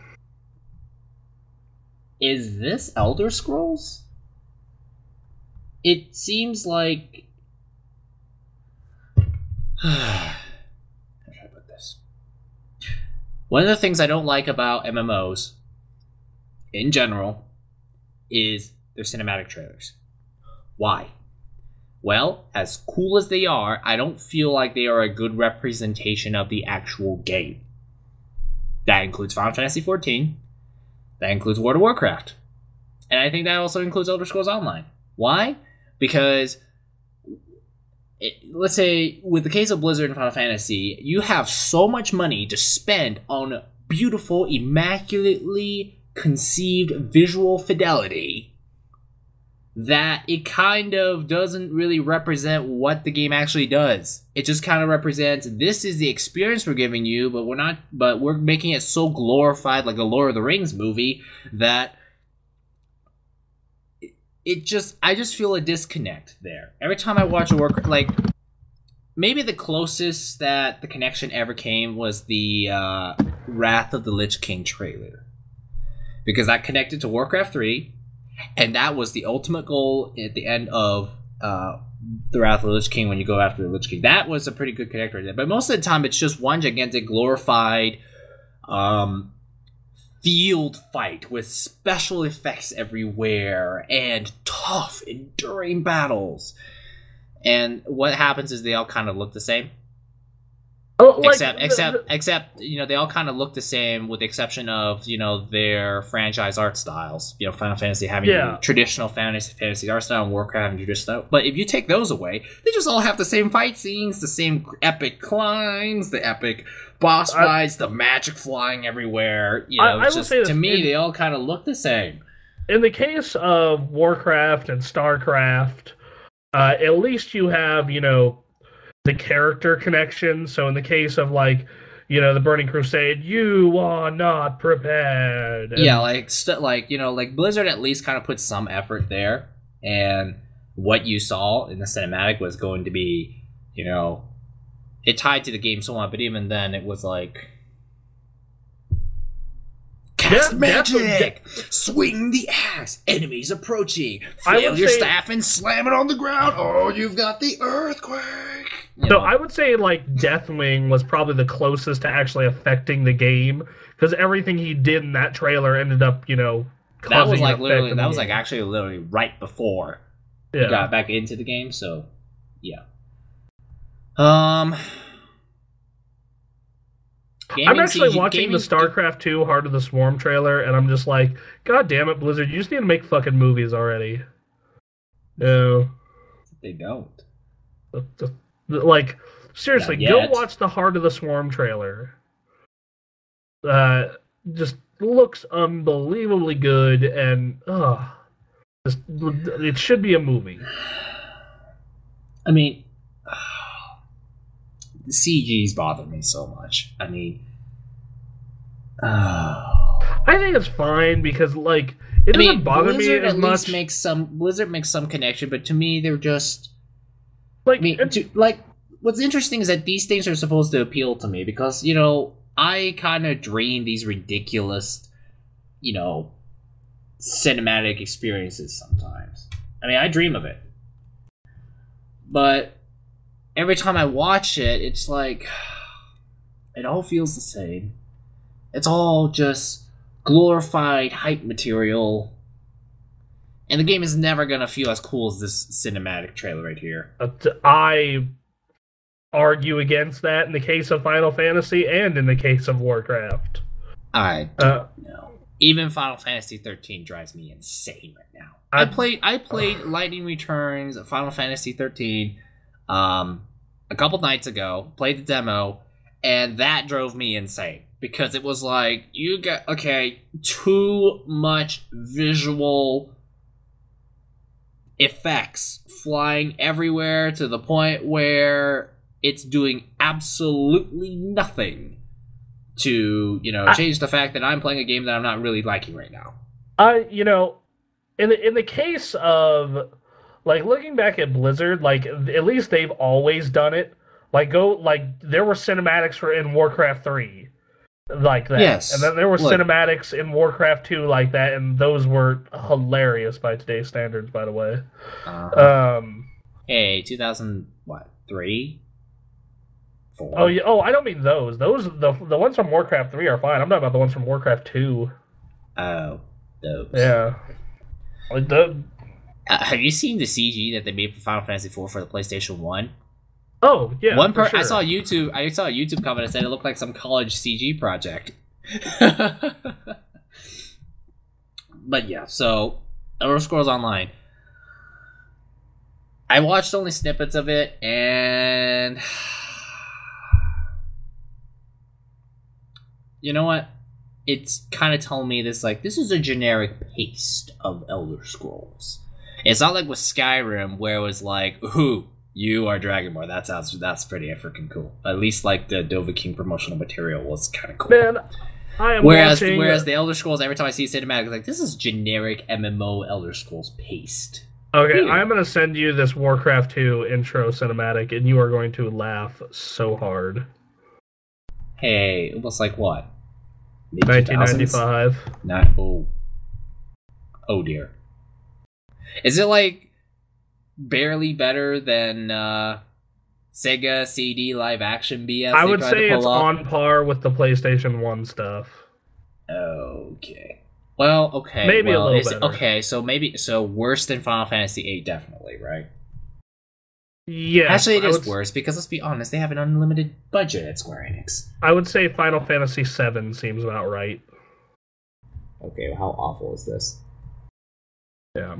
Is this Elder Scrolls? It seems like... How should I put this? One of the things I don't like about MMOs, in general, is their cinematic trailers. Why? Well, as cool as they are, I don't feel like they are a good representation of the actual game. That includes Final Fantasy XIV. That includes World of Warcraft. And I think that also includes Elder Scrolls Online. Why? Because, let's say, with the case of Blizzard and Final Fantasy, you have so much money to spend on beautiful, immaculately conceived visual fidelity that it kind of doesn't really represent what the game actually does. It just kind of represents, this is the experience we're giving you, but we're making it so glorified, like a Lord of the Rings movie, that I just feel a disconnect there. Every time I watch a work, like, maybe the closest that the connection ever came was the Wrath of the Lich King trailer, because that connected to Warcraft 3. And that was the ultimate goal at the end of the Wrath of the Lich King, when you go after the Lich King. That was a pretty good connector there. But most of the time, it's just one gigantic glorified field fight with special effects everywhere and tough, enduring battles. And what happens is they all kind of look the same. Oh, like, except, you know, they all kind of look the same, with the exception of, you know, their franchise art styles. You know, Final Fantasy having the traditional fantasy art style, and Warcraft having traditional. But if you take those away, they just all have the same fight scenes, the same epic climbs, the epic boss fights, the magic flying everywhere. You know, to me, they all kind of look the same. In the case of Warcraft and StarCraft, at least you have, you know, the character connection. So in the case of, like, you know, the Burning Crusade, you are not prepared. And yeah, like you know, like Blizzard at least kind of put some effort there, and what you saw in the cinematic was going to be, you know, it tied to the game somewhat, but even then it was like, cast magic, swing the axe, enemies approaching, flail your staff and slam it on the ground. Oh, you've got the earthquake. So I would say, like, Deathwing was probably the closest to actually affecting the game, because everything he did in that trailer ended up, you know, causing that was actually literally right before he got back into the game. So, yeah. I'm actually watching the StarCraft 2 Heart of the Swarm trailer, and I'm just like, God damn it, Blizzard, you just need to make fucking movies already. No. They don't. Like, seriously, go watch the Heart of the Swarm trailer. Just looks unbelievably good, and it should be a movie. I mean, the CGs bother me so much. I mean, I think it's fine because like it doesn't bother Blizzard me as at much. least makes some connection, but to me they're just Like, what's interesting is that these things are supposed to appeal to me because I kind of dream these ridiculous, cinematic experiences sometimes. I mean, I dream of it, but every time I watch it, it's like it all feels the same. It's all just glorified hype material, and the game is never gonna feel as cool as this cinematic trailer right here. I argue against that in the case of Final Fantasy and in the case of Warcraft. I don't know. Even Final Fantasy 13 drives me insane right now. I played Lightning Returns of Final Fantasy 13 a couple nights ago, played the demo, and that drove me insane. Because it was like, you got, too much visual effects flying everywhere to the point where it's doing absolutely nothing to, change the fact that I'm playing a game that I'm not really liking right now. In the case of, like, looking back at Blizzard, like, at least they've always done it. There were cinematics in Warcraft 3 like that. Yes. And then there were cinematics in Warcraft 2 like that, and those were hilarious by today's standards, by the way. Hey, 2003? 4? Oh, yeah. Oh, I don't mean those. The ones from Warcraft 3 are fine. I'm talking about the ones from Warcraft 2. Oh, those. Yeah. Like have you seen the CG that they made for Final Fantasy 4 for the PlayStation 1? Oh, yeah. Sure. I saw a YouTube comment that said it looked like some college CG project. But yeah, so Elder Scrolls Online. I watched only snippets of it, and you know what? It's kind of telling me this is a generic paste of Elder Scrolls. It's not like with Skyrim where it was like, ooh, you are Dragonborn. That's pretty freaking cool. At least like the Dovahkiin promotional material was kind of cool. Man, I am whereas the Elder Scrolls, every time I see a cinematic, it's like, this is generic MMO Elder Scrolls paste. Okay, Weird. I'm going to send you this Warcraft 2 intro cinematic, and you are going to laugh so hard. Hey, it was like what? 1995. Not oh dear. Is it like barely better than Sega CD live action BS? I would say it's on par with the PlayStation 1 stuff. Okay. Well, okay. Maybe a little better. Okay, so worse than Final Fantasy VIII, definitely, right? Yeah. Actually, it is worse because let's be honest, they have an unlimited budget at Square Enix. I would say Final Fantasy VII seems about right. Okay, well, how awful is this? Yeah.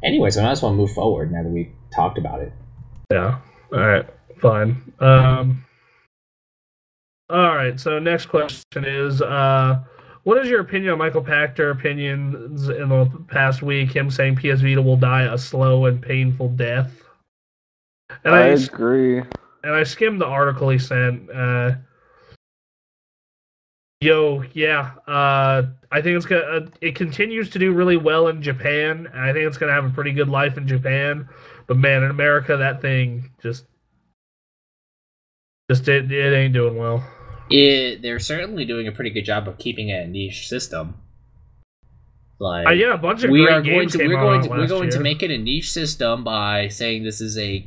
Anyway, so I just want to move forward now that we talked about it. Yeah. All right. Fine. All right. So next question is, what is your opinion on Michael Pachter opinions in the past week? Him saying PS Vita will die a slow and painful death. And I agree. And I skimmed the article he sent. I think it's gonna. It continues to do really well in Japan, and I think it's gonna have a pretty good life in Japan. But man, in America, that thing just it ain't doing well. They're certainly doing a pretty good job of keeping it a niche system. Like, a bunch of great games came out we're going to make it a niche system by saying this is a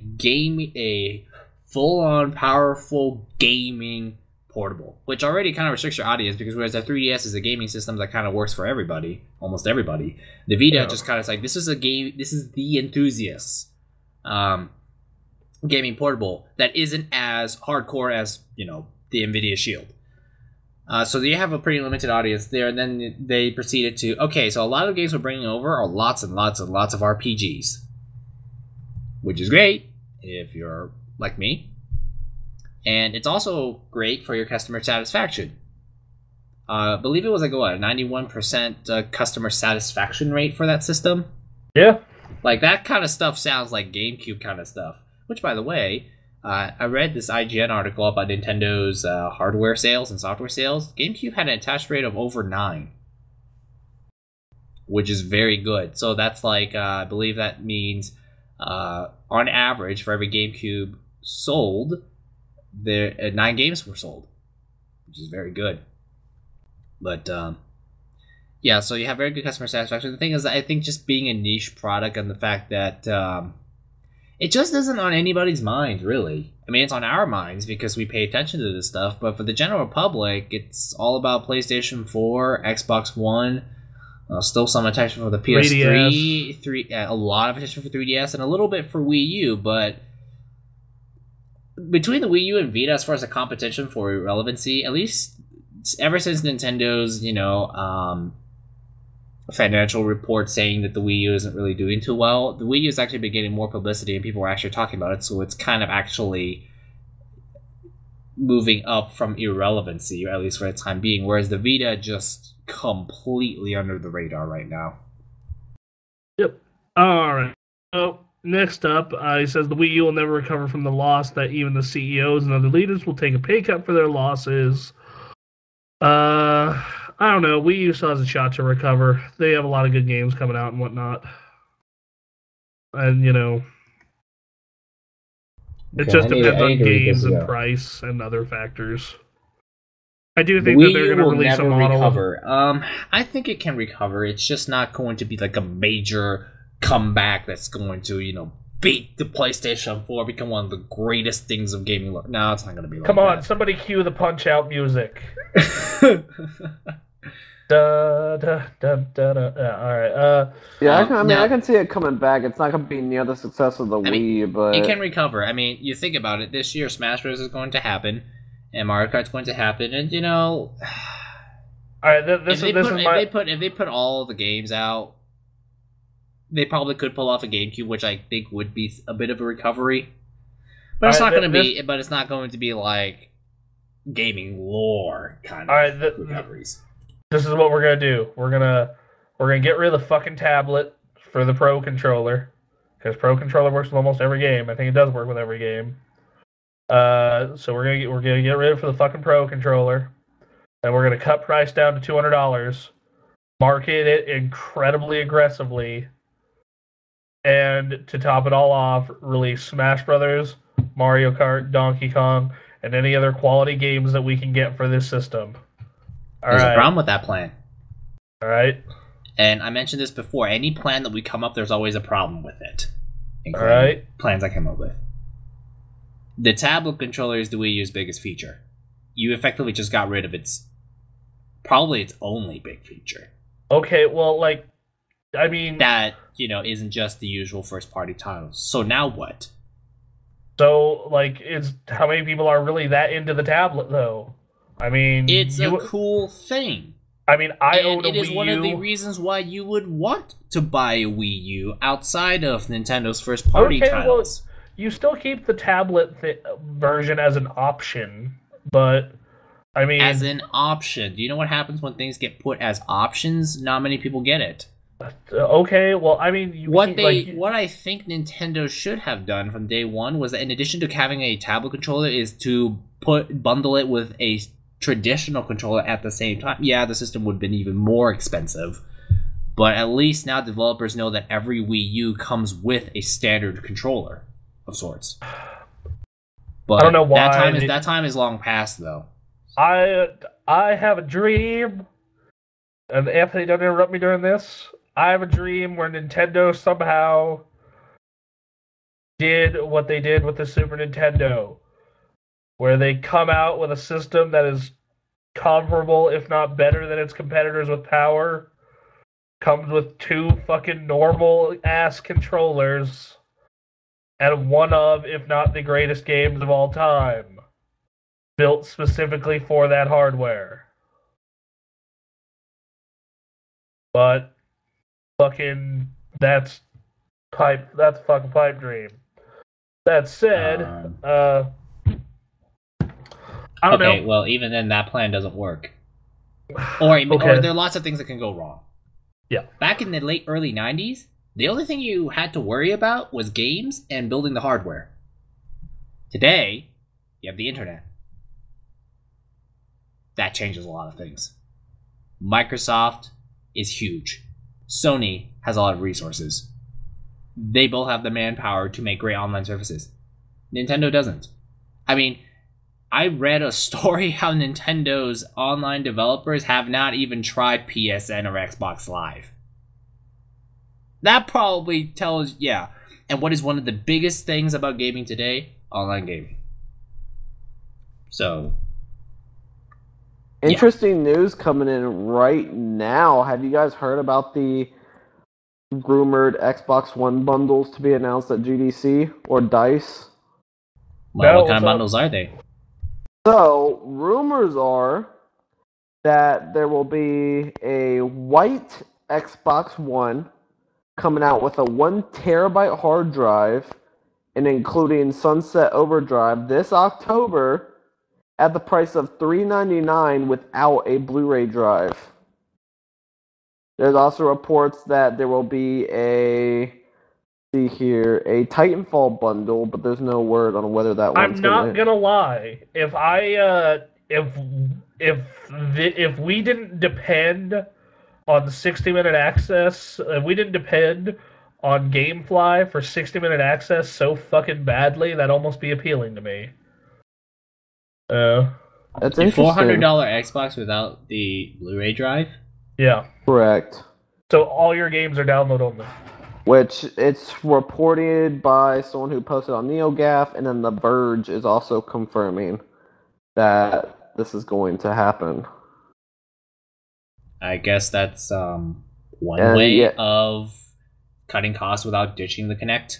full-on powerful gaming portable, which already kind of restricts your audience because whereas the 3DS is a gaming system that kind of works for everybody, almost everybody, the Vita just kind of like, this is a game, this is the enthusiasts gaming portable that isn't as hardcore as the Nvidia Shield. So you have a pretty limited audience there, and then they proceeded to, okay, so a lot of games we're bringing over are lots and lots and lots of RPGs, which is great if you're like me, and it's also great for your customer satisfaction. I believe it was like, what, a 91% customer satisfaction rate for that system? Yeah. Like, that kind of stuff sounds like GameCube kind of stuff, which, by the way, I read this IGN article about Nintendo's hardware sales and software sales. GameCube had an attach rate of over 9. which is very good. So that's like, I believe that means on average, for every GameCube sold, 9 games were sold, which is very good. But yeah, so you have very good customer satisfaction. The thing is, I think just being a niche product and the fact that it just isn't on anybody's mind, really. I mean, it's on our minds because we pay attention to this stuff, but for the general public, it's all about PlayStation 4, Xbox One, still some attention for the PS3, a lot of attention for 3DS, and a little bit for Wii U, but between the Wii U and Vita, as far as a competition for relevancy, at least ever since Nintendo's, financial report saying that the Wii U isn't really doing too well, the Wii U has actually been getting more publicity and people are actually talking about it, so it's kind of actually moving up from irrelevancy, at least for the time being, whereas the Vita just completely under the radar right now. Yep. Alright. So, next up, he says the Wii U will never recover from the loss, that even the CEOs and other leaders will take a pay cut for their losses. I don't know. Wii U still has a shot to recover. They have a lot of good games coming out and whatnot. And, it just depends on games and price and other factors. I do think that they're going to release a model. Recover. I think it can recover. It's just not going to be like a major comeback that's going to, beat the PlayStation 4, become one of the greatest things of gaming. No, it's not going to be like that. Come on, somebody cue the Punch-Out music. Da, da, da, da, da. Yeah, all right. I can see it coming back. It's not going to be near the success of the Wii, but it can recover. I mean, you think about it. This year, Smash Bros. Is going to happen, and Mario Kart's going to happen, and all right. If they put all the games out, they probably could pull off a GameCube, which I think would be a bit of a recovery. But it's not going to be. But it's not going to be like gaming lore kind of recoveries. This is what we're gonna do. We're gonna get rid of the fucking tablet for the Pro Controller, because Pro Controller works with almost every game. I think it does work with every game. So we're gonna get rid of it for the fucking Pro Controller, and we're gonna cut price down to $200, market it incredibly aggressively, and to top it all off, release Smash Brothers, Mario Kart, Donkey Kong, and any other quality games that we can get for this system. There's a problem with that plan. All right. And I mentioned this before. Any plan that we come up, there's always a problem with it. All right. Plans I come up with. The tablet controller is the Wii U's biggest feature. You effectively just got rid of probably its only big feature. Okay, well, that, isn't just the usual first-party titles. So now what? So, how many people are really that into the tablet, though? I mean, it's a cool thing. I mean, I own a Wii U. It is one of the reasons why you would want to buy a Wii U outside of Nintendo's first-party titles. Well, you still keep the tablet version as an option, but I mean, as an option. Do you know what happens when things get put as options? Not many people get it. Okay, well, I mean, what I think Nintendo should have done from day one was that in addition to having a tablet controller, is to bundle it with a traditional controller at the same time. Yeah, the system would have been even more expensive, but at least now developers know that every Wii U comes with a standard controller of sorts. But I don't know why that time is long past, though. I have a dream, and Anthony, don't interrupt me during this. I have a dream where Nintendo somehow did what they did with the Super Nintendo, where they come out with a system that is comparable, if not better, than its competitors with power, comes with 2 fucking normal-ass controllers, and one of, if not the greatest games of all time, built specifically for that hardware. But fucking that's fucking pipe dream. That said, I don't know. Well, even then, that plan doesn't work. Or there are lots of things that can go wrong. Yeah. Back in the early 90s, the only thing you had to worry about was games and building the hardware. Today, you have the internet. That changes a lot of things. Microsoft is huge. Sony has a lot of resources. They both have the manpower to make great online services. Nintendo doesn't. I mean, I read a story how Nintendo's online developers have not even tried PSN or Xbox Live. That probably tells, yeah. And what is one of the biggest things about gaming today? Online gaming. So, interesting news coming in right now. Have you guys heard about the rumored Xbox One bundles to be announced at GDC or DICE? Well, what kind of bundles are they? So, rumors are that there will be a white Xbox One coming out with a 1 terabyte hard drive and including Sunset Overdrive this October at the price of $399 without a Blu-ray drive. There's also reports that there will be a Titanfall bundle, but there's no word on whether that one's I'm not gonna lie. If we didn't depend on 60-minute access, if we didn't depend on GameFly for 60-minute access so fucking badly, that'd almost be appealing to me. That's a interesting. $400 Xbox without the Blu-ray drive? Yeah. Correct. So all your games are download only. Which it's reported by someone who posted on NeoGAF, and then The Verge is also confirming that this is going to happen. I guess that's one way of cutting costs without ditching the Kinect.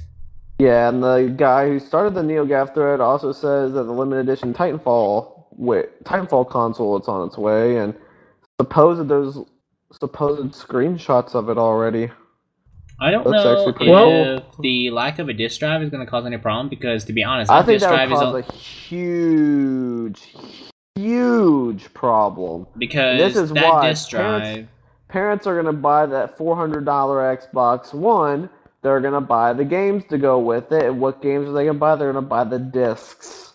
Yeah, and the guy who started the NeoGAF thread also says that the limited edition Titanfall console is on its way, and there's supposed screenshots of it already. I don't know if the lack of a disc drive is going to cause any problem, because, to be honest, I think that would cause a huge problem. Because this is that why disc drive... Parents are going to buy that $400 Xbox One. They're going to buy the games to go with it. And what games are they going to buy? They're going to buy the discs.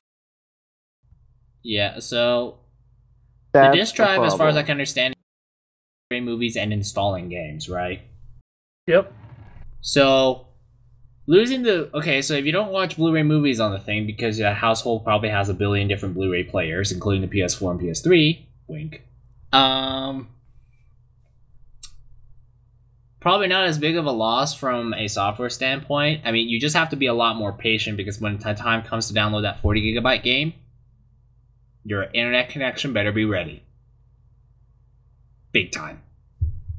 Yeah, so... That's the disc drive, as far as I can understand, is movies and installing games, right? Yep. So, losing the... Okay, so if you don't watch Blu-ray movies on the thing, because your household probably has a billion different Blu-ray players, including the PS4 and PS3, wink, probably not as big of a loss from a software standpoint. I mean, you just have to be a lot more patient, because when the time comes to download that 40-gigabyte game, your internet connection better be ready. Big time.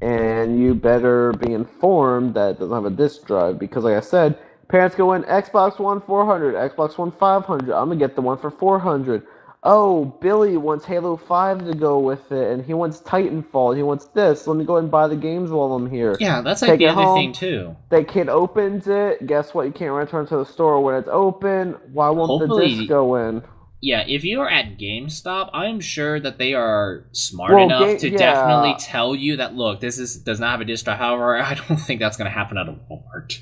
And you better be informed that it doesn't have a disc drive, because like I said, parents go in, Xbox One 400, Xbox One 500, I'm going to get the one for 400. Oh, Billy wants Halo 5 to go with it, and he wants Titanfall, he wants this, let me go ahead and buy the games while I'm here. Yeah, that's like the other thing too. The kid opens it, guess what, you can't return to the store when it's open, why won't the disc go in? Yeah, if you are at GameStop, I'm sure that they are smart enough to definitely tell you that, look, this does not have a disc drive. However, I don't think that's going to happen at a Walmart.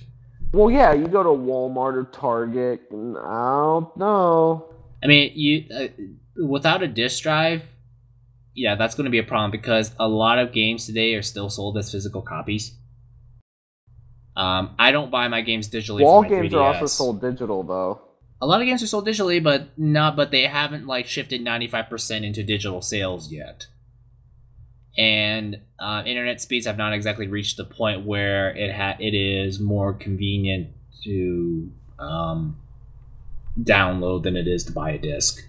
Well, yeah, you go to Walmart or Target, and I don't know. I mean, without a disc drive, yeah, that's going to be a problem, because a lot of games today are still sold as physical copies. I don't buy my games digitally. Wall for my games 3DS. are also sold digital, though. A lot of games are sold digitally, but they haven't shifted 95% into digital sales yet. And internet speeds have not exactly reached the point where it is more convenient to download than it is to buy a disc.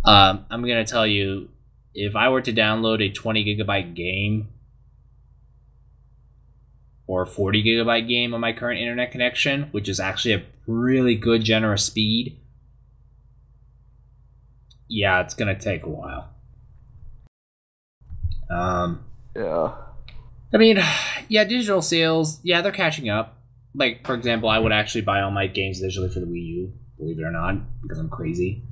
I'm gonna tell you, if I were to download a 20 gigabyte game or a 40 gigabyte game on my current internet connection, which is actually a really good generous speed, yeah, it's gonna take a while. Yeah. I mean, yeah, digital sales, yeah, they're catching up. Like, for example, I would actually buy all my games digitally for the Wii U, believe it or not, because I'm crazy.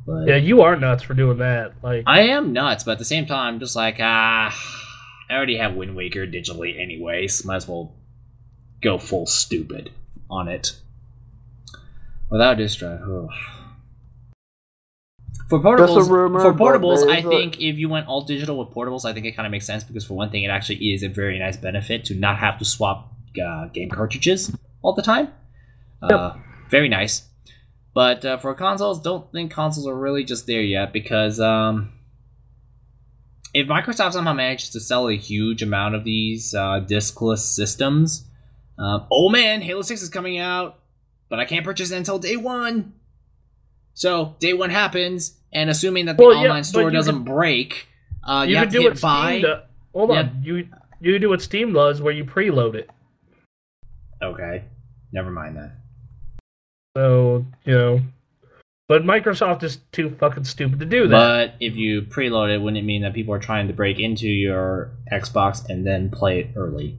But yeah, you are nuts for doing that. Like, I am nuts, but at the same time, I'm just like, I already have Wind Waker digitally anyway, so might as well go full stupid on it. Without disc drive, For portables, rumor, I think if you went all digital with portables, I think it kind of makes sense because for one thing, it actually is a very nice benefit to not have to swap game cartridges all the time. Very nice. But for consoles, don't think consoles are really just there yet because if Microsoft somehow manages to sell a huge amount of these discless systems, oh man, Halo 6 is coming out, but I can't purchase it until day one. So day one happens, and assuming that the online store doesn't break, you have to hit buy. Hold on, you do what Steam does, where you preload it. Okay, never mind then. So but Microsoft is too fucking stupid to do that. But if you preload it, wouldn't it mean that people are trying to break into your Xbox and then play it early,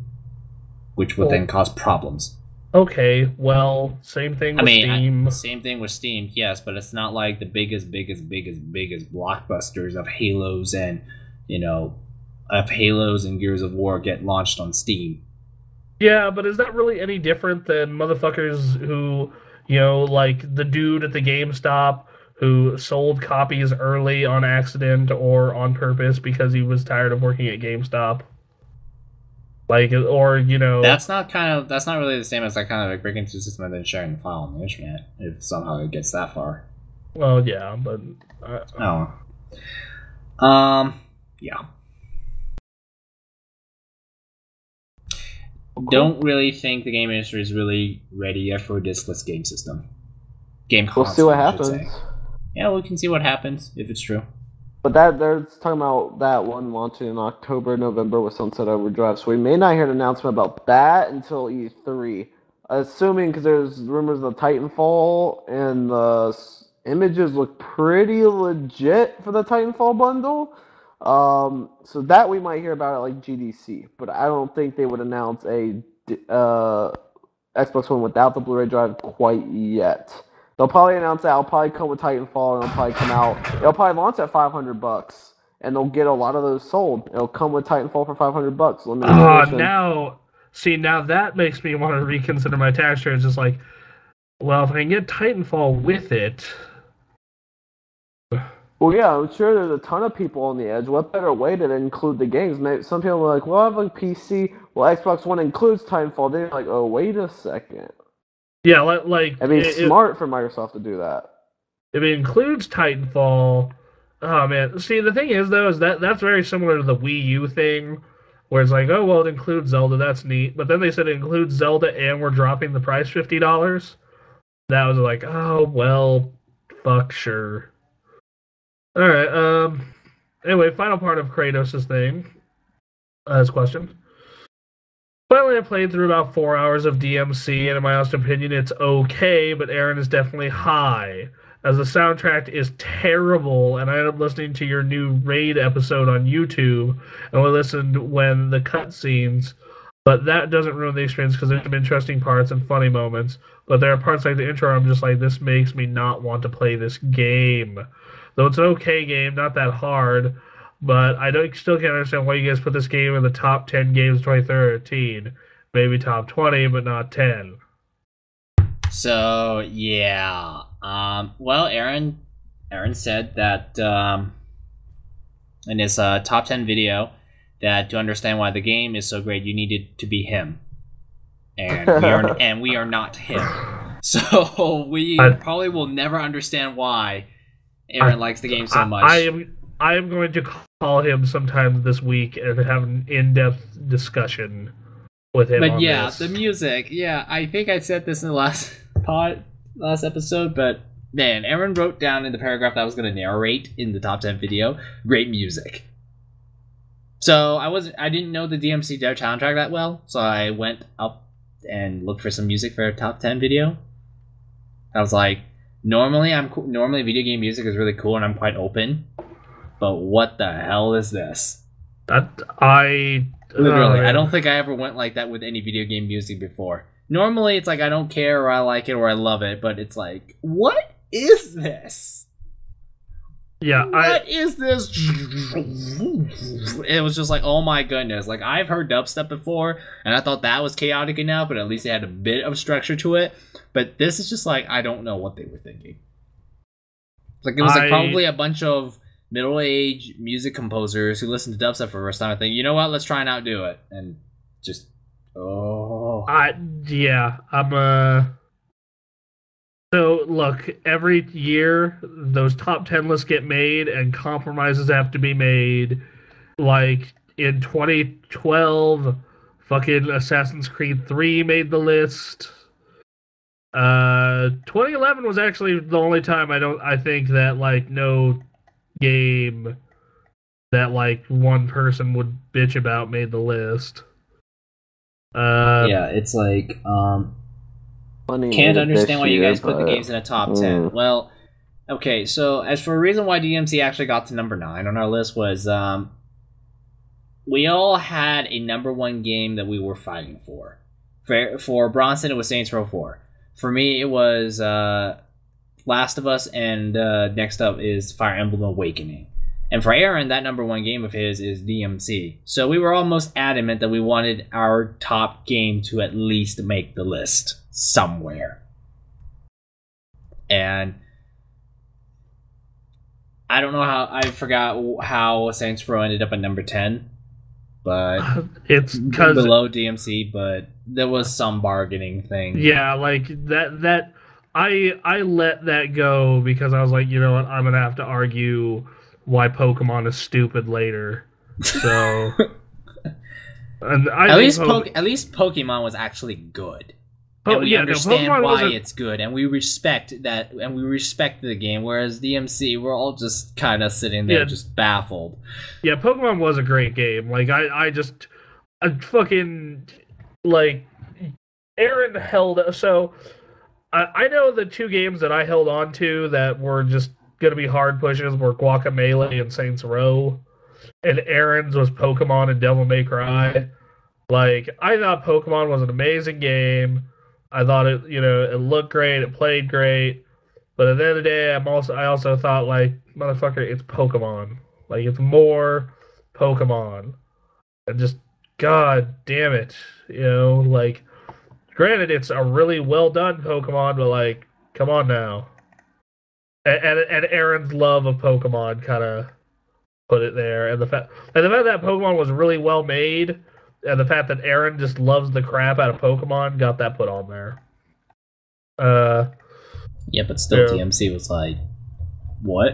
which would then cause problems? Okay, well, same thing with Steam. Same thing with Steam, yes, but it's not like the biggest blockbusters of Halos and, Gears of War get launched on Steam. Yeah, but is that really any different than motherfuckers who, like the dude at the GameStop who sold copies early on accident or on purpose because he was tired of working at GameStop? Like, or, That's not really the same as like kind of like breaking into the system and then sharing the file on the internet, if somehow it gets that far. Well, yeah, but... Yeah. Don't really think the game industry is really ready yet for a diskless game system. We'll see what happens. Yeah, we can see what happens, if it's true. But they're talking about that one launching in October, November with Sunset Overdrive, so we may not hear an announcement about that until E3. Assuming, because there's rumors of Titanfall, and the images look pretty legit for the Titanfall bundle. So that we might hear about it like GDC, but I don't think they would announce a Xbox One without the Blu-ray drive quite yet. They'll probably announce that it'll probably come with Titanfall, and it'll probably come out. It'll probably launch at $500, and they'll get a lot of those sold. It'll come with Titanfall for $500. Now that makes me want to reconsider my tax charge. It's like, well, if I can get Titanfall with it. Well, yeah, I'm sure there's a ton of people on the edge. What better way to include the games? Maybe some people are like, well, I have a PC. Well, Xbox One includes Titanfall. They're like, oh, wait a second. Yeah, like... I mean, smart for Microsoft to do that. If it includes Titanfall... Oh, man. See, the thing is, though, is that's very similar to the Wii U thing, where it's like, oh, well, it includes Zelda. That's neat. But then they said it includes Zelda, and we're dropping the price $50. That was like, oh, well, fuck, sure. Alright, anyway, final part of Kratos' thing. His question. Finally, I played through about 4 hours of DMC, and in my honest opinion, it's okay, but Aaron is definitely high, as the soundtrack is terrible, and I ended up listening to your new Raid episode on YouTube, and we listened when the cutscenes, but that doesn't ruin the experience, because there's some interesting parts and funny moments, but there are parts like the intro I'm just like, this makes me not want to play this game. Though it's an okay game, not that hard, but I still can't understand why you guys put this game in the top 10 games 2013. Maybe top 20, but not 10. So, yeah. Well, Aaron said that in his top 10 video that to understand why the game is so great, you needed to be him. And we are not him. So we probably will never understand why Aaron likes the game so much. I am going to call him sometime this week and have an in-depth discussion with him. But yeah, this. The music. Yeah, I think I said this in the last episode, but man, Aaron wrote down in the paragraph that I was going to narrate in the top 10 video, great music. So I didn't know the DMC soundtrack that well, so I went up and looked for some music for a top 10 video. I was like, normally video game music is really cool and I'm quite open, but what the hell is this? Literally, I don't think I ever went like that with any video game music before. Normally it's like I don't care or I like it or I love it, but it's like, what is this? Yeah, what is this? It was just like, oh my goodness. Like, I've heard dubstep before, and I thought that was chaotic enough, but at least it had a bit of structure to it. But this is just like, I don't know what they were thinking. Like it was like probably a bunch of middle-aged music composers who listened to dubstep for the first time and think, you know what, let's try and outdo it, and just So look, every year those top 10 lists get made and compromises have to be made. Like in 2012, fucking Assassin's Creed 3 made the list. 2011 was actually the only time I think that like no game that like one person would bitch about made the list. Yeah, it's like can't understand why you guys put the games in a top 10. Well, okay, so as for a reason why DMC actually got to number 9 on our list was we all had a number 1 game that we were fighting for. For Bronson, it was Saints Row 4. For me, it was Last of Us, and next up is Fire Emblem Awakening. And for Aaron, that number 1 game of his is DMC. So we were almost adamant that we wanted our top game to at least make the list somewhere. And I don't know I forgot how Saints Row ended up at number 10. But it's below DMC, but there was some bargaining thing. Yeah, like that I let that go because I was like, you know what, I'm gonna have to argue why Pokemon is stupid later. So and at least Pokemon was actually good. And we understand why it's good, and we respect that, and we respect the game. Whereas DMC, we're all just kind of sitting there, just baffled. Yeah, Pokemon was a great game. Like I fucking like Aaron held. So I know the 2 games that I held on to that were just gonna be hard pushes were Guacamelee and Saints Row, and Aaron's was Pokemon and Devil May Cry. Like I thought Pokemon was an amazing game. I thought it looked great, it played great, but at the end of the day, I also thought like, motherfucker, it's Pokemon. Like it's more Pokemon, and just god damn it, like. Granted, it's a really well done Pokemon, but like, come on now. And Aaron's love of Pokemon kind of put it there, and the fact that Pokemon was really well made. And the fact that Aaron just loves the crap out of Pokemon got that put on there. Yeah, but still, DMC was like, what?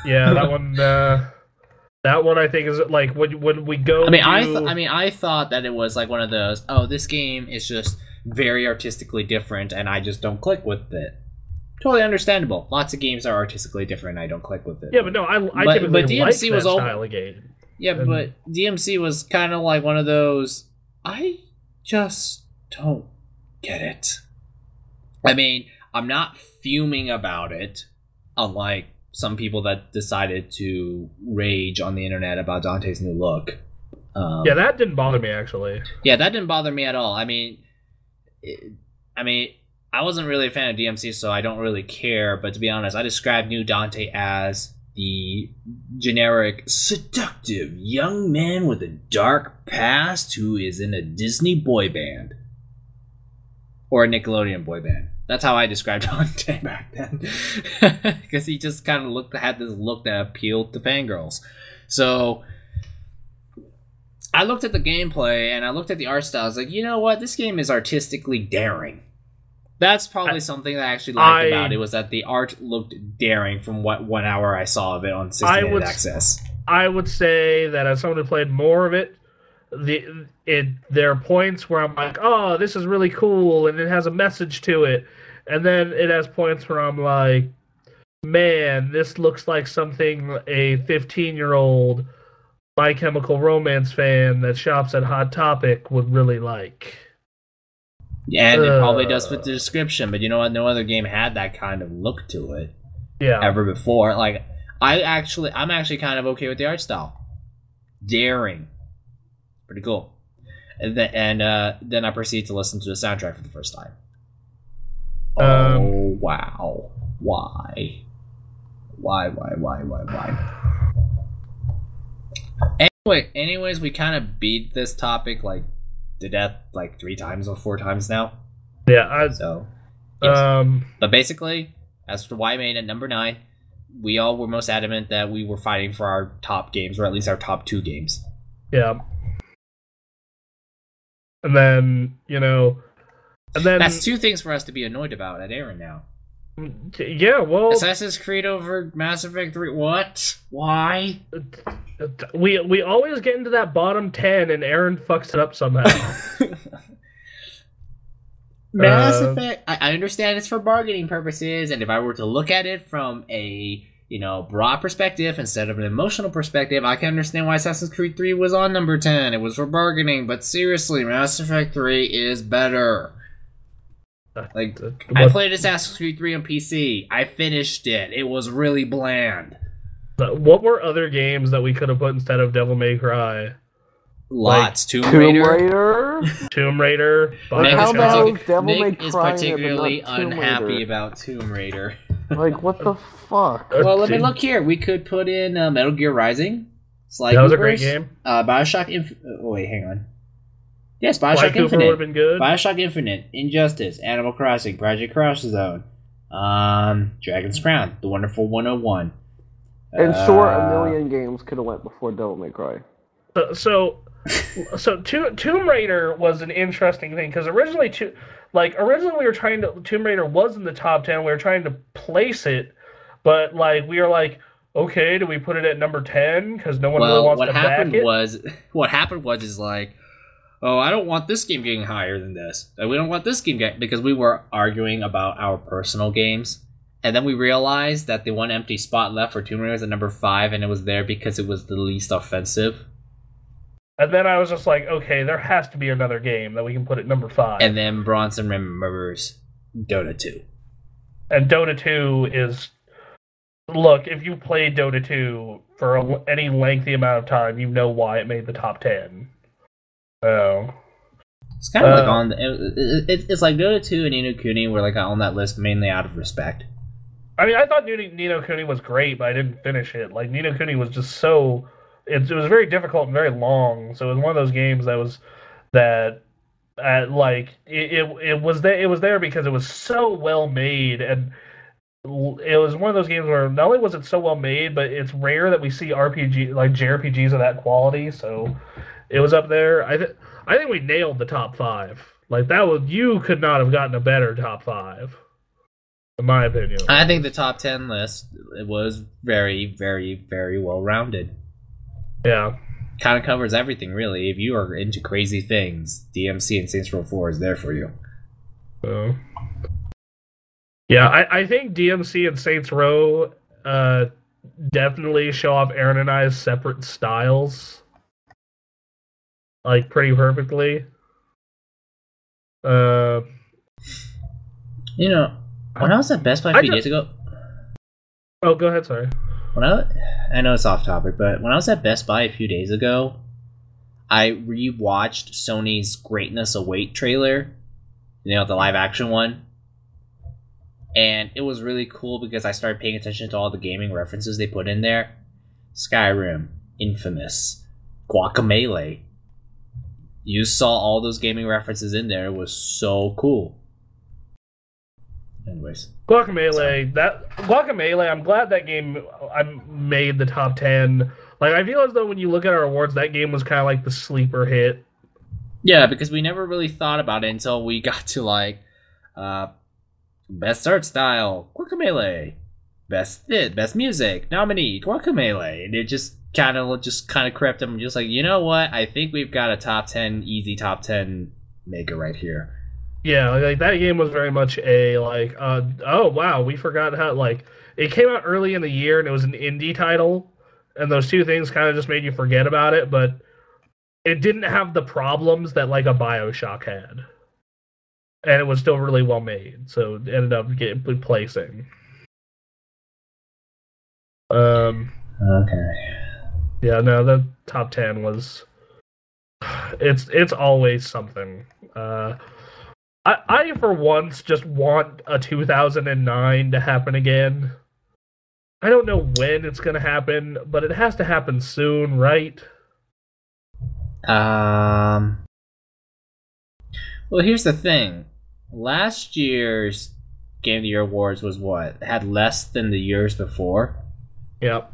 Yeah, that one. That one I think is like when we go. I thought that it was like one of those. Oh, this game is just very artistically different, and I just don't click with it. Totally understandable. Lots of games are artistically different, and I don't click with it. Yeah, but no, I typically like that style of game. Yeah, but DMC was kind of like one of those, I just don't get it. I mean, I'm not fuming about it, unlike some people that decided to rage on the internet about Dante's new look. Yeah, that didn't bother me, actually. Yeah, that didn't bother me at all. I mean, I wasn't really a fan of DMC, so I don't really care, but to be honest, I described new Dante as the generic, seductive young man with a dark past who is in a Disney boy band. Or a Nickelodeon boy band. That's how I described Dante back then. Because he just kind of had this look that appealed to fangirls. So I looked at the gameplay and I looked at the art style. I was like, you know what? This game is artistically daring. That's probably something that I actually liked about it, was that the art looked daring from what 1 hour I saw of it on 60-minute access. I would say that as someone who played more of it, there are points where I'm like, oh, this is really cool, and it has a message to it. And then it has points where I'm like, man, this looks like something a 15-year-old My Chemical Romance fan that shops at Hot Topic would really like. And it probably does fit the description, but you know what? No other game had that kind of look to it. Yeah. Ever before. Like, I'm actually kind of okay with the art style. Daring. Pretty cool. And then I proceed to listen to the soundtrack for the first time. Oh, wow. Why? Anyways, we kind of beat this topic like to death like 3 times or 4 times now. Yeah. Yes. But basically, as for why I made it number 9, we all were most adamant that we were fighting for our top games, or at least our top 2 games. Yeah. And then, that's 2 things for us to be annoyed about at Aaron now. Yeah, well, Assassin's Creed over Mass Effect 3. What? Why? We always get into that bottom 10 and Aaron fucks it up somehow. Mass Effect, I understand it's for bargaining purposes, and if I were to look at it from a broad perspective instead of an emotional perspective, I can understand why Assassin's Creed 3 was on number 10. It was for bargaining, but seriously, Mass Effect 3 is better. Like, I played Assassin's Creed 3 on PC. I finished it. It was really bland. What were other games that we could have put instead of Devil May Cry? Lots. Tomb Raider. Tomb Raider. Nick is particularly unhappy about Tomb Raider. Like, what the fuck? Well, let me look here. We could put in Metal Gear Rising. That was a great game. Bioshock wait, hang on. Yes, Bioshock Infinite. Would have been good. Bioshock Infinite, Injustice, Animal Crossing, Project Crash Zone, Dragon's Crown, The Wonderful 101. In short, a million games could have went before Devil May Cry. So Tomb Raider was an interesting thing because originally we were trying to. Tomb Raider was in the top 10. We were trying to place it, but we were like, okay, do we put it at number 10 because no one really wants to back it? What happened was oh, I don't want this game getting higher than this. We don't want this game because we were arguing about our personal games. And then we realized that the one empty spot left for Tomb Raider was at number 5, and it was there because it was the least offensive. And then I was just like, okay, there has to be another game that we can put at number 5. And then Bronson remembers Dota 2. And Dota 2 is... Look, if you played Dota 2 for any lengthy amount of time, you know why it made the top 10. Oh. It's kind of on it's like Dota 2 and Ni no Kuni were on that list mainly out of respect. I mean, I thought Ni no Kuni was great, but I didn't finish it. Ni no Kuni was just so... It was very difficult and very long, so it was one of those games it was there because it was so well made, and it was one of those games where not only was it so well made, but it's rare that we see JRPGs of that quality, so it was up there. I think we nailed the top 5. You could not have gotten a better top 5. In my opinion. I think the top 10 list was very, very, very well rounded. Yeah. Kind of covers everything, really. If you are into crazy things, DMC and Saints Row 4 is there for you. Yeah, I think DMC and Saints Row definitely show off Aaron and I's separate styles. Pretty perfectly. When I was at Best Buy a few days ago... Oh, go ahead, sorry. I know it's off topic, but when I was at Best Buy a few days ago, I rewatched Sony's Greatness Await trailer. The live action one. And it was really cool because I started paying attention to all the gaming references they put in there. Skyrim, Infamous, Guacamelee. You saw all those gaming references in there. It was so cool. Anyways. Guacamelee, I'm glad that game made the top 10. I feel as though when you look at our awards, that game was kind of the sleeper hit. Yeah, because we never really thought about it until we got to best art style, Guacamelee. Best music, nominee, Guacamelee. And it just kind of crept up and just you know what? I think we've got a top 10, easy top 10 maker right here. Yeah, that game was very much a oh wow, we forgot how it came out early in the year and it was an indie title, and those two things kind of just made you forget about it, but it didn't have the problems that a BioShock had, and it was still really well made, so it ended up placing. Okay. Yeah, no, the top 10 was it's always something. I for once just want a 2009 to happen again. I don't know when it's gonna happen, but it has to happen soon, right? Well, here's the thing. Last year's Game of the Year awards was what? It had less than the years before. Yep.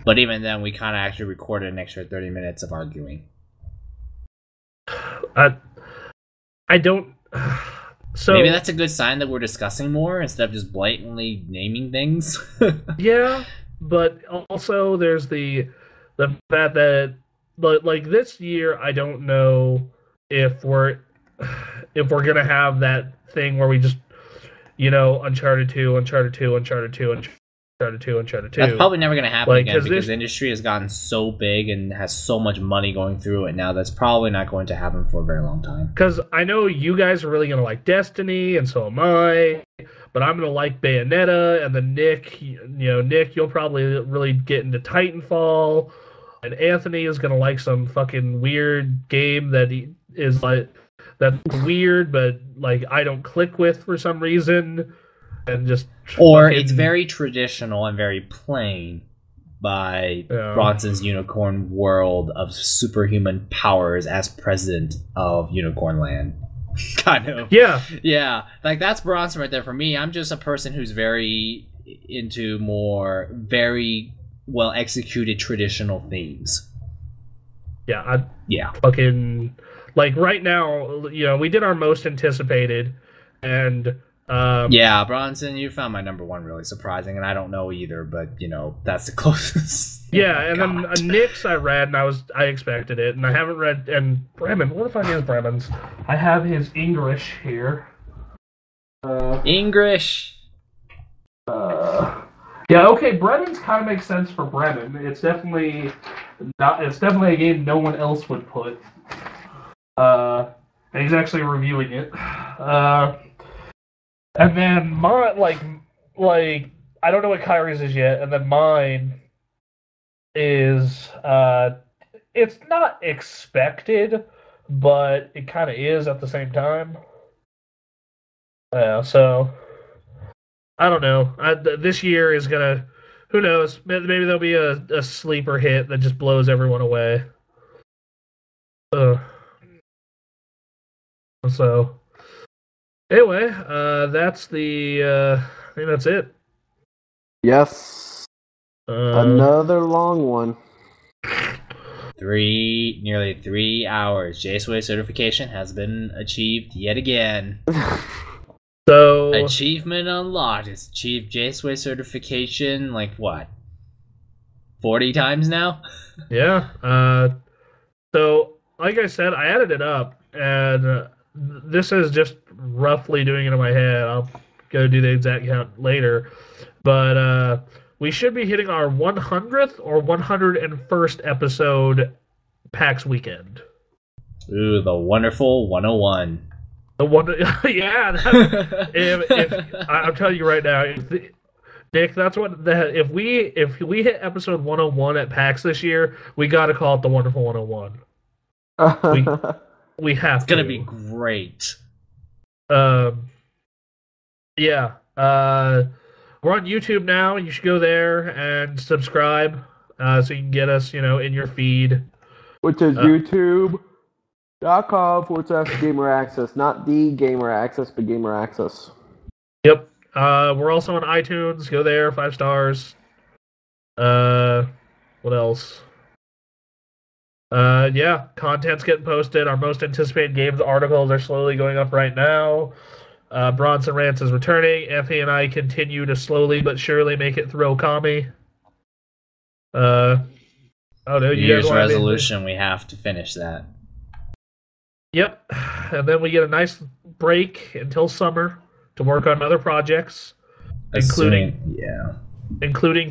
But even then, we kind of actually recorded an extra 30 minutes of arguing. I don't. So maybe that's a good sign that we're discussing more instead of just blatantly naming things. Yeah, but also there's the fact that like this year, I don't know if we're gonna have that thing where we just Uncharted 2, Uncharted 2, Uncharted 2, Uncharted 2, Uncharted 2. That's probably never going to happen again because this the industry has gotten so big and has so much money going through it now. That's probably not going to happen for a very long time. Because I know you guys are really going to like Destiny, and so am I. But I'm going to like Bayonetta, and then Nick, Nick, you'll probably really get into Titanfall, and Anthony is going to like some fucking weird game that is like that's weird, but like I don't click with for some reason, and just or it's very traditional and very plain by Bronson's Unicorn World of superhuman powers as president of Unicorn Land. Kind of. Yeah. Like that's Bronson right there for me. I'm just a person who's very into more very well executed traditional themes. Yeah. Yeah. Fucking. Like right now, we did our most anticipated, and yeah, Bronson, you found my number one really surprising, and I don't know either, but that's the closest. Yeah, and then Nick's I read, and I expected it, and I haven't read. And Bremen, what the fuck is Bremen's? I have his English here. English. Yeah, okay. Bremen's kind of makes sense for Bremen. It's definitely not. It's definitely a game no one else would put. And he's actually reviewing it. And then mine, like I don't know what Kyrie's is yet. And then mine is, it's not expected, but it kind of is at the same time. So I don't know. This year is gonna, who knows? Maybe there'll be a sleeper hit that just blows everyone away. So, anyway, that's I think that's it. Yes. Another long one. Nearly 3 hours. JSWay certification has been achieved yet again. So, achievement unlocked. It's achieved JSWay certification, like what? 40 times now? Yeah. So, like I said, I added it up, and this is just roughly doing it in my head. I'll go do the exact count later. But we should be hitting our 100th or 101st episode PAX weekend. Ooh, the wonderful 101. Yeah. If I'm telling you right now, Nick, that's what if we hit episode 101 at PAX this year, we got to call it the wonderful 101. We have It's gonna be great. Yeah. We're on YouTube now. You should go there and subscribe so you can get us, in your feed. Which is youtube.com/gamer access. Not the gamer access, but gamer access. Yep. We're also on iTunes. Go there, 5 stars. What else? Yeah, content's getting posted. Our most anticipated games articles are slowly going up right now. Bronson Rants is returning. Anthony and I continue to slowly but surely make it through Okami. Oh no, New Year's resolution, we have to finish that. Yep. And then we get a nice break until summer to work on other projects, including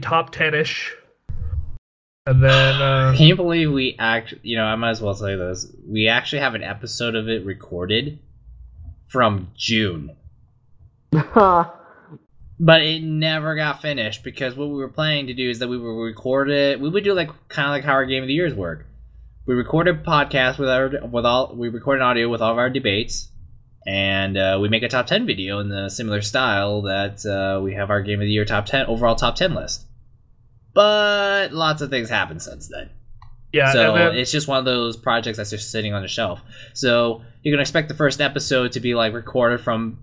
top 10-ish. And then can you believe we actually, I might as well say this. We actually have an episode of it recorded from June. But it never got finished because what we were planning to do is that we would record it. We would do kind of like how our Game of the Years work. We recorded a podcast we recorded audio with all of our debates, and we make a top 10 video in the similar style that we have our Game of the Year overall top 10 list. But lots of things happened since then. Yeah, so it's just one of those projects that's just sitting on the shelf. So you can expect the first episode to be recorded from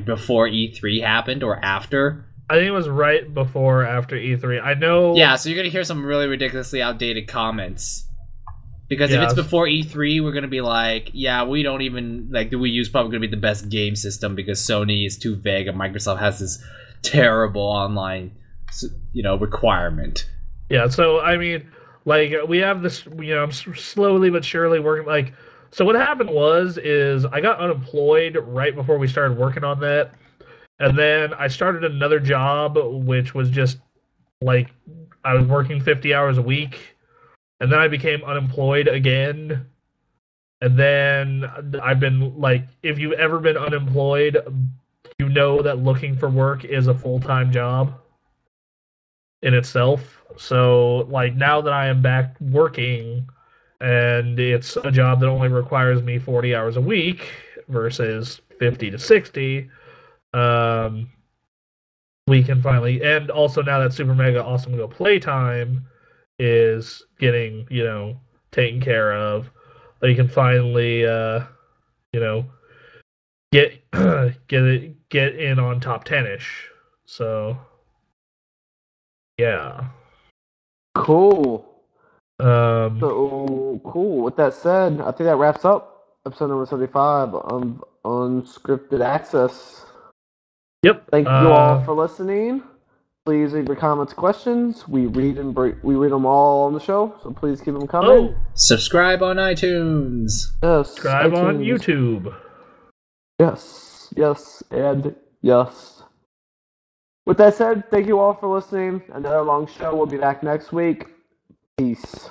before E3 happened or after, I think it was right before after E3. I know. Yeah, so you're gonna hear some really ridiculously outdated comments. Because if it's before E3, we're gonna be like, yeah, we don't even like the Wii U's probably gonna be the best game system because Sony is too vague and Microsoft has this terrible online, requirement. Yeah, so I mean, like we have this, slowly but surely working. Like, so what happened is I got unemployed right before we started working on that, and then I started another job, which was just like I was working 50 hours a week. And then I became unemployed again. And then I've been like, if you've ever been unemployed, you know that looking for work is a full-time job in itself. So, like, now that I am back working and it's a job that only requires me 40 hours a week versus 50 to 60, we can finally, and also now that Super Mega Awesome Go Playtime is getting, taken care of, you can finally, get get in on top 10-ish. So, yeah. Cool. So cool. With that said, I think that wraps up episode number 75 of Unscripted Access. Yep. Thank you all for listening. Please leave your comments, questions. We read them all on the show, so please keep them coming. Subscribe on iTunes. Yes. Subscribe on YouTube. Yes, and yes. With that said, thank you all for listening. Another long show. We'll be back next week. Peace.